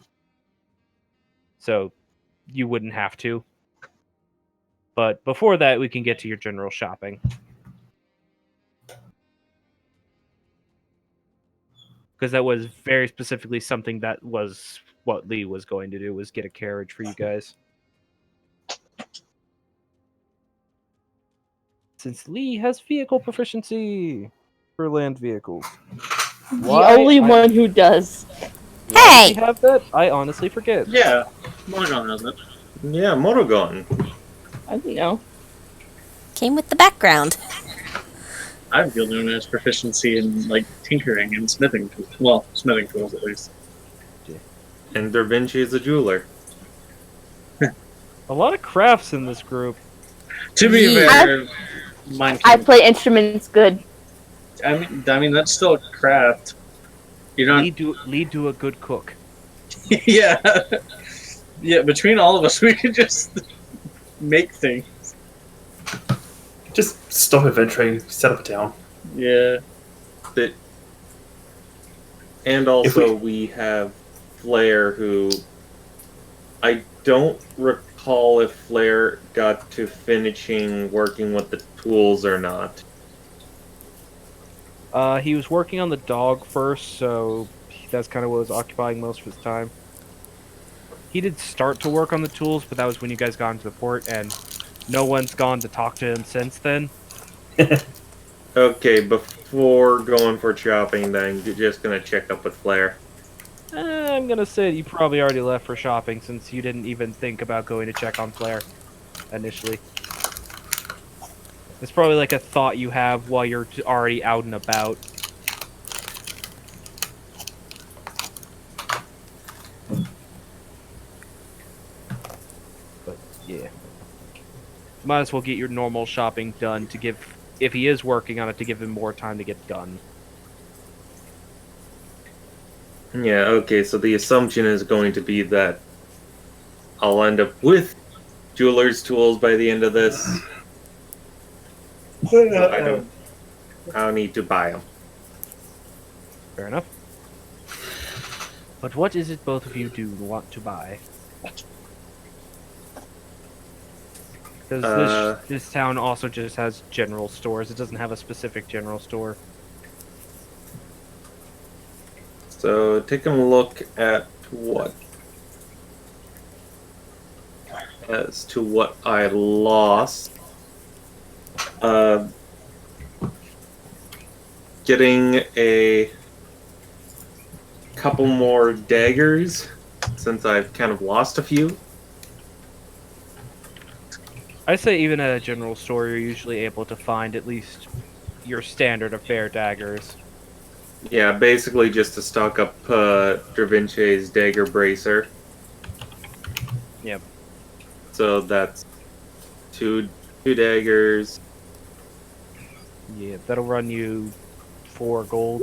Speaker 5: So you wouldn't have to. But before that, we can get to your general shopping. Because that was very specifically something that was what Lee was going to do, was get a carriage for you guys. Since Lee has vehicle proficiency for land vehicles.
Speaker 8: The only one who does.
Speaker 5: Why does he have that? I honestly forget.
Speaker 1: Yeah, Morgon has it.
Speaker 2: Yeah, Motogon.
Speaker 8: I don't know.
Speaker 4: Came with the background.
Speaker 1: I feel known as proficiency in like tinkering and smithing tools. Well, smithing tools at least.
Speaker 2: And Da Vinci is a jeweler.
Speaker 5: A lot of crafts in this group.
Speaker 1: To be fair, mine.
Speaker 8: I play instruments good.
Speaker 1: I mean that's still a craft. You don't.
Speaker 5: Lee do a good cook.
Speaker 1: Yeah. Yeah. Between all of us, we could just make things.
Speaker 6: Just stop adventuring, set up a town.
Speaker 1: Yeah.
Speaker 2: And also we have Flair, who I don't recall if Flair got to finishing working with the tools or not.
Speaker 5: He was working on the dog first, so that's kind of what was occupying most of his time. He did start to work on the tools, but that was when you guys got into the port, and no one's gone to talk to him since then.
Speaker 2: Okay, before going for shopping, then you're just gonna check up with Flair.
Speaker 5: I'm gonna say you probably already left for shopping, since you didn't even think about going to check on Flair initially. It's probably like a thought you have while you're already out and about. But yeah, might as well get your normal shopping done to give, if he is working on it, to give him more time to get done.
Speaker 2: Yeah, okay, so the assumption is going to be that I'll end up with jeweler's tools by the end of this. So I don't need to buy them.
Speaker 5: Fair enough. But what is it both of you do want to buy? Because this town also just has general stores. It doesn't have a specific general store.
Speaker 2: So taking a look at what I lost. Getting a couple more daggers since I've kind of lost a few.
Speaker 5: I say even at a general store, you're usually able to find at least your standard of fair daggers.
Speaker 2: Yeah, basically just to stock up Da Vinci's dagger bracer.
Speaker 5: Yep.
Speaker 2: So that's two daggers.
Speaker 5: Yeah, that'll run you 4 gold.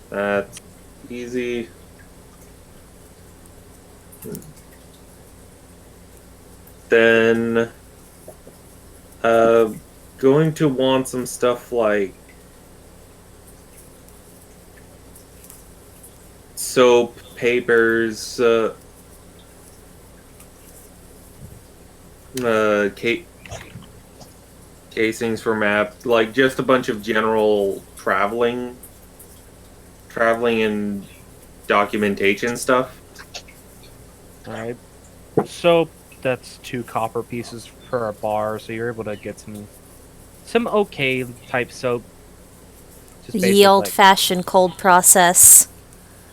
Speaker 2: That's easy. Then, going to want some stuff like soap, papers, casings for map, like just a bunch of general traveling and documentation stuff.
Speaker 5: Alright. So that's 2 copper pieces per a bar, so you're able to get some okay type soap Just
Speaker 4: The
Speaker 5: basic,
Speaker 4: old-fashioned cold process.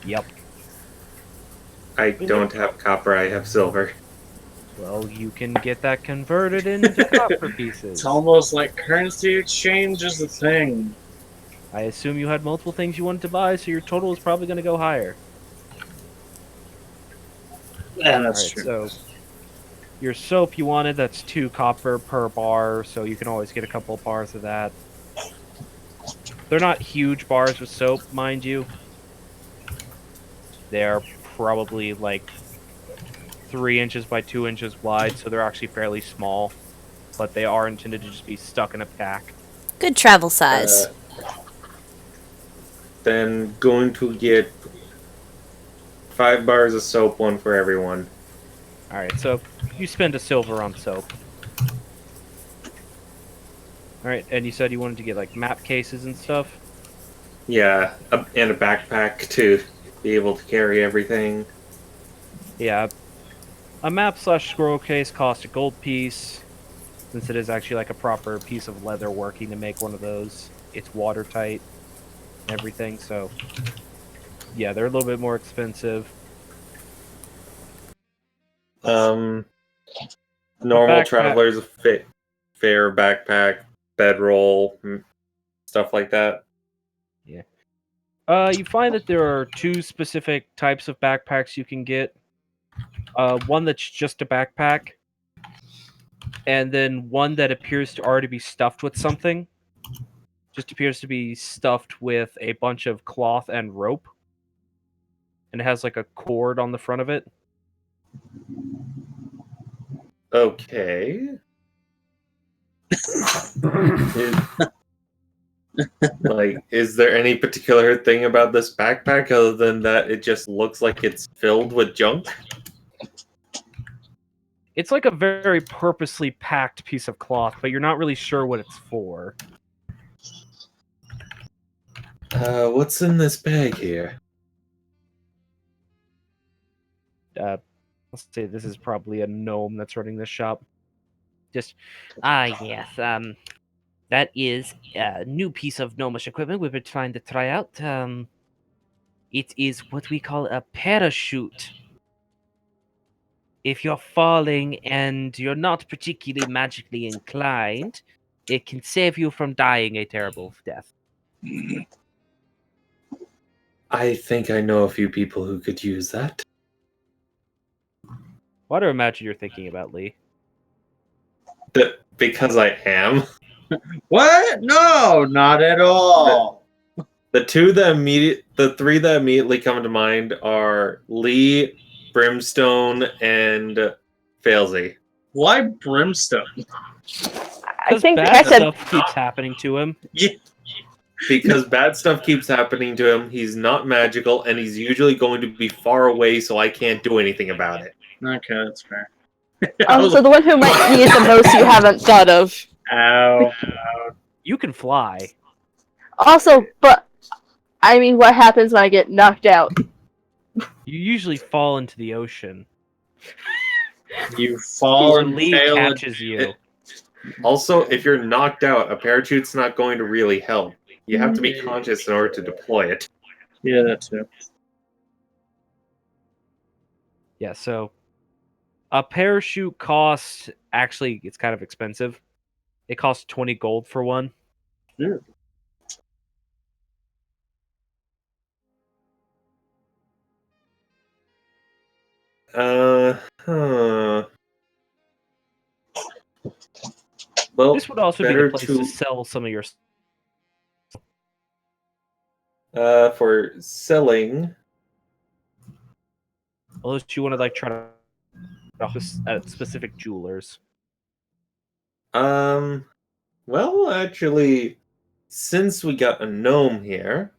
Speaker 5: Yep.
Speaker 2: I don't have copper, I have silver.
Speaker 5: Well, you can get that converted into copper pieces.
Speaker 1: It's almost like currency exchange is a thing.
Speaker 5: I assume you had multiple things you wanted to buy, so your total is probably going to go higher.
Speaker 1: Yeah, that's
Speaker 5: Alright,
Speaker 1: true.
Speaker 5: so your soap you wanted, that's 2 copper per bar, so you can always get a couple of bars of that. They're not huge bars of soap, mind you. They're probably like 3 inches by 2 inches wide, so they're actually fairly small. But they are intended to just be stuck in a pack.
Speaker 4: Good travel size.
Speaker 2: Then going to get 5 bars of soap, 1 for everyone.
Speaker 5: Alright, so you spend a silver on soap. Alright, and you said you wanted to get like map cases and stuff?
Speaker 2: Yeah, and a backpack to be able to carry everything.
Speaker 5: Yeah. A map/scroll case costs a gold piece. Since it is actually like a proper piece of leather working to make one of those. It's watertight and everything, so yeah, they're a little bit more expensive.
Speaker 2: Normal
Speaker 5: backpack.
Speaker 2: travelers, fair backpack, bedroll, stuff like that.
Speaker 5: You find that there are 2 specific types of backpacks you can get. One that's just a backpack, and then one that appears to already be stuffed with something. Just appears to be stuffed with a bunch of cloth and rope. And it has like a cord on the front of it.
Speaker 2: Okay. Is there any particular thing about this backpack other than that it just looks like it's filled with junk?
Speaker 5: It's like a very purposely packed piece of cloth, but you're not really sure what it's for.
Speaker 2: What's in this bag here?
Speaker 5: Let's say this is probably a gnome that's running this shop.
Speaker 7: Yes, that is a new piece of gnomish equipment we've been trying to try out. It is what we call a parachute. If you're falling and you're not particularly magically inclined, it can save you from dying a terrible death.
Speaker 2: I think I know a few people who could use that.
Speaker 5: What do I imagine you're thinking about, Lee?
Speaker 2: Because I am.
Speaker 1: What? No, not at all.
Speaker 2: The 3 that immediately come to mind are Lee, Brimstone, and Failsy.
Speaker 1: Why brimstone?
Speaker 8: I think
Speaker 5: bad
Speaker 8: Keta.
Speaker 5: stuff keeps happening to him.
Speaker 2: Because bad stuff keeps happening to him, he's not magical, and he's usually going to be far away, so I can't do anything about it.
Speaker 1: Okay, that's fair.
Speaker 8: So the one who might need it the most you haven't thought of.
Speaker 1: Ow.
Speaker 5: You can fly.
Speaker 8: Also, but I mean, what happens when I get knocked out?
Speaker 5: You usually fall into the ocean.
Speaker 1: You fall
Speaker 5: Or
Speaker 1: and
Speaker 5: Lee
Speaker 1: fail.
Speaker 5: catches you.
Speaker 2: Also, if you're knocked out, a parachute's not going to really help. You have to be conscious in order to deploy it.
Speaker 1: Yeah, that too.
Speaker 5: Yeah, so a parachute costs, actually, it's kind of expensive. It costs 20 gold for one.
Speaker 1: Yeah.
Speaker 2: Well,
Speaker 5: This would also be
Speaker 2: better
Speaker 5: the place to sell some of your...
Speaker 2: for selling,
Speaker 5: Unless you want to, like, try to... at specific jewelers.
Speaker 2: well, actually, since we got a gnome here,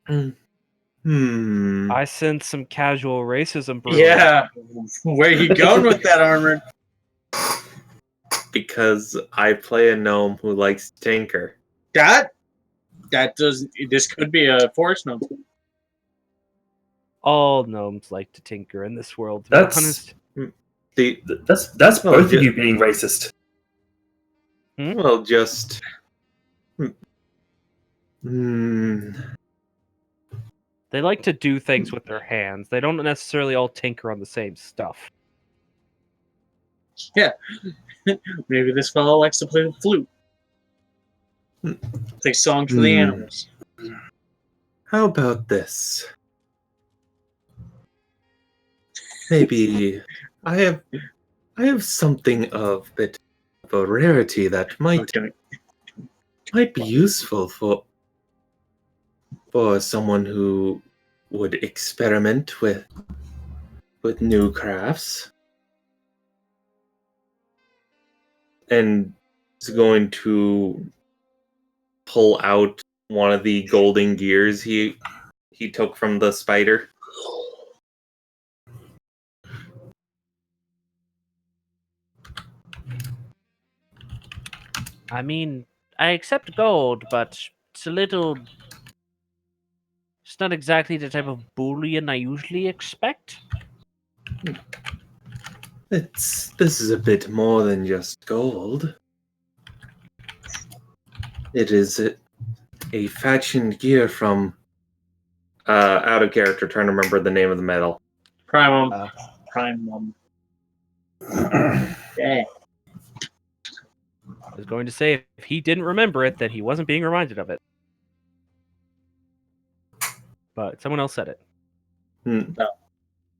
Speaker 5: I sense some casual racism brewing.
Speaker 1: Yeah. Where you going with that, Armored?
Speaker 2: because I play a gnome who likes to tinker.
Speaker 1: That doesn't. This could be a forest gnome.
Speaker 5: All gnomes like to tinker in this world, to be
Speaker 6: That's-
Speaker 5: honest.
Speaker 6: That's
Speaker 2: Oh,
Speaker 6: both
Speaker 2: yeah.
Speaker 6: of you being racist.
Speaker 2: Well, just Hmm.
Speaker 5: They like to do things with their hands. They don't necessarily all tinker on the same stuff.
Speaker 1: Maybe this fellow likes to play the flute. Play songs for the animals.
Speaker 2: How about this? Maybe I have something of bit of a rarity that might be useful for someone who would experiment with new crafts. And is going to pull out one of the golden gears he took from the spider.
Speaker 7: I mean, I accept gold, but it's a little. It's not exactly the type of bullion I usually expect.
Speaker 2: This is a bit more than just gold. It is a fashioned gear from out of character, trying to remember the name of the metal.
Speaker 1: Primum. Primum. Yeah.
Speaker 5: I was going to say, if he didn't remember it, then he wasn't being reminded of it. But someone else said it.
Speaker 1: No.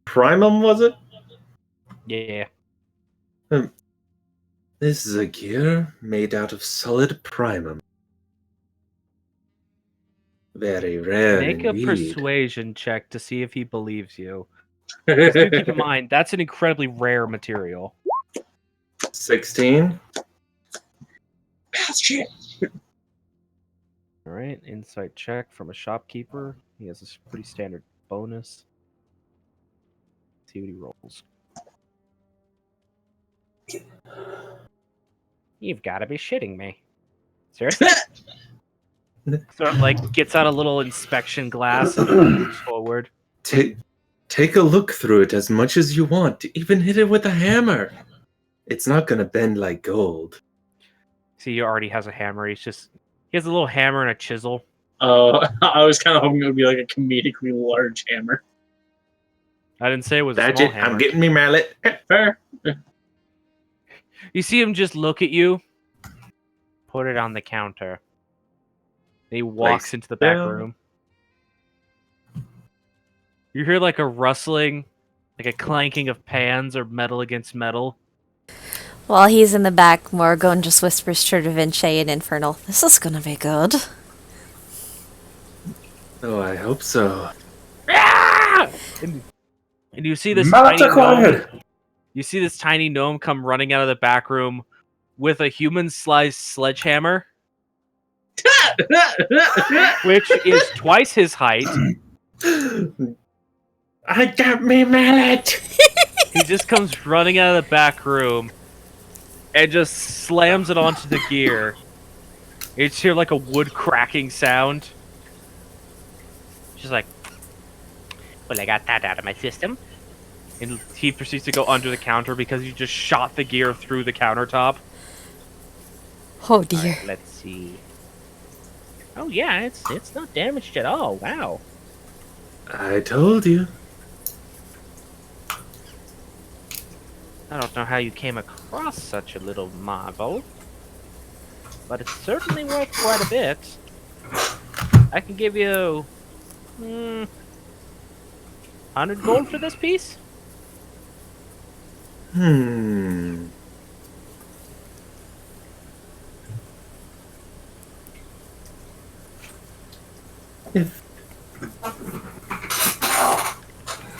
Speaker 2: Primum, was it?
Speaker 5: Yeah.
Speaker 2: This is a gear made out of solid primum. Very rare
Speaker 5: Make a
Speaker 2: indeed.
Speaker 5: persuasion check to see if he believes you. 'Cause do keep in mind, that's an incredibly rare material.
Speaker 2: 16.
Speaker 1: Shit.
Speaker 5: Alright, insight check from a shopkeeper. He has a pretty standard bonus. Let's see what he rolls. You've got to be shitting me. Seriously? So it, like, gets out a little inspection glass and moves forward.
Speaker 2: Take a look through it as much as you want. Even hit it with a hammer. It's not gonna bend like gold.
Speaker 5: See, he already has a hammer. He has a little hammer and a chisel.
Speaker 1: I was kind of hoping it would be like a comedically large hammer.
Speaker 5: I didn't say it was a
Speaker 2: That's
Speaker 5: small
Speaker 2: it.
Speaker 5: hammer.
Speaker 2: I'm getting me mallet.
Speaker 1: Fair.
Speaker 5: You see him just look at you, put it on the counter. And he walks
Speaker 2: Place
Speaker 5: into the back
Speaker 2: down.
Speaker 5: room. You hear like a rustling, like a clanking of pans or metal against metal.
Speaker 4: While he's in the back, Morgan just whispers to Da Vinci and Infernal, "This is gonna be good."
Speaker 2: Oh, I hope so.
Speaker 5: And you see this
Speaker 6: Mallet
Speaker 5: tiny gnome.
Speaker 6: acquired!
Speaker 5: You see this tiny gnome come running out of the back room with a human-sized sledgehammer, which is twice his height.
Speaker 2: I got me mallet.
Speaker 5: He just comes running out of the back room and just slams it onto the gear. You just hear like a wood cracking sound. She's like, well, I got that out of my system. And he proceeds to go under the counter because you just shot the gear through the countertop.
Speaker 4: Oh dear.
Speaker 7: Alright, let's see. Oh yeah, it's not damaged at all. Wow.
Speaker 2: I told you.
Speaker 7: I don't know how you came across such a little marvel, but it's certainly worth quite a bit. I can give you 100 gold for this piece.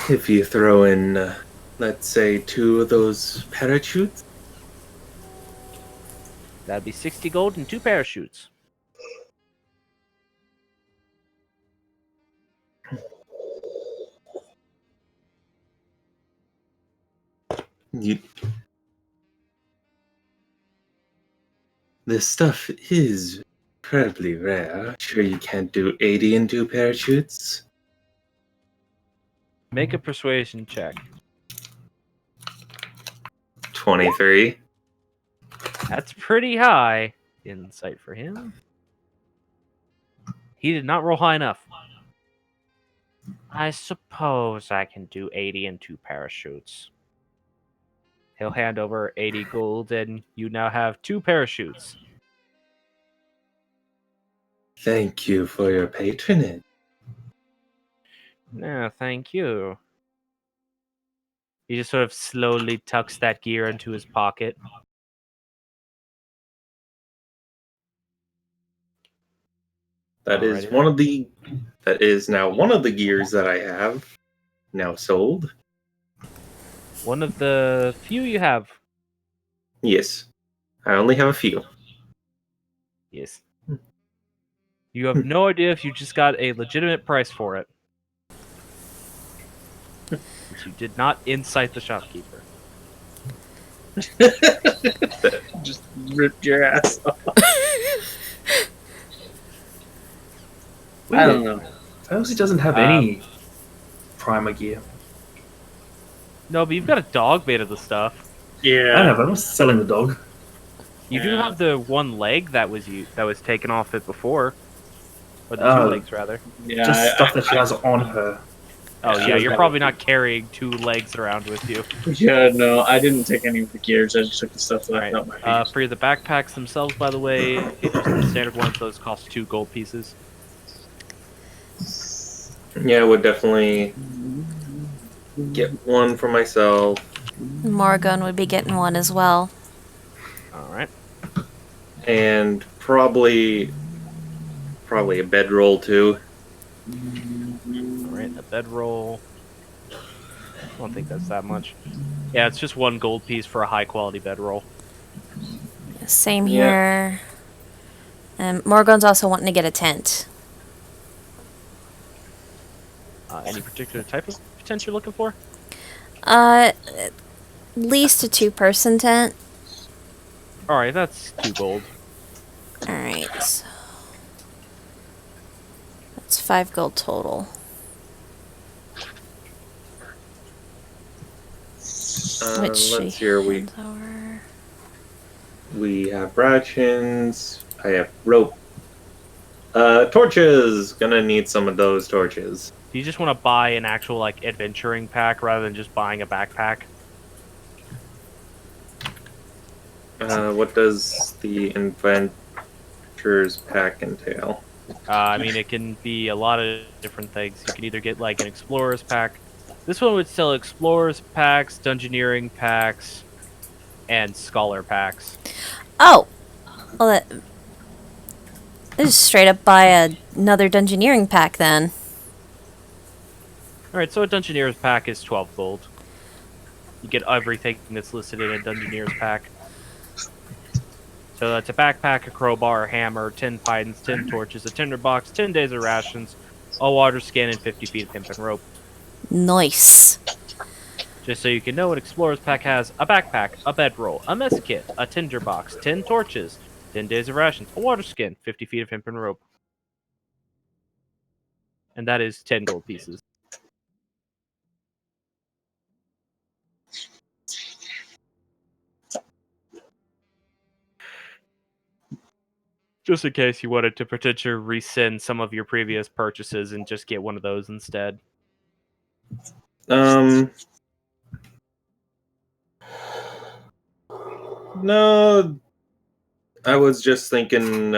Speaker 2: If you throw in, let's say, 2 of those parachutes,
Speaker 7: That'd be 60 gold and 2 parachutes.
Speaker 2: this stuff is incredibly rare. Sure, you can't do 80 in 2 parachutes.
Speaker 5: Make a persuasion check.
Speaker 2: 23.
Speaker 5: That's pretty high. Insight for him.
Speaker 7: He did not roll high enough. I suppose I can do 80 and 2 parachutes. He'll hand over 80 gold, and you now have 2 parachutes.
Speaker 2: Thank you for your patronage.
Speaker 7: No, thank you. He just sort of slowly tucks that gear into his pocket.
Speaker 2: That is
Speaker 7: Alrighty.
Speaker 2: that is now one of the gears that I have now sold.
Speaker 7: One of the few you have.
Speaker 2: Yes. I only have a few.
Speaker 7: Yes. You have no idea if you just got a legitimate price for it. Since you did not incite the shopkeeper.
Speaker 1: Just ripped your ass off. I don't know.
Speaker 6: Elsie doesn't have any primer gear.
Speaker 7: No, but you've got a dog made of the stuff.
Speaker 6: I
Speaker 1: Yeah.
Speaker 6: know, but I'm selling the dog.
Speaker 7: You do
Speaker 1: Yeah.
Speaker 7: have the one leg that was taken off it before. Or the
Speaker 6: Oh.
Speaker 7: two legs, rather.
Speaker 1: Yeah.
Speaker 6: Just stuff that she has on her.
Speaker 7: Oh,
Speaker 1: Yeah,
Speaker 7: yeah,
Speaker 1: I was
Speaker 7: you're
Speaker 1: about
Speaker 7: probably
Speaker 1: to-
Speaker 7: not carrying 2 legs around with you.
Speaker 1: Yeah, no, I didn't take any of the gears. I just took the stuff that I
Speaker 7: Alright.
Speaker 1: thought might be useful.
Speaker 7: For the backpacks themselves, by the way, the standard ones, those cost 2 gold pieces.
Speaker 2: Yeah, I would definitely get one for myself.
Speaker 4: Morgan would be getting one as well.
Speaker 7: Alright.
Speaker 2: And probably a bedroll too.
Speaker 7: Alright, a bedroll. I don't think that's that much. Yeah, it's just 1 gold piece for a high quality bedroll.
Speaker 4: Same
Speaker 2: Yeah.
Speaker 4: here. And Morgan's also wanting to get a tent.
Speaker 7: Any particular type of tent you're looking for?
Speaker 4: At least a 2-person tent.
Speaker 7: Alright, that's 2 gold.
Speaker 4: Alright, so that's 5 gold total. Which
Speaker 2: Let's
Speaker 4: she
Speaker 2: see here.
Speaker 4: hands over.
Speaker 2: We have rations. I have rope. Torches. Gonna need some of those torches.
Speaker 7: Do you just want to buy an actual, like, adventuring pack rather than just buying a backpack?
Speaker 2: What does the adventures pack entail?
Speaker 7: I mean, it can be a lot of different things. You can either get, like, an explorer's pack. This one would sell explorer's packs, dungeoneering packs, and scholar packs.
Speaker 4: Oh! Well, that... This is straight up buy another dungeoneering pack then.
Speaker 7: Alright, so a dungeoneer's pack is 12 gold. You get everything that's listed in a dungeoneer's pack. So that's a backpack, a crowbar, a hammer, 10 pidons, 10 torches, a tinderbox, 10 days of rations, a water skin, and 50 feet of hemp and rope.
Speaker 4: Nice.
Speaker 7: Just so you can know, an explorer's pack has a backpack, a bedroll, a mess kit, a tinderbox, 10 torches, 10 days of rations, a water skin, 50 feet of hemp and rope. And that is 10 gold pieces. Just in case you wanted to potentially rescind some of your previous purchases and just get one of those instead.
Speaker 2: No, I was just thinking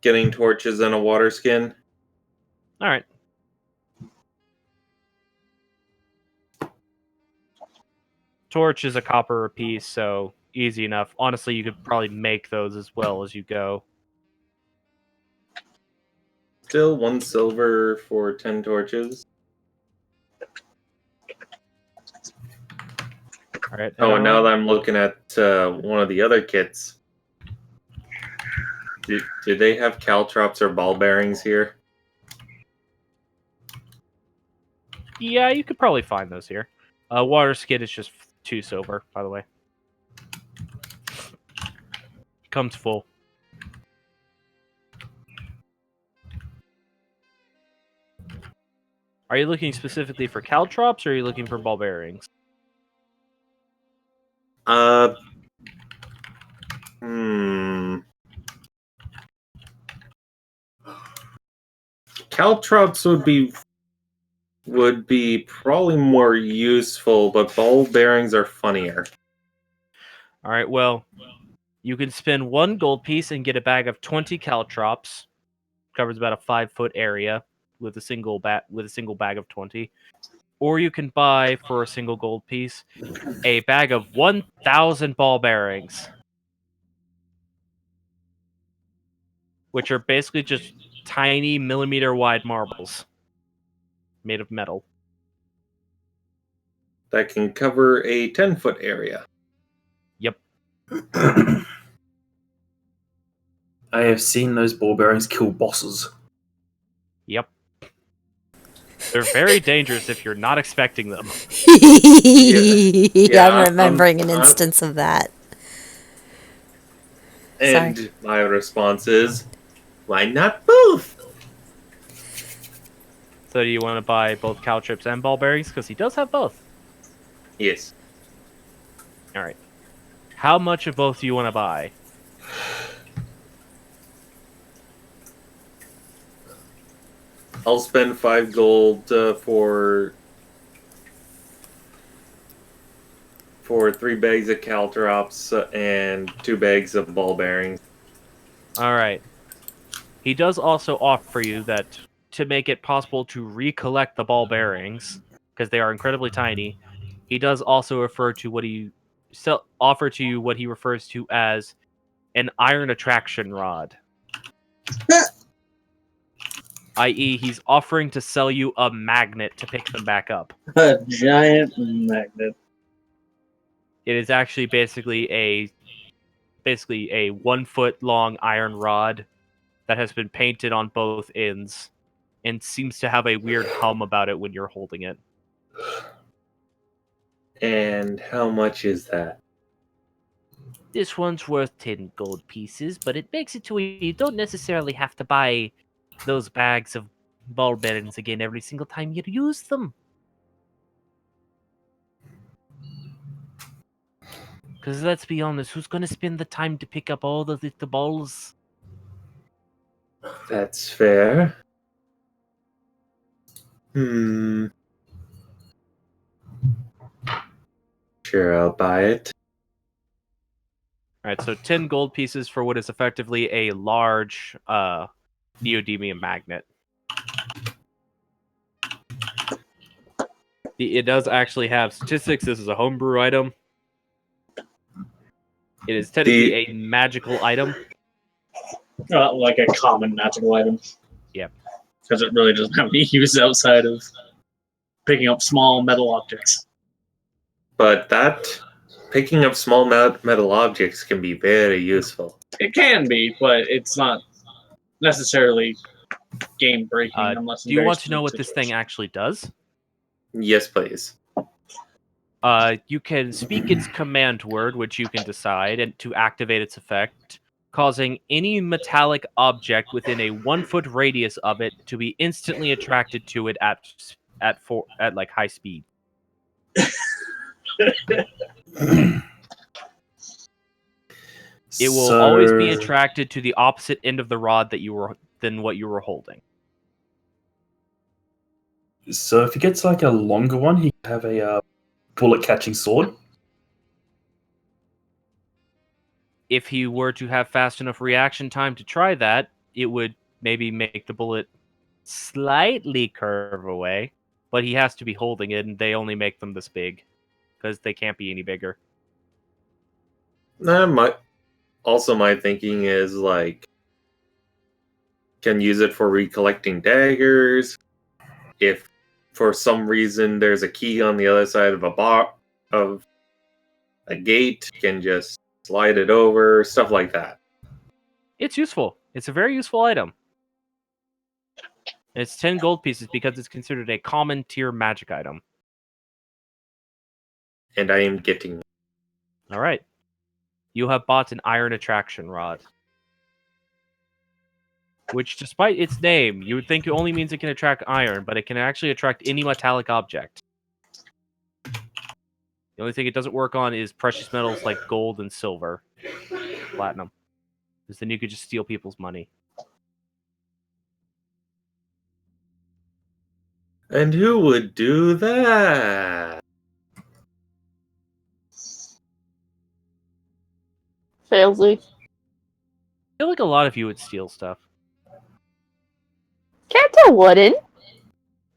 Speaker 2: getting torches and a water skin.
Speaker 7: Alright. Torch is a copper apiece, so easy enough. Honestly, you could probably make those as well as you go.
Speaker 2: Still 1 silver for 10 torches.
Speaker 7: Alright.
Speaker 2: Oh, and now that I'm looking at one of the other kits, do they have caltrops or ball bearings here?
Speaker 7: Yeah, you could probably find those here. Water skin is just 2 silver, by the way. Comes full. Are you looking specifically for caltrops, or are you looking for ball bearings?
Speaker 2: Hmm. caltrops would be probably more useful, but ball bearings are funnier.
Speaker 7: All right, well, you can spend 1 gold piece and get a bag of 20 caltrops. Covers about a 5-foot area with a single bag of 20. Or you can buy for a single gold piece a bag of 1,000 ball bearings, which are basically just tiny millimeter wide marbles made of metal.
Speaker 2: That can cover a 10-foot area.
Speaker 7: Yep.
Speaker 6: I have seen those ball bearings kill bosses.
Speaker 7: Yep. They're very dangerous if you're not expecting them.
Speaker 2: Yeah,
Speaker 4: I'm remembering an
Speaker 2: I'm-
Speaker 4: instance of that.
Speaker 2: And my response is, why not both?
Speaker 7: So do you want to buy both caltrops and ball bearings? Because he does have both.
Speaker 2: Yes.
Speaker 7: All right. How much of both do you want to buy?
Speaker 2: I'll spend 5 gold for 3 bags of caltrops and 2 bags of ball bearings.
Speaker 7: All right. He does also offer you that to make it possible to recollect the ball bearings, because they are incredibly tiny, he does also offer to you what he refers to as an iron attraction rod. I.e., he's offering to sell you a magnet to pick them back up.
Speaker 1: A giant magnet.
Speaker 7: It is actually basically a 1-foot long iron rod that has been painted on both ends and seems to have a weird hum about it when you're holding it.
Speaker 2: And how much is that?
Speaker 7: This one's worth 10 gold pieces, but it makes it to where you don't necessarily have to buy those bags of ball bearings again every single time you use them. Because let's be honest, who's going to spend the time to pick up all the little balls?
Speaker 2: That's fair. Sure, I'll buy it.
Speaker 7: Alright, so 10 gold pieces for what is effectively a large neodymium magnet. It does actually have statistics. This is a homebrew item. It is technically a magical item.
Speaker 1: Like a common magical item.
Speaker 7: Yep.
Speaker 1: Because it really doesn't have any use outside of picking up small metal objects.
Speaker 2: But picking up small metal objects can be very useful.
Speaker 1: It can be, but it's not necessarily game breaking unless.
Speaker 7: Do you want to know what this thing actually does?
Speaker 2: Yes, please.
Speaker 7: You can speak its command word, which you can decide, and to activate its effect, causing any metallic object within a 1-foot radius of it to be instantly attracted to it at like high speed. It will always be attracted to the opposite end of the rod than what you were holding.
Speaker 6: So if he gets like a longer one, he can have a bullet catching sword.
Speaker 7: If he were to have fast enough reaction time to try that, it would maybe make the bullet slightly curve away, but he has to be holding it, and they only make them this big because they can't be any bigger.
Speaker 2: My thinking is like, can use it for recollecting daggers. If for some reason there's a key on the other side of a gate, can just slide it over, stuff like that.
Speaker 7: It's useful. It's a very useful item. It's 10 gold pieces because it's considered a common tier magic item.
Speaker 2: And I am getting.
Speaker 7: All right. You have bought an iron attraction rod, which, despite its name, you would think it only means it can attract iron, but it can actually attract any metallic object. The only thing it doesn't work on is precious metals like gold and silver, platinum, because then you could just steal people's money.
Speaker 2: And who would do that?
Speaker 8: Failsy.
Speaker 7: I feel like a lot of you would steal stuff.
Speaker 8: Kenta wouldn't.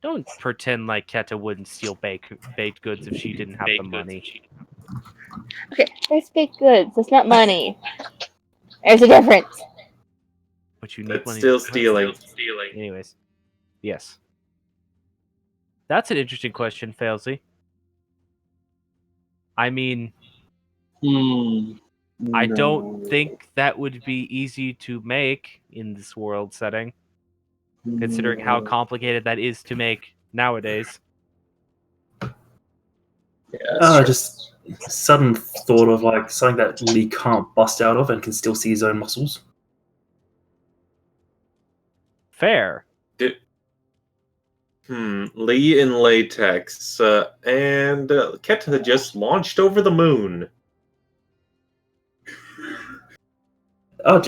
Speaker 7: Don't pretend like Keta wouldn't steal baked goods if she didn't have the money.
Speaker 3: Okay, there's baked goods. It's not money. There's a difference.
Speaker 7: But you need
Speaker 2: That's
Speaker 7: money.
Speaker 2: still stealing.
Speaker 7: Anyways, yes. That's an interesting question, Failsy. I mean, I don't think that would be easy to make in this world setting, considering how complicated that is to make nowadays.
Speaker 1: Yeah,
Speaker 6: Just sudden thought of like something that Lee can't bust out of and can still see his own muscles.
Speaker 7: Fair.
Speaker 2: Lee in latex, and Keta just launched over the moon.
Speaker 6: Oh,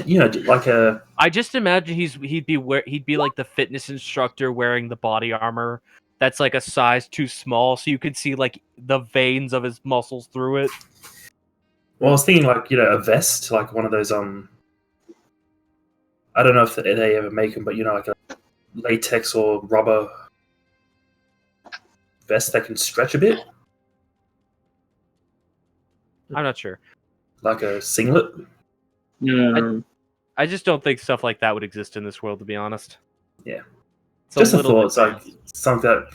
Speaker 6: like a
Speaker 7: I just imagine he'd be like the fitness instructor wearing the body armor that's like a size too small, so you could see like the veins of his muscles through it.
Speaker 6: Well, I was thinking like a vest, like one of those I don't know if they ever make them, but like a latex or rubber vest that can stretch a bit,
Speaker 7: I'm not sure.
Speaker 6: like a singlet.
Speaker 7: I just don't think stuff like that would exist in this world, to be honest.
Speaker 6: Yeah.
Speaker 7: It's
Speaker 6: Just a
Speaker 7: little
Speaker 6: thought.
Speaker 7: bit
Speaker 6: It's like something that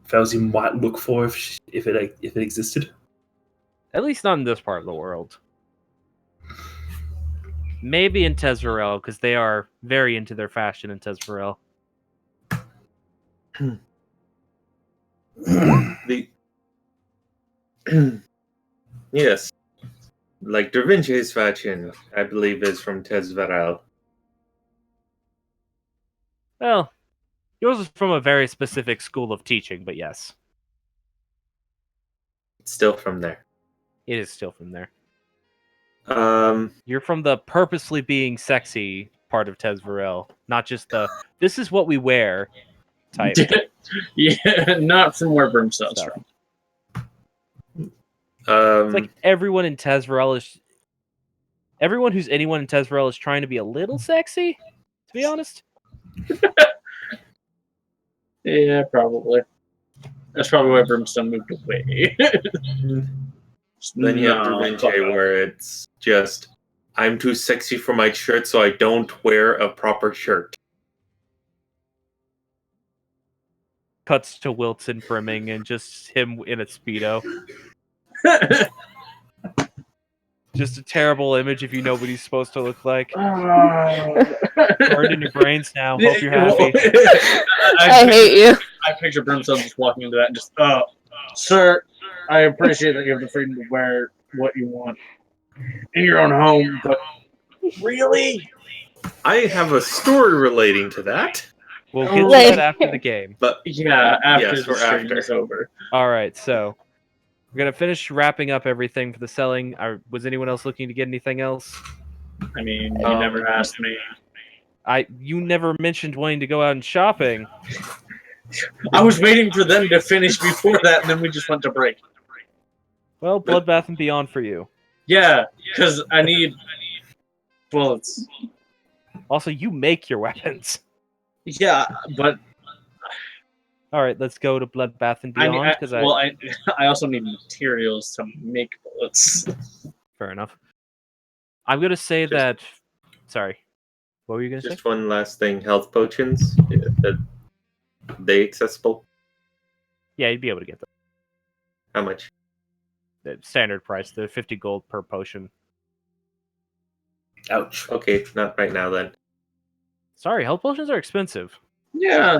Speaker 6: Felsi might look for if it existed.
Speaker 7: At least not in this part of the world. Maybe in Tezverel, because they are very into their fashion in Tezverel.
Speaker 2: Yes. Like Da Vinci's fashion, I believe, is from Tezveral.
Speaker 7: Well, yours is from a very specific school of teaching, but yes,
Speaker 2: It's still from there.
Speaker 7: it is still from there.
Speaker 2: Um,
Speaker 7: You're from the purposely being sexy part of Tezverel, not just the this is what we wear type
Speaker 1: yeah, not from where Brimstone's
Speaker 7: stuff.
Speaker 1: from.
Speaker 7: It's like everyone in Tezverel is... Everyone who's anyone in Tezverel is trying to be a little sexy, to be honest.
Speaker 1: Yeah, probably. That's probably why Brimstone moved away.
Speaker 2: then you have Da Vinci, where it's just, I'm too sexy for my shirt, so I don't wear a proper shirt.
Speaker 7: Cuts to Wilson brimming and just him in a Speedo. Just a terrible image if you know what he's supposed to look like. Burned in your brains now. Hope you're happy.
Speaker 8: I hate you.
Speaker 1: I picture Brimstone just walking into that and just, sir, I appreciate that you have the freedom to wear what you want in your own home, but really?
Speaker 2: I have a story relating to that.
Speaker 7: We'll get to
Speaker 8: Like-
Speaker 7: that after the game.
Speaker 2: But
Speaker 1: Yeah, after
Speaker 2: yes,
Speaker 1: the
Speaker 2: or
Speaker 1: stream
Speaker 2: after.
Speaker 1: is over.
Speaker 7: Alright, so we're gonna finish wrapping up everything for the selling. Was anyone else looking to get anything else?
Speaker 1: I mean, you never asked me.
Speaker 7: You never mentioned wanting to go out and shopping.
Speaker 1: I was waiting for them to finish before that, and then we just went to break.
Speaker 7: Well, Bloodbath and Beyond for you.
Speaker 1: Yeah, because I need bullets.
Speaker 7: Also, you make your weapons.
Speaker 1: Yeah, but
Speaker 7: Alright, let's go to Bloodbath and Beyond, because
Speaker 1: I also need materials to make bullets.
Speaker 7: Fair enough. I'm gonna say that... Sorry. What were you gonna say?
Speaker 2: just one last thing, health potions, are they accessible?
Speaker 7: Yeah, you'd be able to get them.
Speaker 2: How much?
Speaker 7: The standard price, the 50 gold per potion.
Speaker 6: Ouch.
Speaker 2: Okay, not right now then.
Speaker 7: Sorry, health potions are expensive.
Speaker 1: Yeah,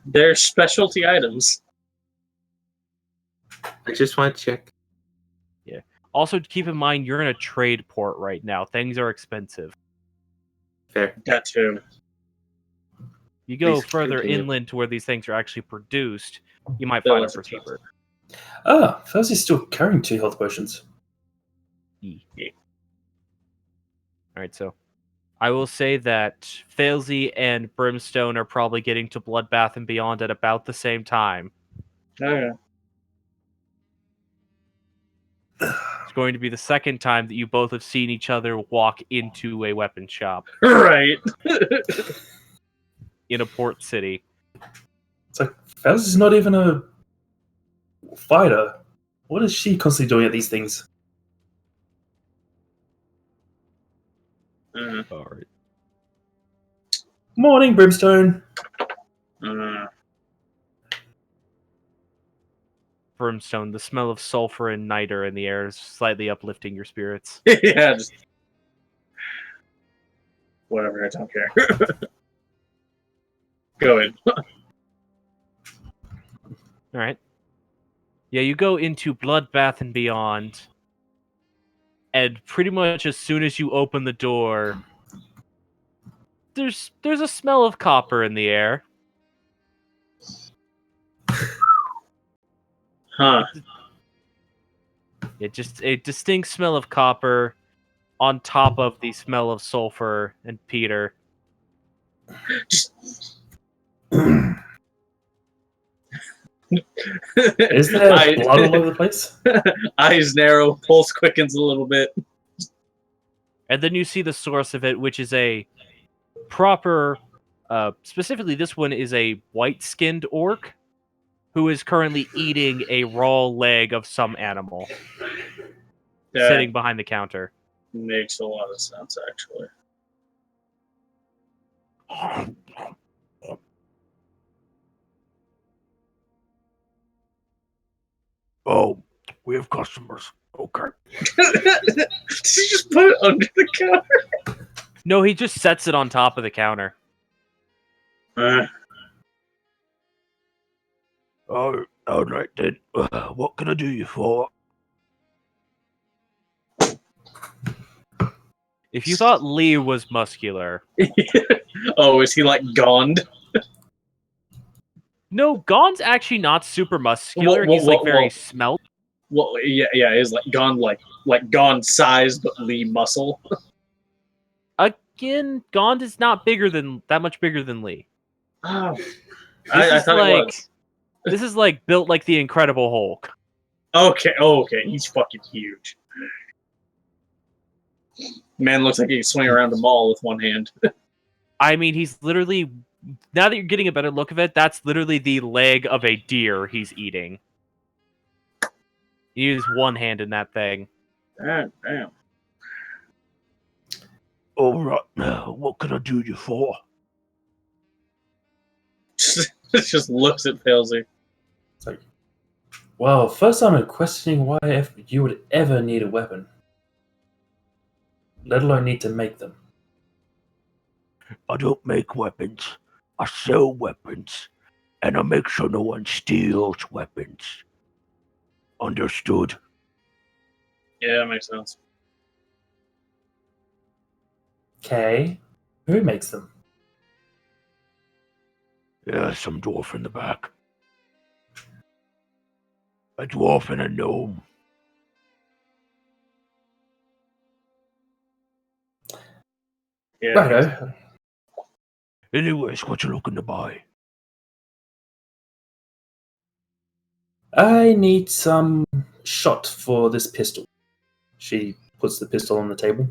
Speaker 1: they're specialty items.
Speaker 2: I just want to check.
Speaker 7: Also, keep in mind, you're in a trade port right now. Things are expensive.
Speaker 2: Fair.
Speaker 1: That too.
Speaker 7: You go
Speaker 2: Please
Speaker 7: further
Speaker 2: continue.
Speaker 7: inland to where these things are actually produced, you might
Speaker 1: They'll
Speaker 7: find them
Speaker 1: less
Speaker 7: for
Speaker 1: expensive.
Speaker 7: cheaper.
Speaker 6: Felsi's still carrying 2 health potions.
Speaker 7: Alright, so I will say that Failsy and Brimstone are probably getting to Bloodbath and Beyond at about the same time.
Speaker 1: Okay.
Speaker 7: It's going to be the second time that you both have seen each other walk into a weapon shop
Speaker 1: Right.
Speaker 7: in a port city.
Speaker 6: It's like, Faz is not even a fighter. What is she constantly doing at these things?
Speaker 7: All right.
Speaker 6: Morning, Brimstone.
Speaker 7: Brimstone, the smell of sulfur and niter in the air is slightly uplifting your spirits.
Speaker 1: Yeah, just whatever. I don't care. Go ahead.
Speaker 7: All right. Yeah, you go into Bloodbath and Beyond, and pretty much as soon as you open the door, there's a smell of copper in the air.
Speaker 1: Huh.
Speaker 7: Yeah, just a distinct smell of copper on top of the smell of sulfur and peter.
Speaker 6: Is there blood all over the place?
Speaker 1: Eyes narrow, pulse quickens a little bit.
Speaker 7: And then you see the source of it, which is a proper, specifically this one is a white-skinned orc who is currently eating a raw leg of some animal
Speaker 1: That
Speaker 7: sitting behind the counter.
Speaker 1: makes a lot of sense, actually.
Speaker 5: Oh, we have customers. Okay.
Speaker 1: Did you just put it under the counter?
Speaker 7: No, he just sets it on top of the counter.
Speaker 5: Oh, all right then. What can I do you for?
Speaker 7: If you thought Lee was muscular,
Speaker 1: Oh, is he like Gond?
Speaker 7: no, Gon's actually not super muscular.
Speaker 1: Whoa,
Speaker 7: He's like
Speaker 1: whoa,
Speaker 7: very
Speaker 1: whoa.
Speaker 7: smelt.
Speaker 1: Well, yeah, is like Gond, like Gond size, but Lee muscle.
Speaker 7: Again, Gond is not that much bigger than Lee.
Speaker 1: Oh,
Speaker 7: This
Speaker 1: I
Speaker 7: is
Speaker 1: thought
Speaker 7: like
Speaker 1: it was.
Speaker 7: this is like built like the Incredible Hulk.
Speaker 1: Okay, he's fucking huge. Man looks like he can swing around a mall with one hand.
Speaker 7: I mean, he's literally, now that you're getting a better look of it, that's literally the leg of a deer he's eating. He uses one hand in that thing.
Speaker 1: God damn.
Speaker 5: All right. What can I do you for?
Speaker 1: Just looks at Palsy.
Speaker 6: It's like, well, first I'm questioning why you would ever need a weapon, let alone need to make them.
Speaker 5: I don't make weapons. I sell weapons. And I make sure no one steals weapons. Understood?
Speaker 1: Yeah, that makes sense.
Speaker 6: Okay, who makes them?
Speaker 5: Yeah, some dwarf in the back. A dwarf and a gnome.
Speaker 1: Yeah.
Speaker 6: Righto.
Speaker 5: Anyways, what you looking to buy?
Speaker 6: I need some shot for this pistol. She puts the pistol on the table.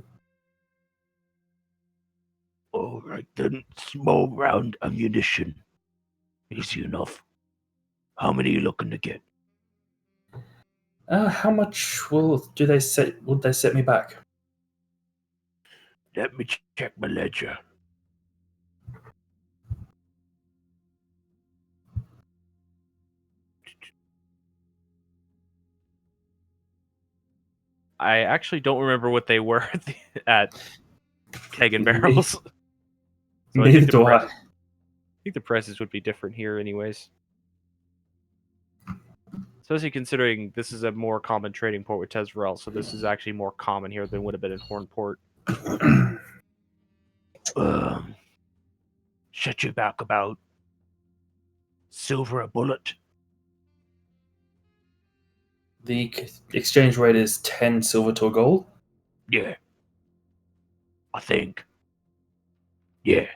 Speaker 5: Alright then, small round ammunition. Easy enough. How many are you looking to get?
Speaker 6: How much would they set me back?
Speaker 5: Let me check my ledger.
Speaker 7: I actually don't remember what they were at Keg and Barrels. So I
Speaker 6: Neither
Speaker 7: think
Speaker 6: do I.
Speaker 7: I think the prices would be different here anyways. Especially considering this is a more common trading port with Tezverel, so this is actually more common here than would have been in Hornport.
Speaker 5: Set you back about silver a bullet.
Speaker 6: The exchange rate is 10 silver to a gold.
Speaker 5: Yeah. I think. Yeah.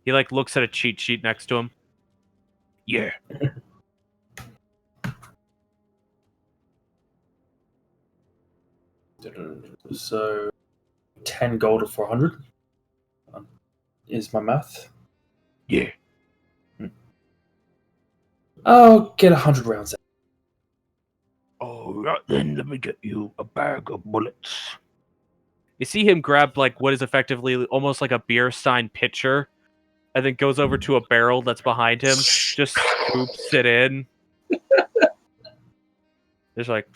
Speaker 5: He like looks at a cheat sheet next to him. Yeah.
Speaker 6: So 10 gold or 400 is my math.
Speaker 5: Yeah.
Speaker 6: I'll get 100 rounds out.
Speaker 5: Alright then, let me get you a bag of bullets. You see him grab like what is effectively almost like a beer stein pitcher, and then goes over to a barrel that's behind him, just scoops it in. It's like,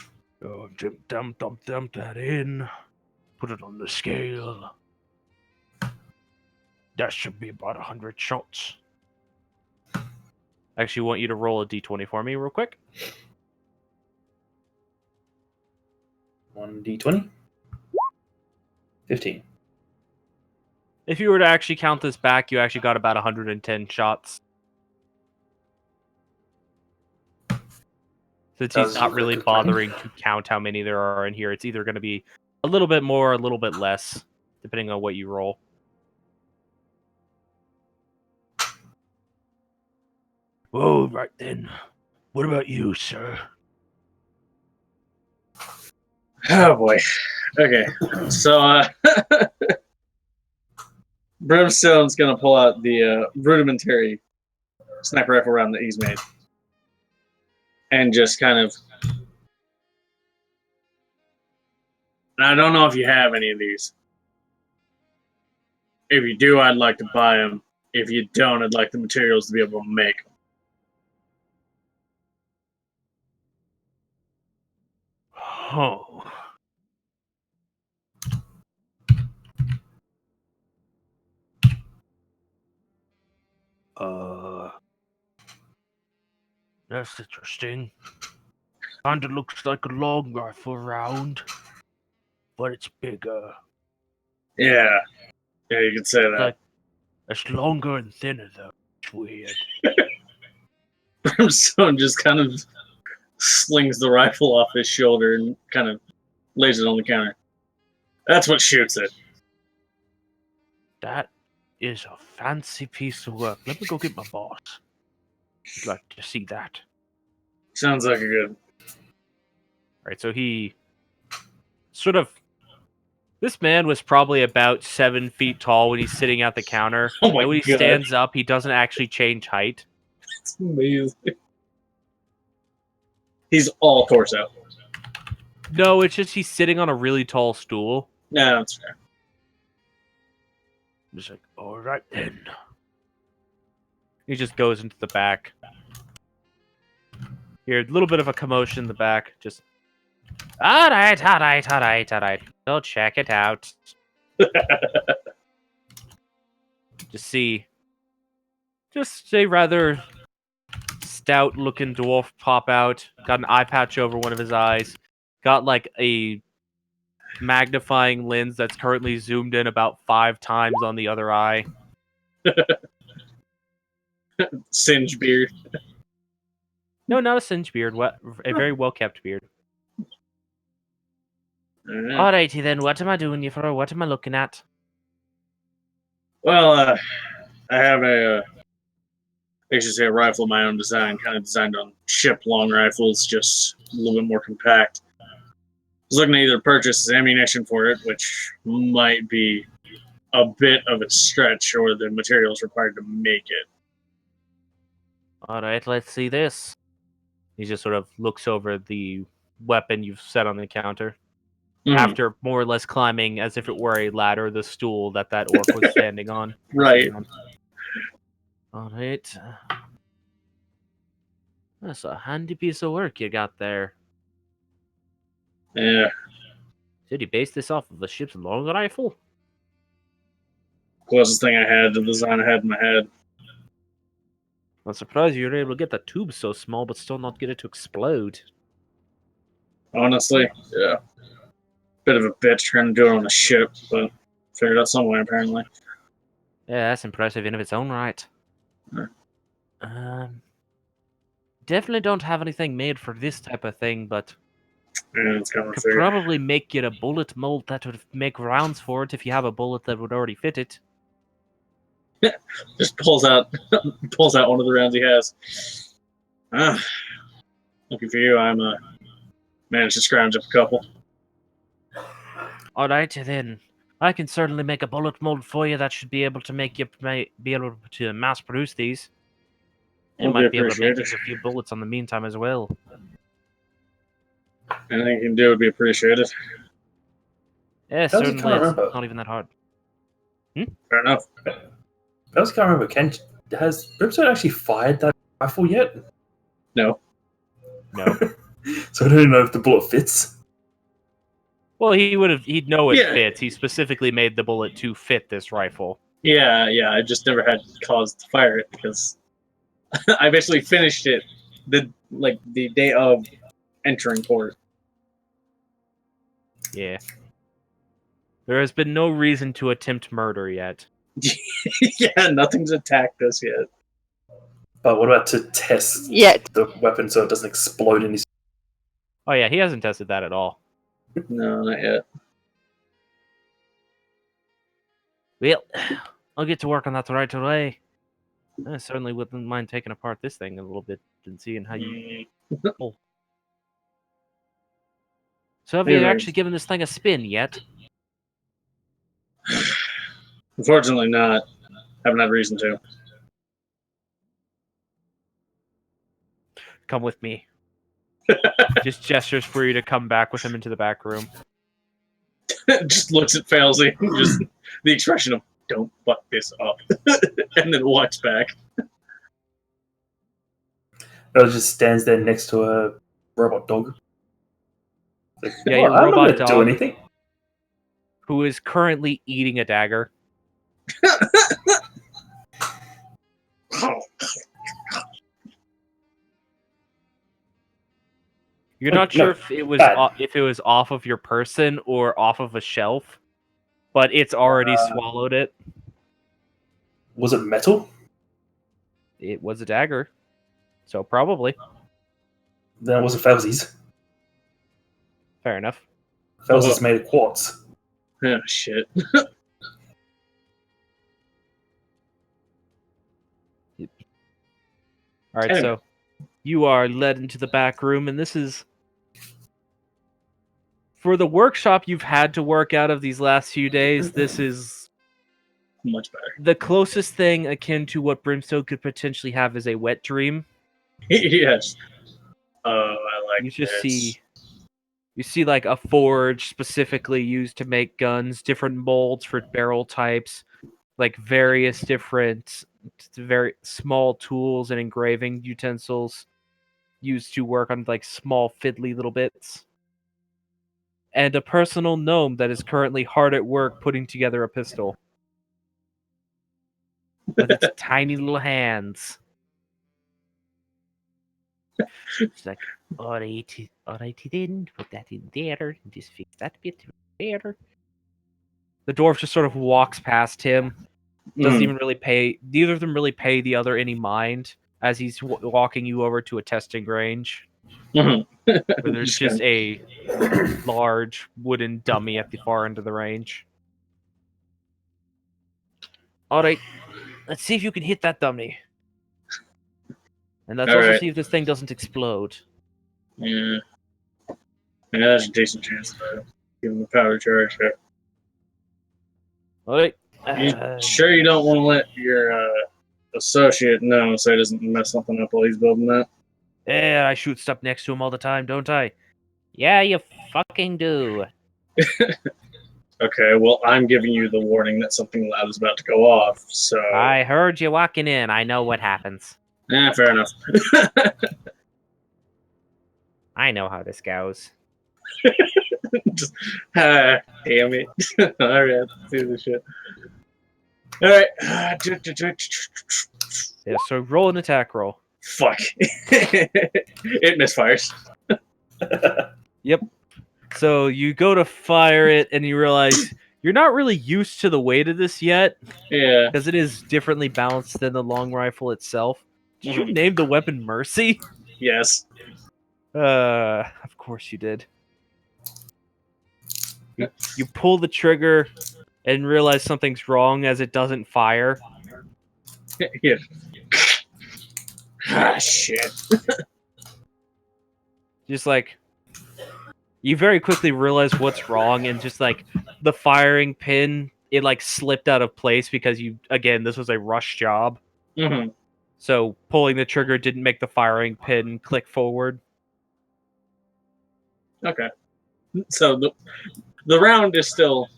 Speaker 5: oh, dump that in, put it on the scale. That should be about 100 shots. I actually want you to roll a d20 for me real quick.
Speaker 6: 1d20. 15.
Speaker 5: If you were to actually count this back, you actually got about 110 shots. Since he's
Speaker 6: Does
Speaker 5: not
Speaker 6: look
Speaker 5: really
Speaker 6: like a plan.
Speaker 5: bothering to count how many there are in here, it's either going to be a little bit more or a little bit less, depending on what you roll. Oh, right then. What about you, sir?
Speaker 1: Oh boy. Okay. So Brimstone's gonna pull out the rudimentary sniper rifle round that he's made. And just kind of, I don't know if you have any of these. If you do, I'd like to buy them. If you don't, I'd like the materials to be able to make them.
Speaker 5: Oh. That's interesting. Kinda looks like a long rifle round, but it's bigger.
Speaker 1: Yeah. Yeah, you could say that.
Speaker 5: Like, it's longer and thinner, though. It's weird.
Speaker 1: Brimstone just kind of slings the rifle off his shoulder and kind of lays it on the counter. That's what shoots it.
Speaker 5: That is a fancy piece of work. Let me go get my boss. I'd like to see that.
Speaker 1: Sounds like a good.
Speaker 5: Right, so he sort of. This man was probably about 7 feet tall when he's sitting at the counter.
Speaker 1: Oh my
Speaker 5: and when he
Speaker 1: God.
Speaker 5: stands up, he doesn't actually change height.
Speaker 1: It's amazing. He's all torso.
Speaker 5: No, it's just he's sitting on a really tall stool.
Speaker 1: No, that's fair.
Speaker 5: I'm just like, all right then. He just goes into the back. Here, a little bit of a commotion in the back. Just, all right. Go check it out. Just a rather stout-looking dwarf pop out. Got an eye patch over one of his eyes. Got like a magnifying lens that's currently zoomed in about 5 times on the other eye.
Speaker 1: Singe beard.
Speaker 5: No, not a singed beard. A very well-kept beard. Alrighty then, what am I doing you for? What am I looking at?
Speaker 1: Well, I have a rifle of my own design, kind of designed on ship long rifles, just a little bit more compact. I was looking to either purchase ammunition for it, which might be a bit of a stretch, or the materials required to make it.
Speaker 5: Alright, let's see this. He just sort of looks over the weapon you've set on the counter. After more or less climbing, as if it were a ladder, the stool that orc was standing on.
Speaker 1: Right.
Speaker 5: Alright. That's a handy piece of work you got there.
Speaker 1: Yeah.
Speaker 5: Did you base this off of a ship's long rifle?
Speaker 1: Closest thing I had to the design I had in my head.
Speaker 5: I'm surprised you were able to get the tube so small, but still not get it to explode.
Speaker 1: Honestly, yeah. Bit of a bitch trying to do it on a ship, but figured out some way apparently.
Speaker 5: Yeah, that's impressive in of its own right.
Speaker 1: Yeah.
Speaker 5: Definitely don't have anything made for this type of thing, but
Speaker 1: Yeah, it's kind of
Speaker 7: Could
Speaker 1: figured.
Speaker 7: probably make you a bullet mold that would make rounds for it if you have a bullet that would already fit it.
Speaker 1: Just pulls out one of the rounds he has. Ah, lucky for you, I'm managed to scrounge up a couple.
Speaker 7: All right, then. I can certainly make a bullet mold for you that should be able to make you be able to mass produce these. It
Speaker 1: Will be
Speaker 7: might be able to make
Speaker 1: appreciated.
Speaker 7: you a few bullets on the meantime as well.
Speaker 1: Anything you can do would be appreciated.
Speaker 7: Yeah,
Speaker 6: Does he
Speaker 7: certainly.
Speaker 6: can't
Speaker 7: It's
Speaker 6: remember?
Speaker 7: not even that hard.
Speaker 1: Fair enough.
Speaker 6: I also can't remember. Has Brimstone actually fired that rifle yet?
Speaker 1: No.
Speaker 7: No.
Speaker 6: So I don't even know if the bullet fits.
Speaker 7: Well, he'd know it
Speaker 1: Yeah.
Speaker 7: fits. He specifically made the bullet to fit this rifle.
Speaker 1: Yeah. I just never had cause to fire it because I basically finished it the day of entering port.
Speaker 7: Yeah. There has been no reason to attempt murder yet.
Speaker 1: Yeah, nothing's attacked us yet.
Speaker 6: But what about to test
Speaker 8: Yet.
Speaker 6: the weapon so it doesn't explode in his...
Speaker 7: Oh yeah, he hasn't tested that at all.
Speaker 1: No, not yet.
Speaker 7: Well, I'll get to work on that right away. I certainly wouldn't mind taking apart this thing a little bit and seeing how you. So have you
Speaker 1: Yeah,
Speaker 7: actually given this thing a spin yet?
Speaker 1: Unfortunately, not. Haven't had reason to.
Speaker 7: Come with me. Just gestures for you to come back with him into the back room.
Speaker 1: Just looks at Failsy, just the expression of "Don't fuck this up," and then walks back.
Speaker 6: It just stands there next to a robot dog. Like,
Speaker 7: Yeah,
Speaker 6: "Oh,
Speaker 7: your
Speaker 6: I'm not
Speaker 7: robot
Speaker 6: gonna do
Speaker 7: dog."
Speaker 6: anything.
Speaker 7: Who is currently eating a dagger. You're not
Speaker 6: No,
Speaker 7: sure if it was
Speaker 6: bad.
Speaker 7: if it was off of your person or off of a shelf, but it's already swallowed it.
Speaker 6: Was it metal?
Speaker 7: It was a dagger, so probably.
Speaker 6: Then it wasn't Felsy's.
Speaker 7: Fair enough.
Speaker 6: Felsy's made of quartz.
Speaker 1: Oh shit!
Speaker 7: All right,
Speaker 1: Anyway.
Speaker 7: so you are led into the back room, and this is for the workshop you've had to work out of these last few days. This is
Speaker 1: Much better.
Speaker 7: the closest thing akin to what Brimstone could potentially have is a wet dream.
Speaker 1: Yes. Oh, I like
Speaker 7: You just
Speaker 1: this.
Speaker 7: you see like a forge specifically used to make guns, different molds for barrel types, like various different very small tools and engraving utensils used to work on like small fiddly little bits. And a personal gnome that is currently hard at work putting together a pistol. With its tiny little hands. It's like, alrighty then, put that in there, and just fix that bit there. The dwarf just sort of walks past him. Doesn't even really pay. Neither of them really pay the other any mind as he's walking you over to a testing range
Speaker 1: Mhm.
Speaker 7: where there's just a large wooden dummy at the far end of the range. All right, let's see if you can hit that dummy, and let's
Speaker 1: All
Speaker 7: also
Speaker 1: right.
Speaker 7: see if this thing doesn't explode.
Speaker 1: Yeah. Yeah, there's a decent chance to give him a powder charge. Here.
Speaker 7: All right.
Speaker 1: You sure you don't want to let your associate know so he doesn't mess something up while he's building that?
Speaker 7: Yeah, I shoot stuff next to him all the time, don't I? Yeah, you fucking do.
Speaker 1: Okay, well, I'm giving you the warning that something loud is about to go off, so...
Speaker 7: I heard you walking in. I know what happens.
Speaker 1: fair enough.
Speaker 7: I know how this goes.
Speaker 1: Just, damn it. Alright, let's do this shit. Alright.
Speaker 7: Yeah, so roll an attack roll.
Speaker 1: Fuck. It misfires.
Speaker 7: Yep. So you go to fire it, and you realize you're not really used to the weight of this yet,
Speaker 1: Yeah.
Speaker 7: because it is differently balanced than the long rifle itself. Did you
Speaker 1: Mhm.
Speaker 7: name the weapon Mercy?
Speaker 1: Yes.
Speaker 7: Of course you did. You pull the trigger and realize something's wrong as it doesn't fire.
Speaker 1: Yeah. Ah, shit.
Speaker 7: Just like you very quickly realize what's wrong, and just like the firing pin, it like slipped out of place because this was a rush job.
Speaker 1: hmm
Speaker 7: So pulling the trigger didn't make the firing pin click forward.
Speaker 1: Okay. So the round is still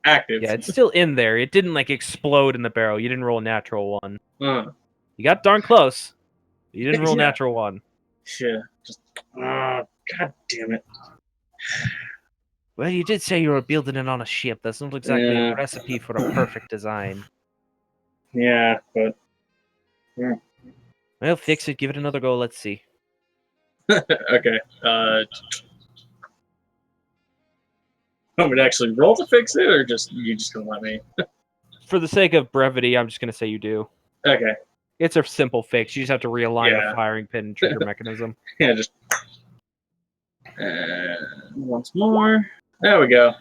Speaker 1: active.
Speaker 7: Yeah, it's still in there. It didn't like explode in the barrel. You didn't roll a natural one.
Speaker 1: Uh,
Speaker 7: You got darn close. You didn't roll
Speaker 1: Yeah.
Speaker 7: natural one.
Speaker 1: shit. Just. God damn it.
Speaker 7: Well, you did say you were building it on a ship. That's not exactly
Speaker 1: Yeah.
Speaker 7: a recipe for a perfect design.
Speaker 1: Yeah, but.
Speaker 7: Well, fix it. Give it another go. Let's see.
Speaker 1: Okay. Want me to actually roll to fix it, or you just gonna let me?
Speaker 7: For the sake of brevity, I'm just going to say you do.
Speaker 1: Okay.
Speaker 7: It's a simple fix. You just have to realign
Speaker 1: Yeah.
Speaker 7: the firing pin and trigger mechanism.
Speaker 1: Yeah, just. Once more. There we go.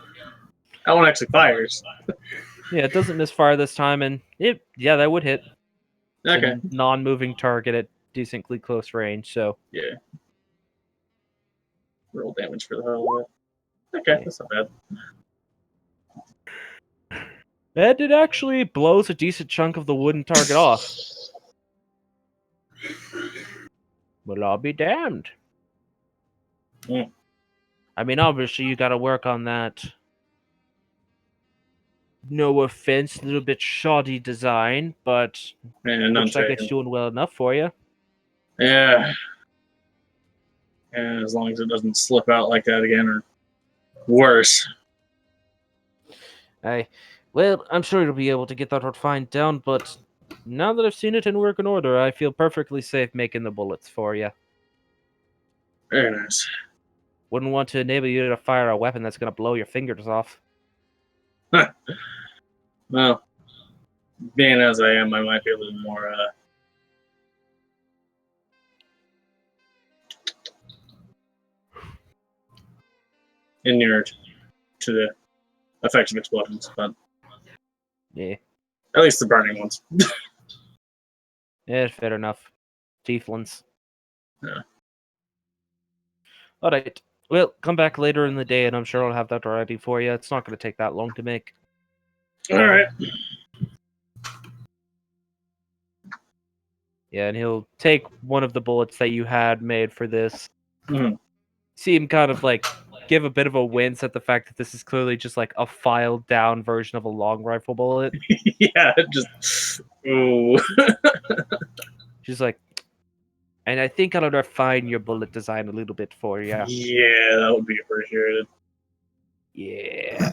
Speaker 1: That one actually fires.
Speaker 7: Yeah, it doesn't misfire this time, and that would hit. It's
Speaker 1: Okay.
Speaker 7: a non-moving target at decently close range, so
Speaker 1: Yeah. Roll damage for the hell of it. Okay, that's not bad.
Speaker 7: and it actually blows a decent chunk of the wooden target off. Well, I'll be damned.
Speaker 1: Mm.
Speaker 7: I mean, obviously, you got to work on that. No offense, a little bit shoddy design, but
Speaker 1: And none
Speaker 7: looks like it's
Speaker 1: taken.
Speaker 7: doing well enough for you.
Speaker 1: Yeah. And as long as it doesn't slip out like that again, or worse.
Speaker 7: Well, I'm sure you'll be able to get that refined down, but now that I've seen it in working order, I feel perfectly safe making the bullets for you.
Speaker 1: Very nice.
Speaker 7: Wouldn't want to enable you to fire a weapon that's going to blow your fingers off.
Speaker 1: Well, being as I am, I might be a little more inured to the effects of explosions, but
Speaker 7: Yeah,
Speaker 1: at least the burning ones.
Speaker 7: fair enough. Tieflings.
Speaker 1: Yeah.
Speaker 7: Alright. Well, come back later in the day and I'm sure I'll have that ready for you. It's not going to take that long to make.
Speaker 1: Alright.
Speaker 7: Yeah, and he'll take one of the bullets that you had made for this.
Speaker 1: Mhm.
Speaker 7: See him kind of like give a bit of a wince at the fact that this is clearly just like a filed down version of a long rifle bullet.
Speaker 1: Yeah, just. Ooh.
Speaker 7: She's like, and I think I'll refine your bullet design a little bit for you.
Speaker 1: Yeah, that would be appreciated.
Speaker 7: Yeah.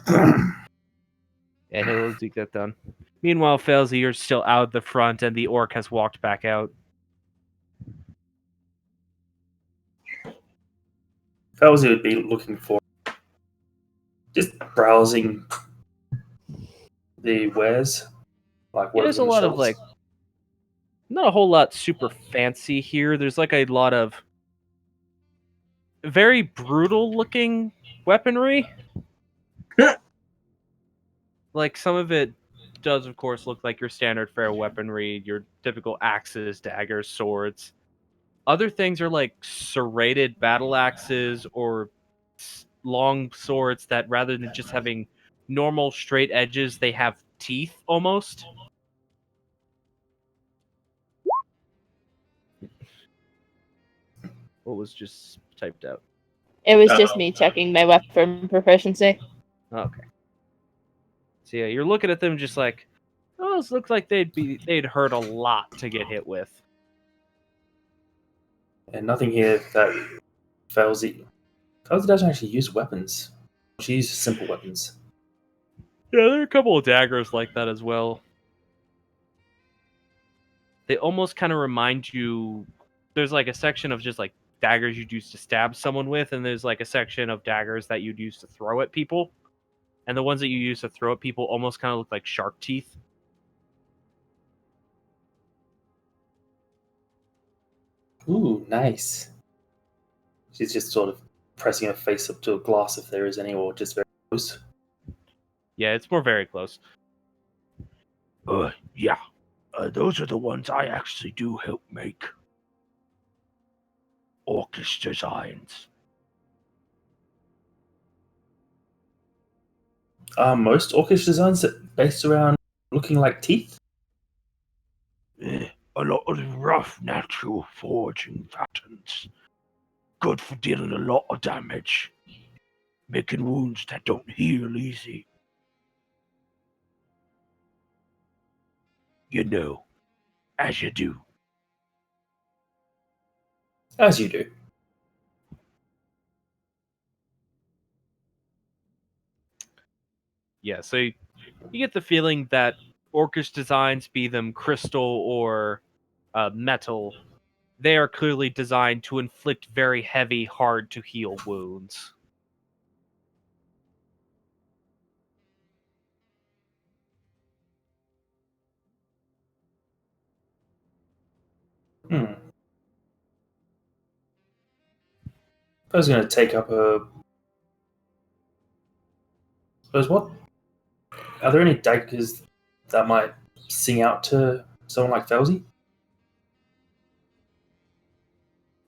Speaker 7: And he'll get that done. Meanwhile, Felzy, you're still out the front and the orc has walked back out.
Speaker 6: Felzy would be looking for just browsing the wares, like what
Speaker 7: There's
Speaker 6: is
Speaker 7: a
Speaker 6: on the
Speaker 7: lot of
Speaker 6: shelves.
Speaker 7: like, not a whole lot super fancy here. There's like a lot of very brutal looking weaponry. Like some of it does, of course, look like your standard fair weaponry, your typical axes, daggers, swords. Other things are like serrated battle axes or long swords that, rather than just having normal straight edges, they have teeth almost. What was just typed out?
Speaker 8: It was just
Speaker 1: Uh-oh.
Speaker 8: me checking my weapon proficiency.
Speaker 7: Okay. So yeah, you're looking at them just like, oh, this looks like they'd hurt a lot to get hit with.
Speaker 6: And nothing here that Felzy doesn't actually use weapons. She uses simple weapons.
Speaker 7: Yeah, there are a couple of daggers like that as well. They almost kind of remind you. There's like a section of just like daggers you'd use to stab someone with, and there's like a section of daggers that you'd use to throw at people. And the ones that you use to throw at people almost kind of look like shark teeth.
Speaker 6: Ooh, nice. She's just sort of pressing her face up to a glass if there is any, or just very close.
Speaker 7: Yeah, it's more very close.
Speaker 9: Yeah. Those are the ones I actually do help make. Orcish designs.
Speaker 6: Are most orcish designs based around looking like teeth?
Speaker 9: A lot of the rough natural forging patterns. Good for dealing a lot of damage. Making wounds that don't heal easy. You know, as you do.
Speaker 6: As you do.
Speaker 7: Yeah, so you get the feeling that orcish designs, be them crystal or metal, they are clearly designed to inflict very heavy, hard to heal wounds.
Speaker 6: I was going to take up a. Suppose what? Are there any daggers that might sing out to someone like Felzy?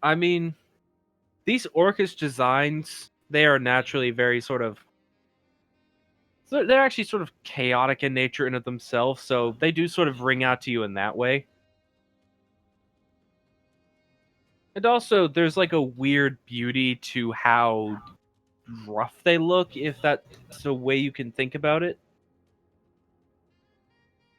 Speaker 7: I mean, these orcish designs, they are naturally very sort of... They're actually sort of chaotic in nature in of themselves, so they do sort of ring out to you in that way. And also, there's like a weird beauty to how rough they look, if that's a way you can think about it.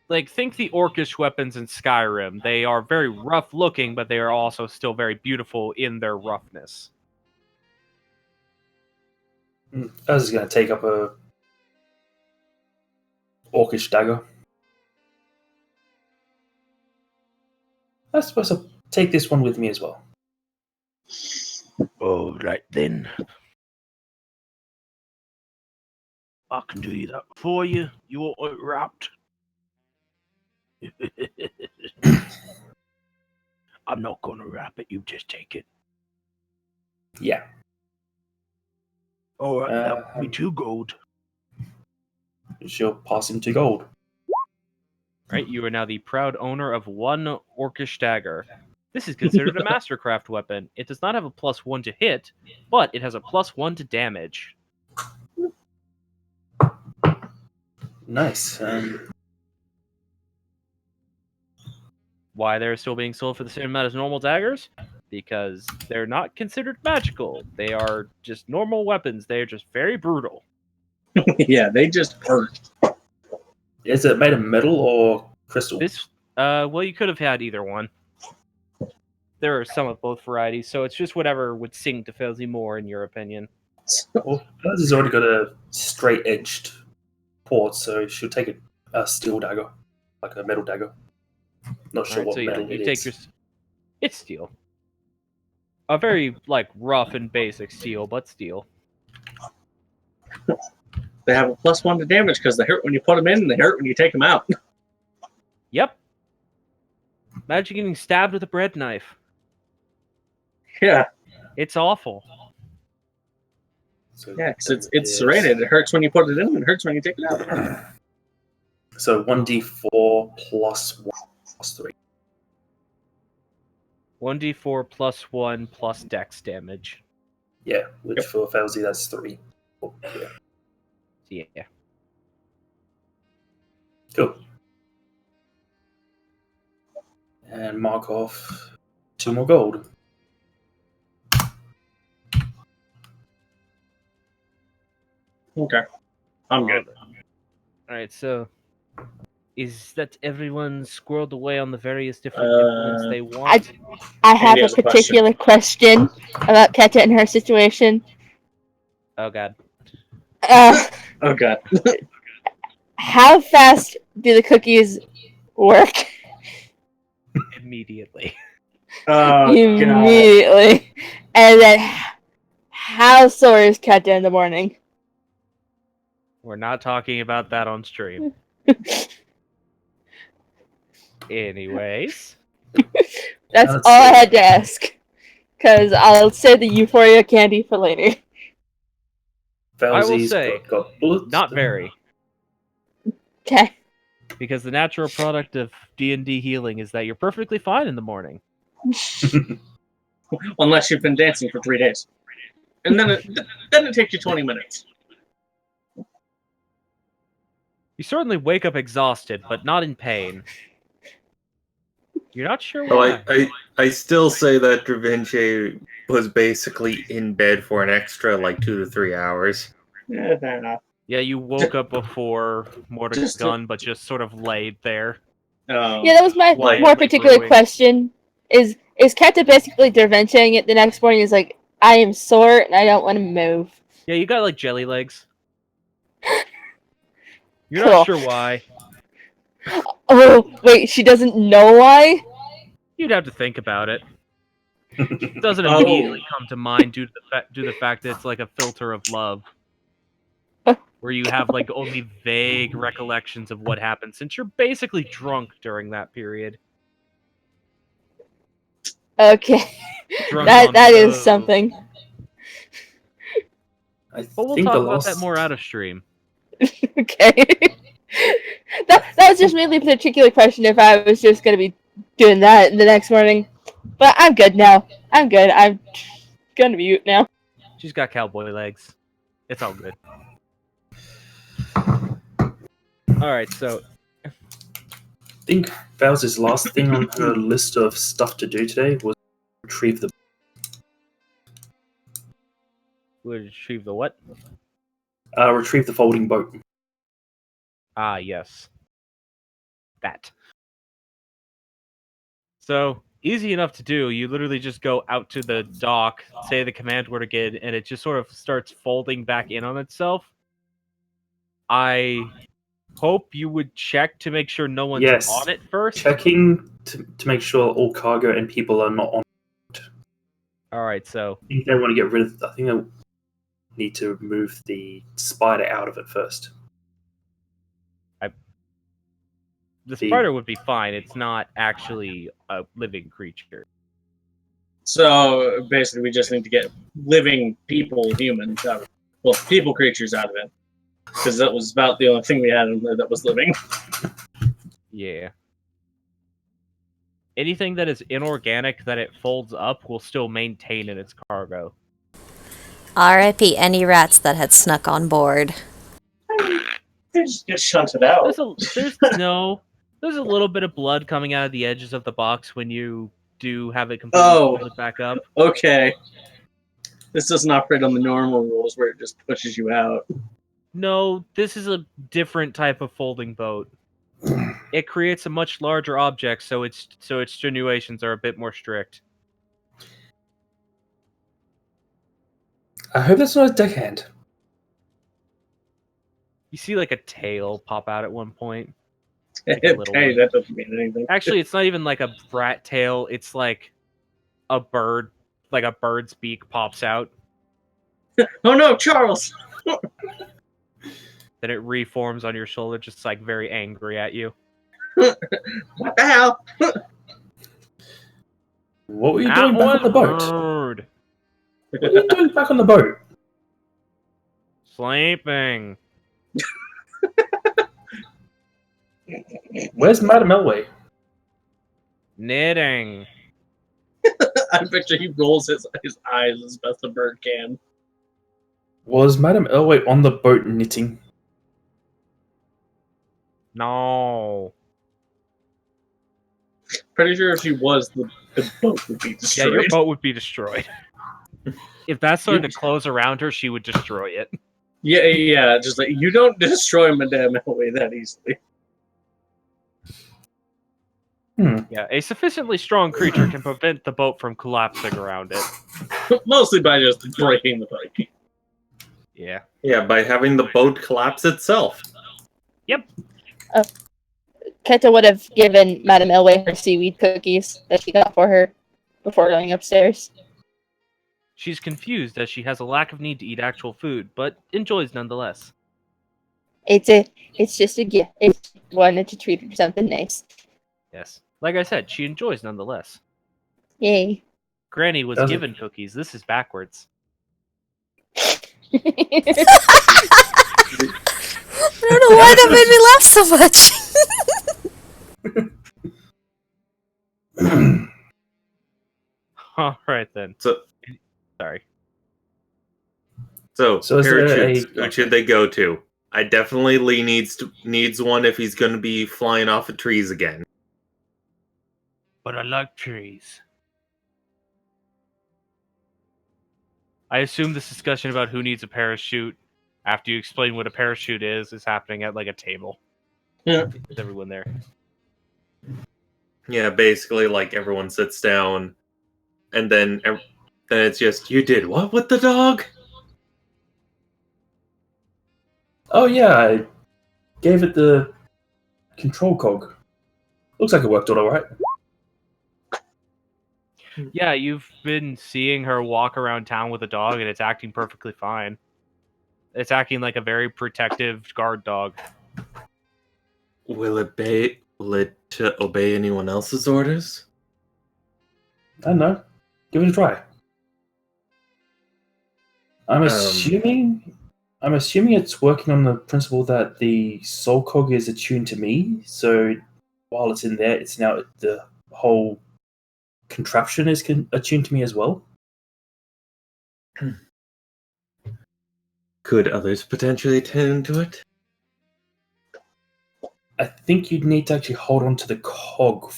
Speaker 7: Like, think the orcish weapons in Skyrim. They are very rough looking, but they are also still very beautiful in their roughness.
Speaker 6: I was going to take up a orcish dagger. I suppose I'll take this one with me as well.
Speaker 9: All right then. I can do that for you. You want it wrapped? I'm not gonna wrap it. You just take it.
Speaker 6: Yeah.
Speaker 9: All right, that will be 2 gold.
Speaker 6: She'll pass him 2 gold.
Speaker 7: Right, you are now the proud owner of 1 orcish dagger. This is considered a mastercraft weapon. It does not have a +1 to hit, but it has a +1 to damage.
Speaker 6: Nice.
Speaker 7: Why they're still being sold for the same amount as normal daggers? Because they're not considered magical. They are just normal weapons. They are just very brutal.
Speaker 1: Yeah, they just hurt.
Speaker 6: Is it made of metal or crystal?
Speaker 7: This, well, you could have had either one. There are some of both varieties, so it's just whatever would sing to Felzy more, in your opinion.
Speaker 6: Well, hers has already got a straight-edged port, so she'll take a steel dagger, like a metal dagger. Not sure
Speaker 7: Alright,
Speaker 6: what
Speaker 7: so
Speaker 6: metal
Speaker 7: you
Speaker 6: it
Speaker 7: take
Speaker 6: is.
Speaker 7: your... It's steel. A very, like, rough and basic steel, but steel.
Speaker 1: They have a +1 to damage because they hurt when you put them in and they hurt when you take them out.
Speaker 7: Yep. Imagine getting stabbed with a bread knife.
Speaker 1: Yeah,
Speaker 7: It's awful.
Speaker 6: So
Speaker 1: yeah, because
Speaker 6: that
Speaker 1: it's
Speaker 6: is-
Speaker 1: serrated. It hurts when you put it in and it hurts when you take it out.
Speaker 6: So 1d4 plus 1 plus 3.
Speaker 7: 1d4 +1 plus dex damage.
Speaker 6: Yeah, which for Felzy that's 3. Oh, yeah.
Speaker 7: Yeah.
Speaker 6: Cool. And mark off 2 more gold.
Speaker 1: Okay, I'm good.
Speaker 7: Alright, so... Is that everyone squirreled away on the various different implements they want?
Speaker 8: I have
Speaker 1: Andy
Speaker 8: a
Speaker 1: has a
Speaker 8: particular question about Keta and her situation.
Speaker 7: Oh god.
Speaker 1: Oh god.
Speaker 8: How fast do the cookies work?
Speaker 7: Immediately.
Speaker 1: Oh god.
Speaker 8: Immediately. And then, how sore is Keta in the morning?
Speaker 7: We're not talking about that on stream. Anyways.
Speaker 8: That's
Speaker 6: Let's
Speaker 8: all I
Speaker 6: see.
Speaker 8: had to ask. Because I'll save the Euphoria candy for later.
Speaker 6: Valsey's
Speaker 5: say,
Speaker 6: got bullets.
Speaker 5: Not very,
Speaker 8: Okay.
Speaker 5: because the natural product of D&D healing is that you're perfectly fine in the morning.
Speaker 1: Unless you've been dancing for 3 days. And then it takes you 20 minutes.
Speaker 5: You certainly wake up exhausted, but not in pain. You're not sure
Speaker 2: Oh,
Speaker 5: why.
Speaker 2: I still say that Dravinci was basically in bed for an extra like 2 to 3 hours.
Speaker 1: Yeah, fair enough.
Speaker 5: Yeah, you woke up before
Speaker 1: Just to-
Speaker 5: Mordegon, but just sort of laid there.
Speaker 8: Yeah, that was my
Speaker 5: Like-
Speaker 8: more
Speaker 5: like
Speaker 8: particular
Speaker 5: brewing.
Speaker 8: question. Is Keta basically derventing it the next morning? Is like, I am sore and I don't want to move.
Speaker 5: Yeah, you got like jelly legs. You're
Speaker 8: Cool.
Speaker 5: not sure why.
Speaker 8: Oh, wait, she doesn't know why?
Speaker 5: You'd have to think about it. It doesn't
Speaker 1: Oh.
Speaker 5: immediately come to mind due to the fact that it's like a filter of love, where you have like only vague recollections of what happened, since you're basically drunk during that period.
Speaker 8: Okay.
Speaker 5: Drunk on
Speaker 8: that is
Speaker 5: love.
Speaker 8: something.
Speaker 6: I
Speaker 5: But we'll
Speaker 6: think
Speaker 5: talk
Speaker 6: the
Speaker 5: about
Speaker 6: last
Speaker 5: that more out of stream.
Speaker 8: Okay. that was just mainly a particular question if I was just going to be doing that the next morning. But I'm good now. I'm good. I'm going to mute now.
Speaker 5: She's got cowboy legs. It's all good. Alright, so
Speaker 6: I think Valsey's last thing on her list of stuff to do today was retrieve the
Speaker 5: we'll retrieve the what?
Speaker 6: retrieve the folding boat.
Speaker 5: Ah, yes. That. So, easy enough to do. You literally just go out to the dock, say the command word again, and it just sort of starts folding back in on itself. I hope you would check to make sure no one's
Speaker 6: Yes.
Speaker 5: on it first.
Speaker 6: Checking to make sure all cargo and people are not on.
Speaker 5: Alright, so
Speaker 6: I think they want to get rid of. I think they need to move the spider out of it first.
Speaker 5: the
Speaker 6: The-
Speaker 5: spider would be fine. It's not actually a living creature.
Speaker 1: So basically, we just need to get living people, humans, out of people creatures out of it. Because that was about the only thing we had in there that was living.
Speaker 5: Yeah. Anything that is inorganic that it folds up will still maintain in its cargo.
Speaker 4: R.I.P. any rats that had snuck on board.
Speaker 1: They just get shunted out.
Speaker 5: There's a little bit of blood coming out of the edges of the box when you do have it completely folded back up.
Speaker 1: Okay. This doesn't operate on the normal rules where it just pushes you out.
Speaker 5: No, this is a different type of folding boat. It creates a much larger object, so its stipulations are a bit more strict.
Speaker 6: I hope that's not a deckhand.
Speaker 5: You see like a tail pop out at one point. Like a little
Speaker 1: Hey,
Speaker 5: one.
Speaker 1: that doesn't mean anything.
Speaker 5: Actually, it's not even like a rat tail. It's like a bird, like a bird's beak pops out.
Speaker 1: Oh no, Charles!
Speaker 5: Then it reforms on your shoulder, just like very angry at you.
Speaker 1: What the hell?
Speaker 6: What were you
Speaker 5: That
Speaker 6: doing back on the boat?
Speaker 5: was rude.
Speaker 6: What are you doing back on the boat?
Speaker 5: Sleeping.
Speaker 6: Where's Madam Elway?
Speaker 5: Knitting.
Speaker 1: I picture he rolls his eyes as best a bird can.
Speaker 6: Was Madam Elway on the boat knitting?
Speaker 5: No.
Speaker 1: Pretty sure if she was, the boat would be
Speaker 5: Yeah,
Speaker 1: destroyed.
Speaker 5: your boat would be destroyed. If that started to close around her, she would destroy it.
Speaker 1: Yeah, just like, you don't destroy Madame Elway that easily.
Speaker 5: Yeah, a sufficiently strong creature can prevent the boat from collapsing around it.
Speaker 1: Mostly by just breaking the boat.
Speaker 5: Yeah.
Speaker 2: Yeah, by having the boat collapse itself.
Speaker 8: Keta would have given Madame Elway her seaweed cookies that she got for her before going upstairs.
Speaker 5: She's confused as she has a lack of need to eat actual food, but enjoys nonetheless.
Speaker 8: It's just a gift. It's wanted to treat her to something nice.
Speaker 5: Yes. Like I said, she enjoys nonetheless.
Speaker 8: Yay.
Speaker 5: Granny was
Speaker 6: Doesn't-
Speaker 5: given cookies. This is backwards.
Speaker 4: I don't know why that made me laugh so much.
Speaker 7: All right then.
Speaker 2: So,
Speaker 7: Sorry.
Speaker 2: so
Speaker 6: So is there
Speaker 2: parachutes.
Speaker 6: a-
Speaker 2: Who should they go to? I definitely Lee needs one if he's going to be flying off of trees again.
Speaker 7: But I like trees. I assume this discussion about who needs a parachute after you explain what a parachute is happening at like a table.
Speaker 1: Yeah.
Speaker 7: Is everyone there?
Speaker 2: Yeah, basically, like everyone sits down, and then it's just you did what with the dog?
Speaker 6: Oh yeah, I gave it the control cog. Looks like it worked all right.
Speaker 7: Yeah, you've been seeing her walk around town with a dog, and it's acting perfectly fine. It's acting like a very protective guard dog.
Speaker 2: Will it obey anyone else's orders?
Speaker 6: I don't know. Give it a try. I'm
Speaker 2: Um,
Speaker 6: assuming it's working on the principle that the soul cog is attuned to me. So while it's in there, it's now the whole contraption is attuned to me as well.
Speaker 2: Could others potentially tune to it?
Speaker 6: I think you'd need to actually hold on to the cog.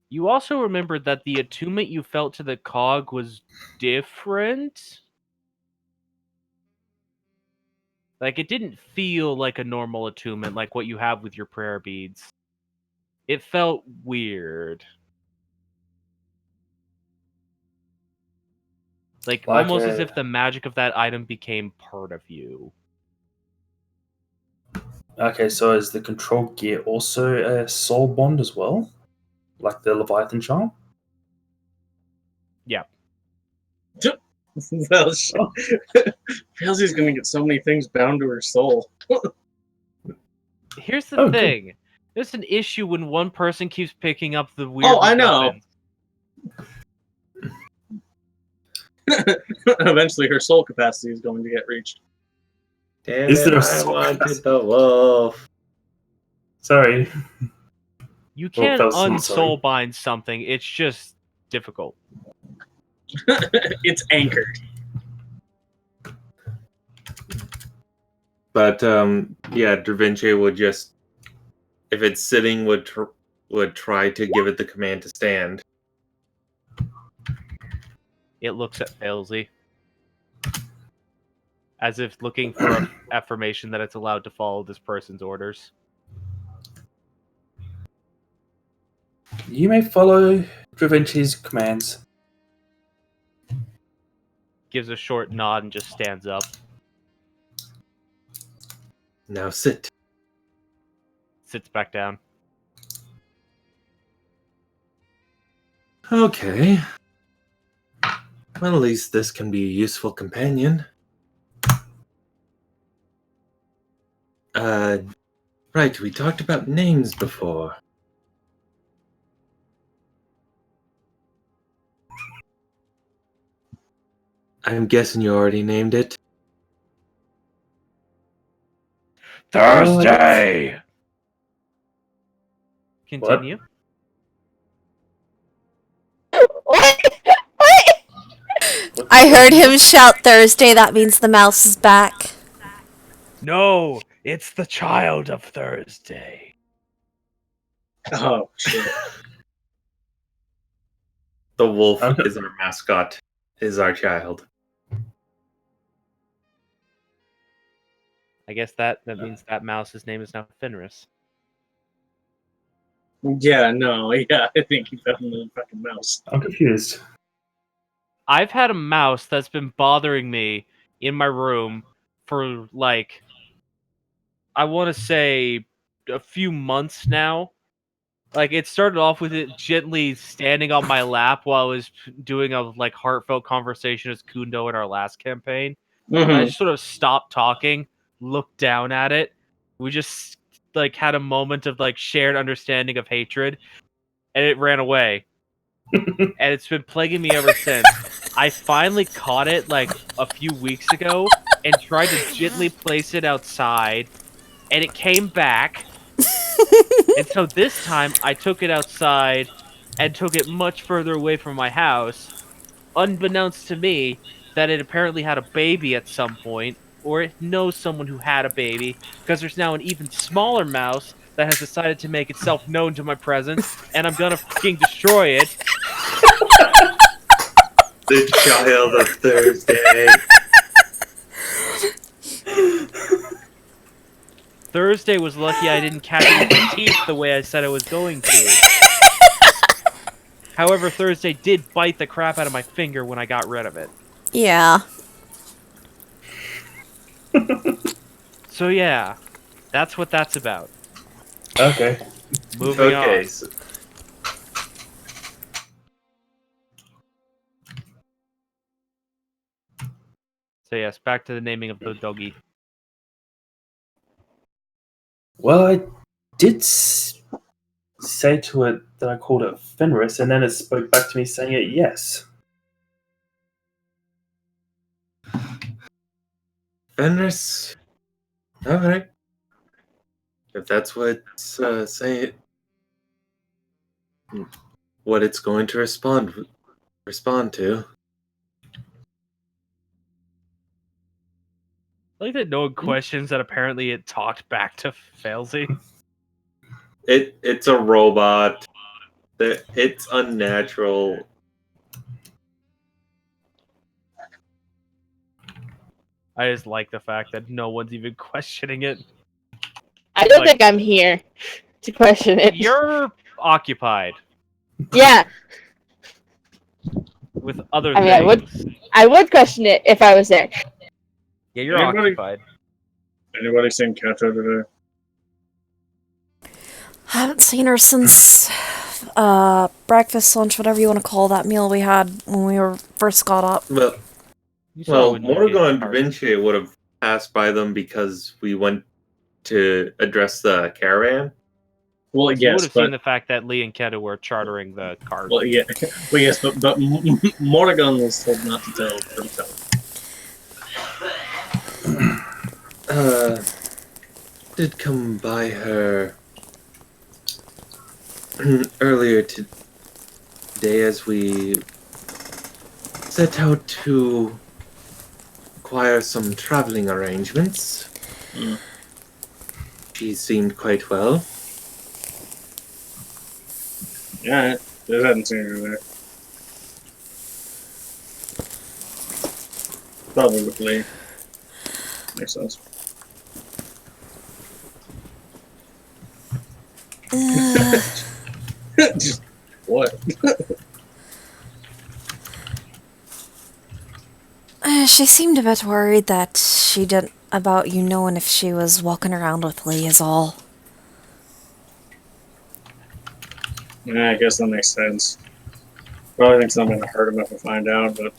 Speaker 7: You also remembered that the attunement you felt to the cog was different. Like, it didn't feel like a normal attunement like what you have with your prayer beads. It felt weird. Like almost as if the magic of that item became part of you.
Speaker 6: Okay, so is the control gear also a soul bond as well? Like the Leviathan charm?
Speaker 7: Yeah.
Speaker 1: Well, Halsey's gonna get so many things bound to her soul.
Speaker 7: Here's the
Speaker 6: Oh, good.
Speaker 7: thing. There's an issue when one person keeps picking up the weird.
Speaker 1: Oh, I know.
Speaker 7: weapons.
Speaker 1: Eventually, her soul capacity is going to get reached.
Speaker 2: Damn
Speaker 6: Is
Speaker 2: it,
Speaker 6: there a
Speaker 2: I
Speaker 6: soul
Speaker 2: wanted
Speaker 6: capacity?
Speaker 2: the wolf.
Speaker 6: Sorry.
Speaker 7: You
Speaker 6: Well,
Speaker 7: can't
Speaker 6: Felsen, sorry.
Speaker 7: unsoul bind something. It's just difficult.
Speaker 1: It's anchored.
Speaker 2: But yeah, Da Vinci would just, if it's sitting, would try to give it the command to stand.
Speaker 7: It looks at Failsy as if looking for affirmation that it's allowed to follow this person's orders.
Speaker 6: You may follow Da Vinci's commands.
Speaker 7: Gives a short nod and just stands up.
Speaker 2: Now sit.
Speaker 7: Sits back down.
Speaker 2: Okay. Well, at least this can be a useful companion. Right, we talked about names before. I'm guessing you already named it.
Speaker 9: Thursday!
Speaker 7: Continue.
Speaker 8: What?
Speaker 4: I heard him shout Thursday, that means the mouse is back.
Speaker 9: No, it's the child of Thursday.
Speaker 1: Oh, shit.
Speaker 2: The wolf
Speaker 6: Okay.
Speaker 2: is our mascot, is our child.
Speaker 7: I guess that means that mouse's name is now Fenris.
Speaker 1: Yeah, no, yeah, I think he found the fucking mouse.
Speaker 6: I'm confused.
Speaker 7: I've had a mouse that's been bothering me in my room for like, I want to say a few months now. Like, it started off with it gently standing on my lap while I was doing a like heartfelt conversation as Kundo in our last campaign. I
Speaker 1: Mhm.
Speaker 7: just sort of stopped talking, looked down at it. We just like had a moment of like shared understanding of hatred, and it ran away. and it's been plaguing me ever since. I finally caught it like a few weeks ago and tried to gently place it outside, and it came back. And so this time I took it outside and took it much further away from my house, unbeknownst to me that it apparently had a baby at some point, or it knows someone who had a baby, because there's now an even smaller mouse that has decided to make itself known to my presence, and I'm gonna fucking destroy it.
Speaker 2: The child of Thursday.
Speaker 7: Thursday was lucky I didn't catch it with my teeth the way I said I was going to. However, Thursday did bite the crap out of my finger when I got rid of it.
Speaker 4: Yeah.
Speaker 7: So yeah, that's what that's about.
Speaker 6: Okay.
Speaker 7: Moving
Speaker 2: Okay,
Speaker 7: on.
Speaker 2: so
Speaker 7: So yes, back to the naming of the doggy.
Speaker 6: Well, I did say to it that I called it Fenris, and then it spoke back to me saying it yes.
Speaker 2: Fenris. Alright. If that's what it's saying, what it's going to respond to.
Speaker 7: I like that no one questions that apparently it talked back to Failsy.
Speaker 2: It's a robot. It's unnatural.
Speaker 7: I just like the fact that no one's even questioning it.
Speaker 8: I don't
Speaker 7: Like-
Speaker 8: think I'm here to question it.
Speaker 7: You're occupied
Speaker 8: Yeah,
Speaker 7: with other
Speaker 8: I mean,
Speaker 7: things.
Speaker 8: I would question it if I was there.
Speaker 7: Yeah, you're
Speaker 1: Anybody-
Speaker 7: occupied.
Speaker 1: Anybody seen Kato today?
Speaker 4: Haven't seen her since breakfast, lunch, whatever you want to call that meal we had when we first got up.
Speaker 2: Well,
Speaker 7: You saw when you
Speaker 2: Morgan
Speaker 7: did
Speaker 2: and Da
Speaker 7: part.
Speaker 2: Vinci would have passed by them because we went to address the caravan.
Speaker 1: Well,
Speaker 7: You would
Speaker 1: yes,
Speaker 7: have seen
Speaker 1: but
Speaker 7: the fact that Lee and Keto were chartering the cart.
Speaker 1: well, yeah, well, yes, but Morgan was told not to tell himself.
Speaker 2: Did come by her earlier today as we set out to acquire some traveling arrangements.
Speaker 1: Mm.
Speaker 2: She seemed quite well.
Speaker 1: Yeah, I hadn't seen her there. Probably. Makes sense. Just, what?
Speaker 4: She seemed a bit worried that she didn't about you knowing if she was walking around with Lee is all.
Speaker 1: Yeah, I guess that makes sense. Probably thinks I'm gonna hurt him if I find out, but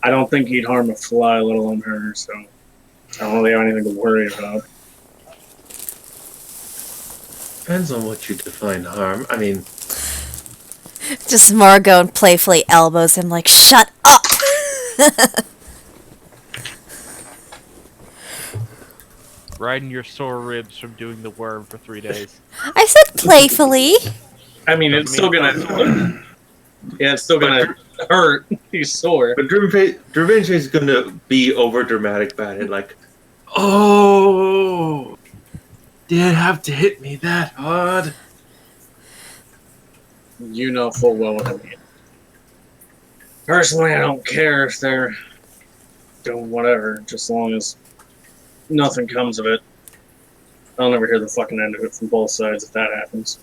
Speaker 1: I don't think he'd harm a fly, let alone her, so I don't really have anything to worry about.
Speaker 2: Depends on what you define harm. I mean,
Speaker 4: Just Margot and playfully elbows him like, shut up!
Speaker 7: Riding your sore ribs from doing the worm for 3 days.
Speaker 4: I said playfully.
Speaker 1: I mean, it's still gonna. Yeah, it's still gonna hurt. He's sore.
Speaker 2: but Da Vinci's gonna be over dramatic about it, like, oh, did it have to hit me that hard?
Speaker 1: You know full well what I mean. Personally, I don't care if they're doing whatever, just as long as nothing comes of it. I'll never hear the fucking end of it from both sides if that happens.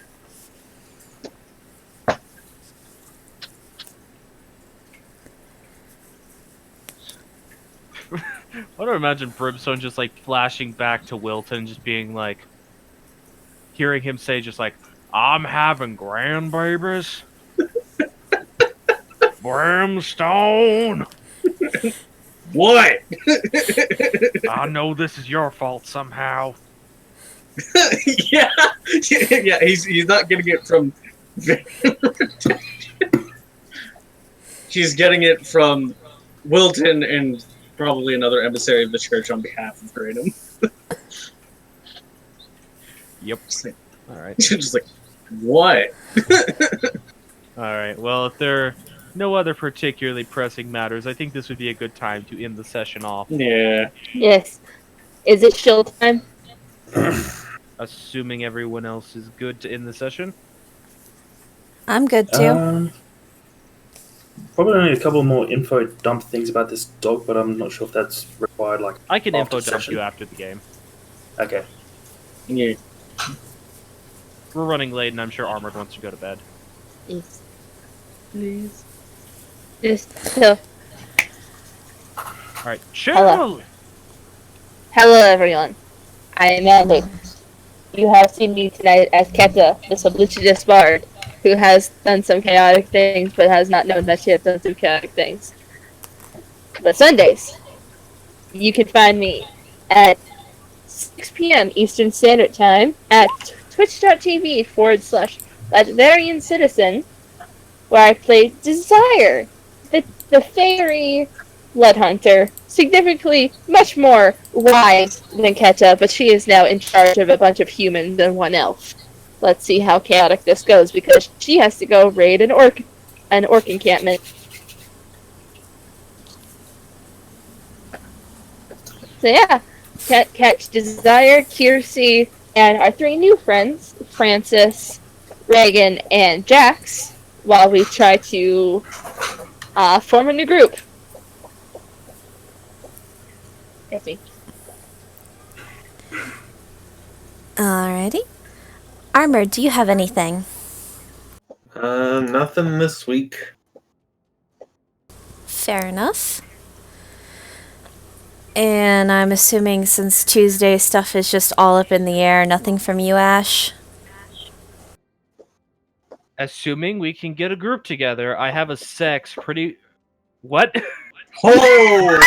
Speaker 7: I don't imagine Brimstone just like flashing back to Wilton, just being like, hearing him say just like, I'm having grandbabies. Brimstone,
Speaker 1: What?
Speaker 7: I know this is your fault somehow.
Speaker 1: yeah, yeah. He's not getting it from. She's getting it from Wilton and probably another emissary of the church on behalf of Gradum.
Speaker 7: Yep.
Speaker 1: Just like,
Speaker 7: All right.
Speaker 1: just like, what?
Speaker 7: All right. Well, if there are no other particularly pressing matters, I think this would be a good time to end the session off.
Speaker 1: Yeah.
Speaker 8: Yes. Is it shield time?
Speaker 7: Assuming everyone else is good to end the session.
Speaker 4: I'm good too.
Speaker 6: Probably only a couple more info dump things about this dog, but I'm not sure if that's required. Like,
Speaker 7: I can
Speaker 6: after
Speaker 7: info dump
Speaker 6: session.
Speaker 7: you after the game.
Speaker 6: Okay.
Speaker 1: Yeah.
Speaker 7: We're running late, and I'm sure Armored wants to go to bed.
Speaker 8: Yes. Please. Just so.
Speaker 7: All right. Chill.
Speaker 8: Hello. Hello, everyone. I am Andy. You have seen me tonight as Keta, the Sublucidus Bard, who has done some chaotic things, but has not known that she has done some chaotic things. But Sundays, you can find me at 6 p.m. Eastern Standard Time at twitch.tv/Legendarian Citizen, where I play Desire, the fairy blood hunter, significantly much more wise than Keta, but she is now in charge of a bunch of humans and one elf. Let's see how chaotic this goes, because she has to go raid an orc encampment. So yeah, catch Desire, Kiersey, and our 3 new friends, Francis, Reagan, and Jax, while we try to form a new group. That's me.
Speaker 4: Alrighty. Armor, do you have anything?
Speaker 2: Nothing this week.
Speaker 4: Fair enough. And I'm assuming since Tuesday stuff is just all up in the air, nothing from you, Ash?
Speaker 7: Assuming we can get a group together, I have a sex pretty. What?
Speaker 1: Oh!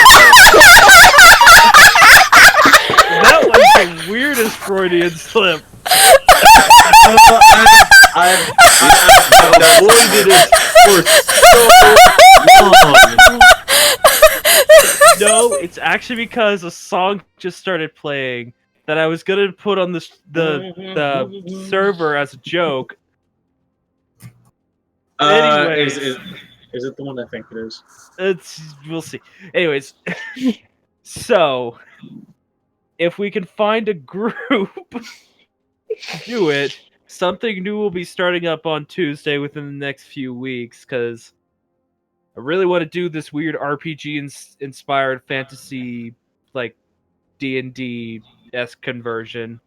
Speaker 7: That was the weirdest Freudian slip.
Speaker 2: I've avoided it for so long.
Speaker 7: No, it's actually because a song just started playing that I was gonna put on the server as a joke. Anyways.
Speaker 1: Is it the one I think it is?
Speaker 7: We'll see. Anyways, so if we can find a group, do it. Something new will be starting up on Tuesday within the next few weeks, because I really want to do this weird RPG inspired fantasy, like D&D-esque conversion,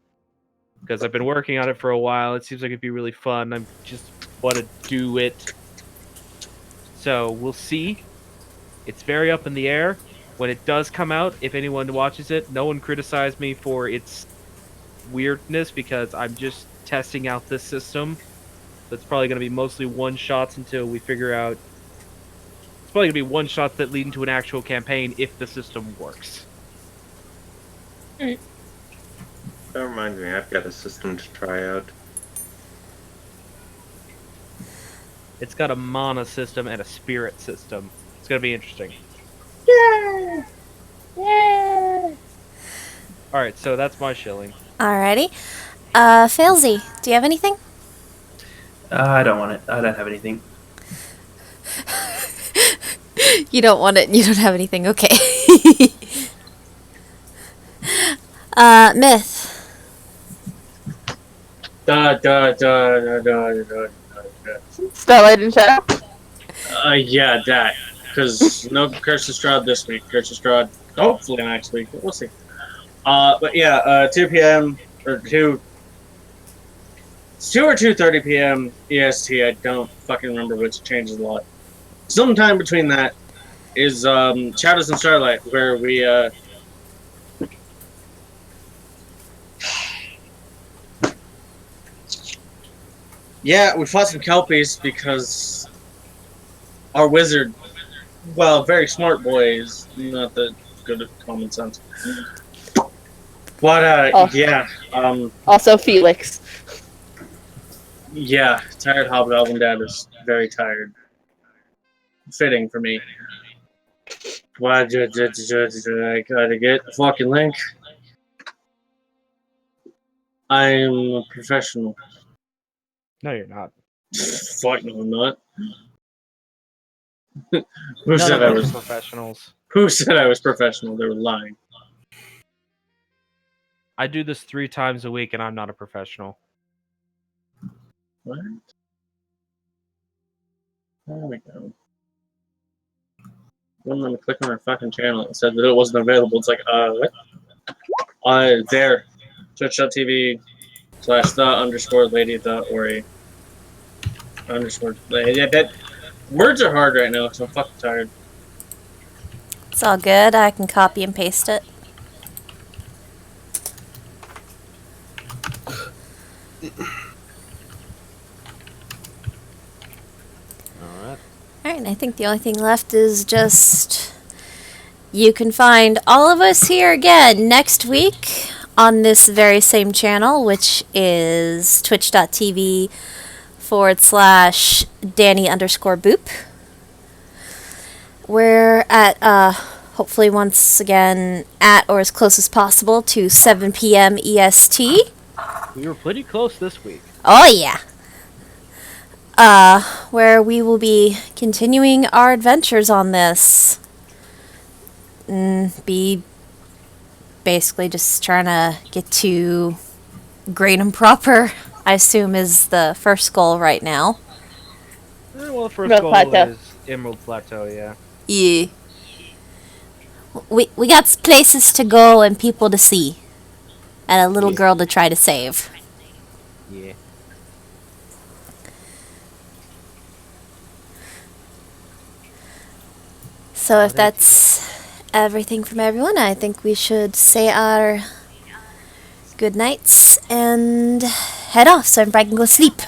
Speaker 7: because I've been working on it for a while. It seems like it'd be really fun. I just want to do it. So we'll see. It's very up in the air. When it does come out, if anyone watches it, no one criticize me for its weirdness, because I'm just testing out this system. That's probably going to be mostly one-shots until we figure out... It's probably going to be one-shots that lead into an actual campaign if the system works.
Speaker 2: That reminds me, I've got a system to try out.
Speaker 7: It's got a mana system and a spirit system. It's going to be interesting.
Speaker 8: Yeah! Yeah!
Speaker 7: Alright, so that's my shilling.
Speaker 4: Alrighty. Failsy, do you have anything?
Speaker 6: I don't want it. I don't have anything.
Speaker 4: You don't want it, you don't have anything, okay. Myth.
Speaker 8: Spelllight and Shadow?
Speaker 1: Yeah, that. Because no Curse of Strahd this week. Curse of Strahd hopefully next week. We'll see. But yeah, 2 p.m. or 2. It's 2 or 2:30 p.m. EST. I don't fucking remember which. It changes a lot. Sometime between that is Shadows and Starlight, where we yeah, we fought some Kelpies because our wizard, well, very smart boy, is not that good at common sense. But
Speaker 8: Oh.
Speaker 1: yeah,
Speaker 8: Also, Felix.
Speaker 1: yeah, tired Hobgoblin Dad is very tired. Fitting for me. Why I gotta get the fucking link. I'm a professional.
Speaker 7: No, you're not.
Speaker 1: Fuck no, I'm not. Who
Speaker 7: None
Speaker 1: said
Speaker 7: of
Speaker 1: I
Speaker 7: us
Speaker 1: was?
Speaker 7: are professionals.
Speaker 1: Who said I was professional? They were lying.
Speaker 7: I do this 3 times a week, and I'm not a professional.
Speaker 1: What? There we go. When I'm click on our fucking channel, it said that it wasn't available. It's like, what? There. Twitch.tv/the_lady.ori. Yeah, that. Words are hard right now because I'm fucking tired.
Speaker 4: It's all good. I can copy and paste it.
Speaker 7: Alright.
Speaker 4: Alright, I think the only thing left is just you can find all of us here again next week on this very same channel, which is twitch.tv/Danny_boop. We're at hopefully once again at or as close as possible to 7 p.m. EST.
Speaker 7: We were pretty close this week.
Speaker 4: Oh yeah. Where we will be continuing our adventures on this. Be basically just trying to get to Great and Proper, I assume is the first goal right now.
Speaker 7: Well, first
Speaker 8: Emerald
Speaker 7: goal
Speaker 8: Plateau.
Speaker 7: is Emerald Plateau, yeah.
Speaker 4: Yeah. We got places to go and people to see. And a little girl to try to save.
Speaker 7: Yeah.
Speaker 4: So if that's everything from everyone, I think we should say our good nights and head off so everybody can go sleep.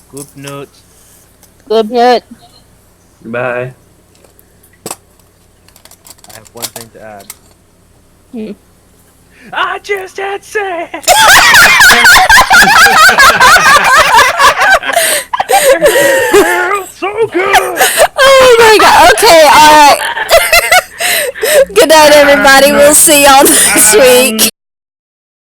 Speaker 7: Good note.
Speaker 8: Good night.
Speaker 6: Bye.
Speaker 7: I have one thing to add.
Speaker 8: Hmm.
Speaker 7: I just had sex! So good!
Speaker 4: Oh my god, okay, alright. Good night, everybody. We'll see y'all next week.